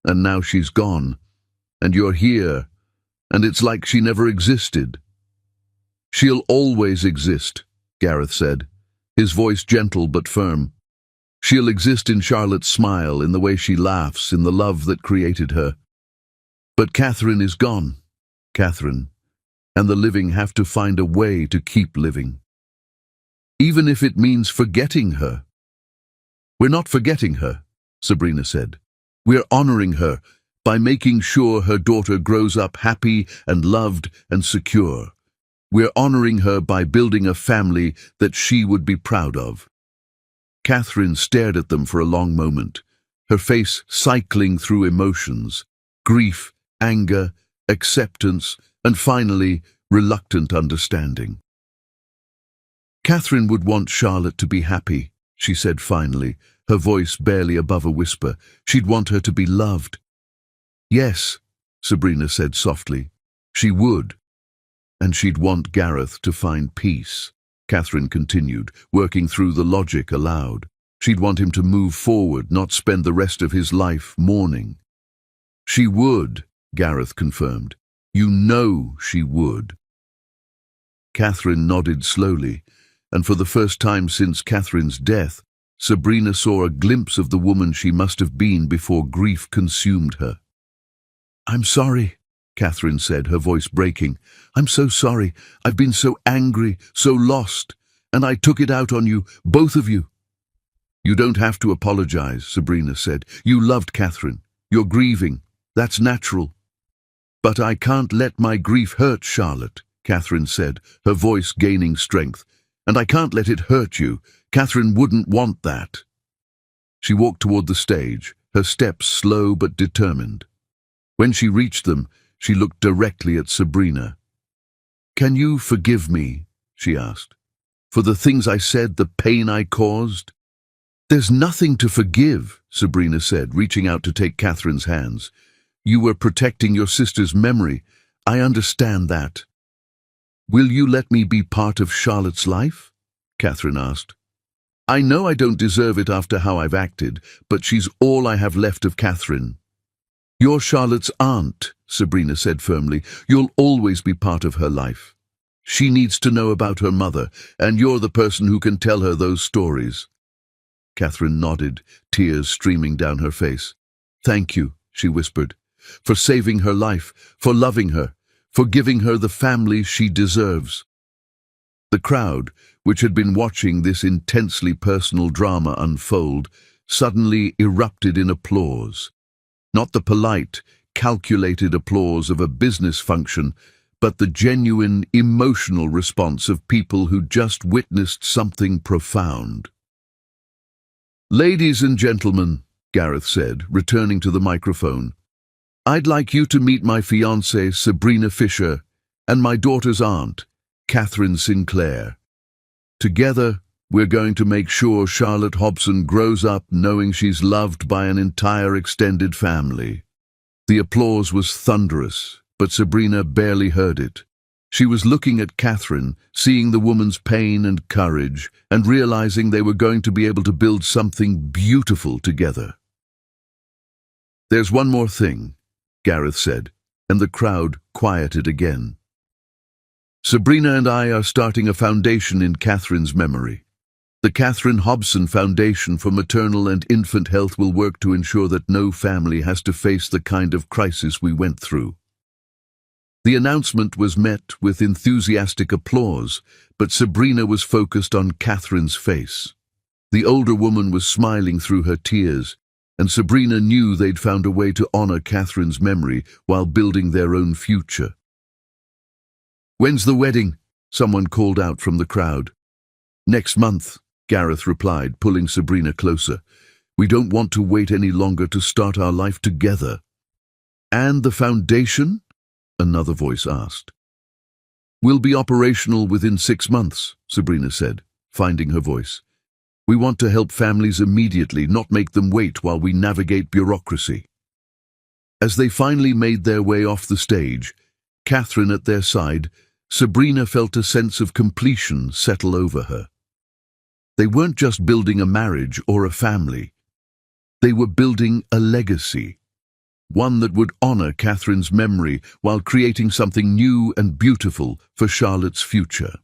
And now she's gone. And you're here. And it's like she never existed." "She'll always exist," Gareth said, his voice gentle but firm. "She'll exist in Charlotte's smile, in the way she laughs, in the love that created her. But Catherine is gone. Catherine, and the living have to find a way to keep living. Even if it means forgetting her. We're not forgetting her, Sabrina said. We're honoring her by making sure her daughter grows up happy and loved and secure. We're honoring her by building a family that she would be proud of. Catherine stared at them for a long moment, her face cycling through emotions, grief, anger, acceptance, and finally, reluctant understanding. Catherine would want Charlotte to be happy, she said finally, her voice barely above a whisper. She'd want her to be loved. Yes, Sabrina said softly, she would. And she'd want Gareth to find peace, Catherine continued, working through the logic aloud. She'd want him to move forward, not spend the rest of his life mourning. She would, Gareth confirmed. You know she would. Catherine nodded slowly, and for the first time since Catherine's death, Sabrina saw a glimpse of the woman she must have been before grief consumed her. I'm sorry, Catherine said, her voice breaking. I'm so sorry. I've been so angry, so lost, and I took it out on you, both of you. You don't have to apologize, Sabrina said. You loved Catherine. You're grieving. That's natural. But I can't let my grief hurt Charlotte, Catherine said, her voice gaining strength. And I can't let it hurt you. Catherine wouldn't want that. She walked toward the stage, her steps slow but determined. When she reached them, she looked directly at Sabrina. Can you forgive me, she asked, for the things I said, the pain I caused? There's nothing to forgive, Sabrina said, reaching out to take Catherine's hands. You were protecting your sister's memory. I understand that. Will you let me be part of Charlotte's life? Catherine asked. I know I don't deserve it after how I've acted, but she's all I have left of Catherine. You're Charlotte's aunt, Sabrina said firmly. You'll always be part of her life. She needs to know about her mother, and you're the person who can tell her those stories. Catherine nodded, tears streaming down her face. Thank you, she whispered, for saving her life, for loving her, for giving her the family she deserves. The crowd, which had been watching this intensely personal drama unfold, suddenly erupted in applause. Not the polite, calculated applause of a business function, but the genuine, emotional response of people who just witnessed something profound. Ladies and gentlemen, Gareth said, returning to the microphone, I'd like you to meet my fiancée, Sabrina Fisher, and my daughter's aunt, Catherine Sinclair. Together, we're going to make sure Charlotte Hobson grows up knowing she's loved by an entire extended family. The applause was thunderous, but Sabrina barely heard it. She was looking at Catherine, seeing the woman's pain and courage, and realizing they were going to be able to build something beautiful together. There's one more thing, Gareth said, and the crowd quieted again. Sabrina and I are starting a foundation in Catherine's memory. The Catherine Hobson Foundation for Maternal and Infant Health will work to ensure that no family has to face the kind of crisis we went through. The announcement was met with enthusiastic applause, but Sabrina was focused on Catherine's face. The older woman was smiling through her tears, and Sabrina knew they'd found a way to honor Catherine's memory while building their own future. When's the wedding? Someone called out from the crowd. Next month, Gareth replied, pulling Sabrina closer. We don't want to wait any longer to start our life together. And the foundation? Another voice asked. We'll be operational within 6 months, Sabrina said, finding her voice. We want to help families immediately, not make them wait while we navigate bureaucracy. As they finally made their way off the stage, Catherine at their side, Sabrina felt a sense of completion settle over her. They weren't just building a marriage or a family. They were building a legacy, one that would honor Catherine's memory while creating something new and beautiful for Charlotte's future.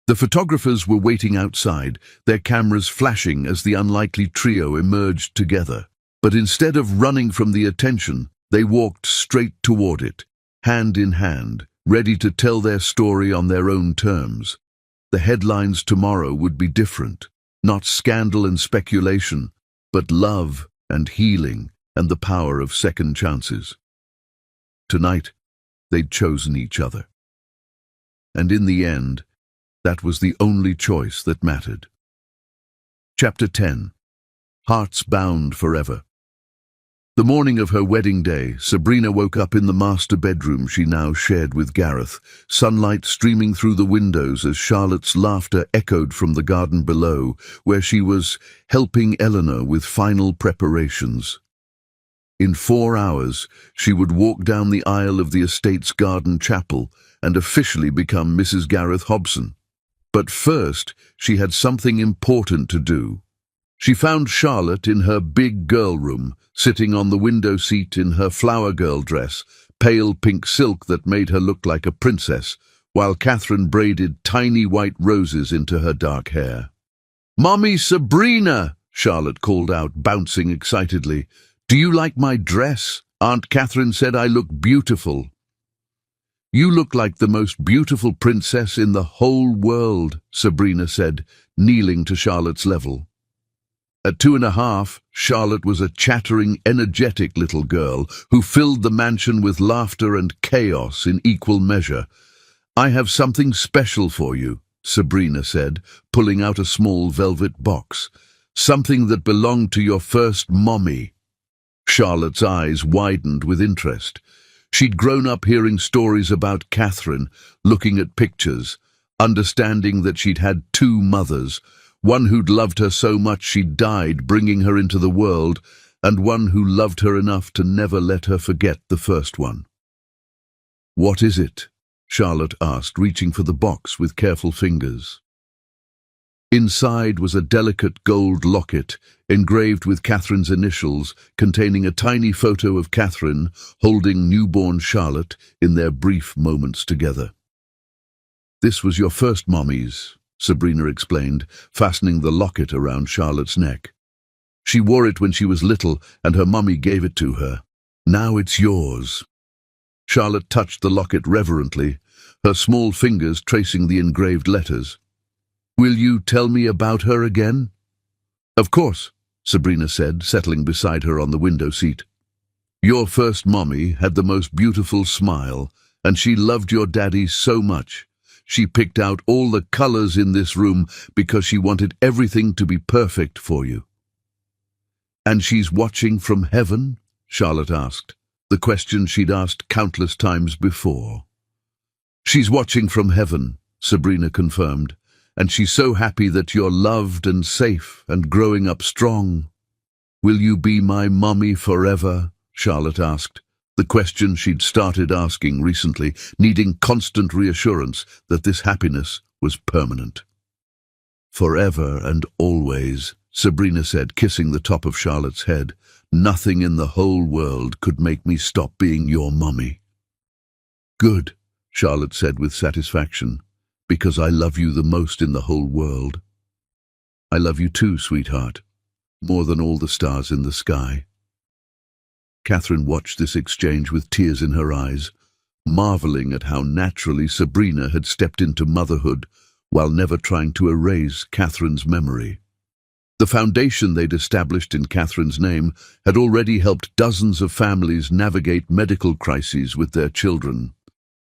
The photographers were waiting outside, their cameras flashing as the unlikely trio emerged together. But instead of running from the attention, they walked straight toward it, hand in hand, ready to tell their story on their own terms. The headlines tomorrow would be different, not scandal and speculation, but love and healing and the power of second chances. Tonight, they'd chosen each other. And in the end, that was the only choice that mattered. Chapter 10. Hearts Bound Forever. The morning of her wedding day, Sabrina woke up in the master bedroom she now shared with Gareth, sunlight streaming through the windows as Charlotte's laughter echoed from the garden below, where she was helping Eleanor with final preparations. In 4 hours, she would walk down the aisle of the estate's garden chapel and officially become Mrs. Gareth Hobson. But first, she had something important to do. She found Charlotte in her big girl room, sitting on the window seat in her flower girl dress, pale pink silk that made her look like a princess, while Catherine braided tiny white roses into her dark hair. "Mommy Sabrina!" Charlotte called out, bouncing excitedly. "Do you like my dress? Aunt Catherine said I look beautiful." "You look like the most beautiful princess in the whole world," Sabrina said, kneeling to Charlotte's level. At 2.5, Charlotte was a chattering, energetic little girl who filled the mansion with laughter and chaos in equal measure. "I have something special for you," Sabrina said, pulling out a small velvet box. "Something that belonged to your first mommy." Charlotte's eyes widened with interest. She'd grown up hearing stories about Catherine, looking at pictures, understanding that she'd had 2 mothers, one who'd loved her so much she'd died bringing her into the world, and one who loved her enough to never let her forget the first one. "What is it?" Charlotte asked, reaching for the box with careful fingers. Inside was a delicate gold locket, engraved with Catherine's initials, containing a tiny photo of Catherine holding newborn Charlotte in their brief moments together. "This was your first mommy's," Sabrina explained, fastening the locket around Charlotte's neck. "She wore it when she was little, and her mummy gave it to her. Now it's yours." Charlotte touched the locket reverently, her small fingers tracing the engraved letters. "Will you tell me about her again?" "Of course," Sabrina said, settling beside her on the window seat. "Your first mommy had the most beautiful smile, and she loved your daddy so much. She picked out all the colors in this room because she wanted everything to be perfect for you." "And she's watching from heaven?" Charlotte asked, the question she'd asked countless times before. "She's watching from heaven," Sabrina confirmed, "and she's so happy that you're loved and safe and growing up strong." "Will you be my mommy forever?" Charlotte asked, the question she'd started asking recently, needing constant reassurance that this happiness was permanent. "Forever and always," Sabrina said, kissing the top of Charlotte's head. "Nothing in the whole world could make me stop being your mommy." "Good," Charlotte said with satisfaction, "because I love you the most in the whole world." "I love you too, sweetheart, more than all the stars in the sky." Catherine watched this exchange with tears in her eyes, marveling at how naturally Sabrina had stepped into motherhood while never trying to erase Catherine's memory. The foundation they'd established in Catherine's name had already helped dozens of families navigate medical crises with their children.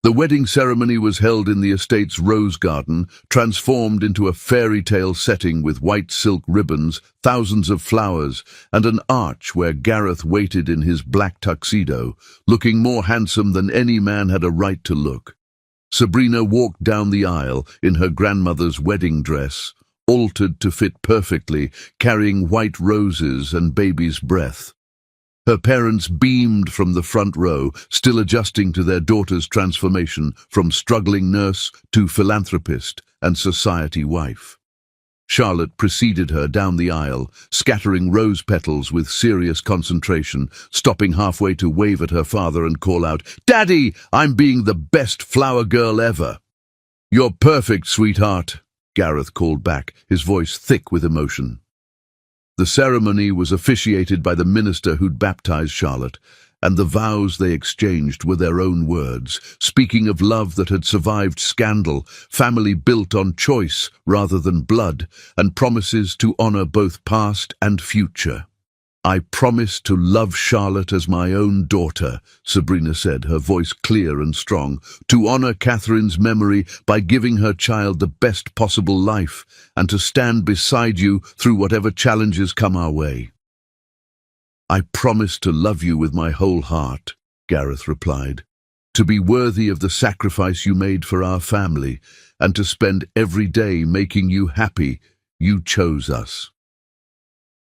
The wedding ceremony was held in the estate's rose garden, transformed into a fairy tale setting with white silk ribbons, thousands of flowers, and an arch where Gareth waited in his black tuxedo, looking more handsome than any man had a right to look. Sabrina walked down the aisle in her grandmother's wedding dress, altered to fit perfectly, carrying white roses and baby's breath. Her parents beamed from the front row, still adjusting to their daughter's transformation from struggling nurse to philanthropist and society wife. Charlotte preceded her down the aisle, scattering rose petals with serious concentration, stopping halfway to wave at her father and call out, "Daddy, I'm being the best flower girl ever." "You're perfect, sweetheart," Gareth called back, his voice thick with emotion. The ceremony was officiated by the minister who'd baptized Charlotte, and the vows they exchanged were their own words, speaking of love that had survived scandal, family built on choice rather than blood, and promises to honor both past and future. "I promise to love Charlotte as my own daughter," Sabrina said, her voice clear and strong, "to honor Catherine's memory by giving her child the best possible life, and to stand beside you through whatever challenges come our way." "I promise to love you with my whole heart," Gareth replied, "to be worthy of the sacrifice you made for our family, and to spend every day making you happy. You chose us."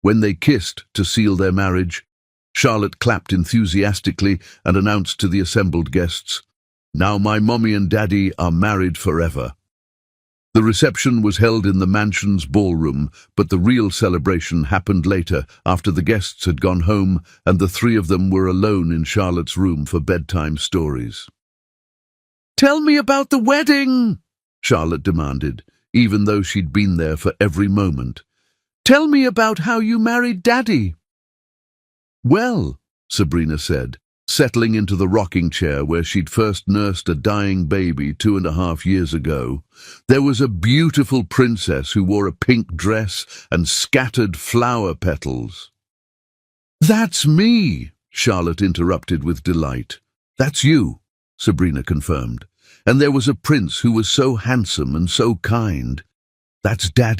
When they kissed to seal their marriage, Charlotte clapped enthusiastically and announced to the assembled guests, "Now my mommy and daddy are married forever." The reception was held in the mansion's ballroom, but the real celebration happened later, after the guests had gone home and the three of them were alone in Charlotte's room for bedtime stories. "Tell me about the wedding," Charlotte demanded, even though she'd been there for every moment. "Tell me about how you married Daddy." "Well," Sabrina said, settling into the rocking chair where she'd first nursed a dying baby 2.5 years ago, "there was a beautiful princess who wore a pink dress and scattered flower petals." "That's me," Charlotte interrupted with delight. "That's you," Sabrina confirmed. "And there was a prince who was so handsome and so kind. That's Daddy."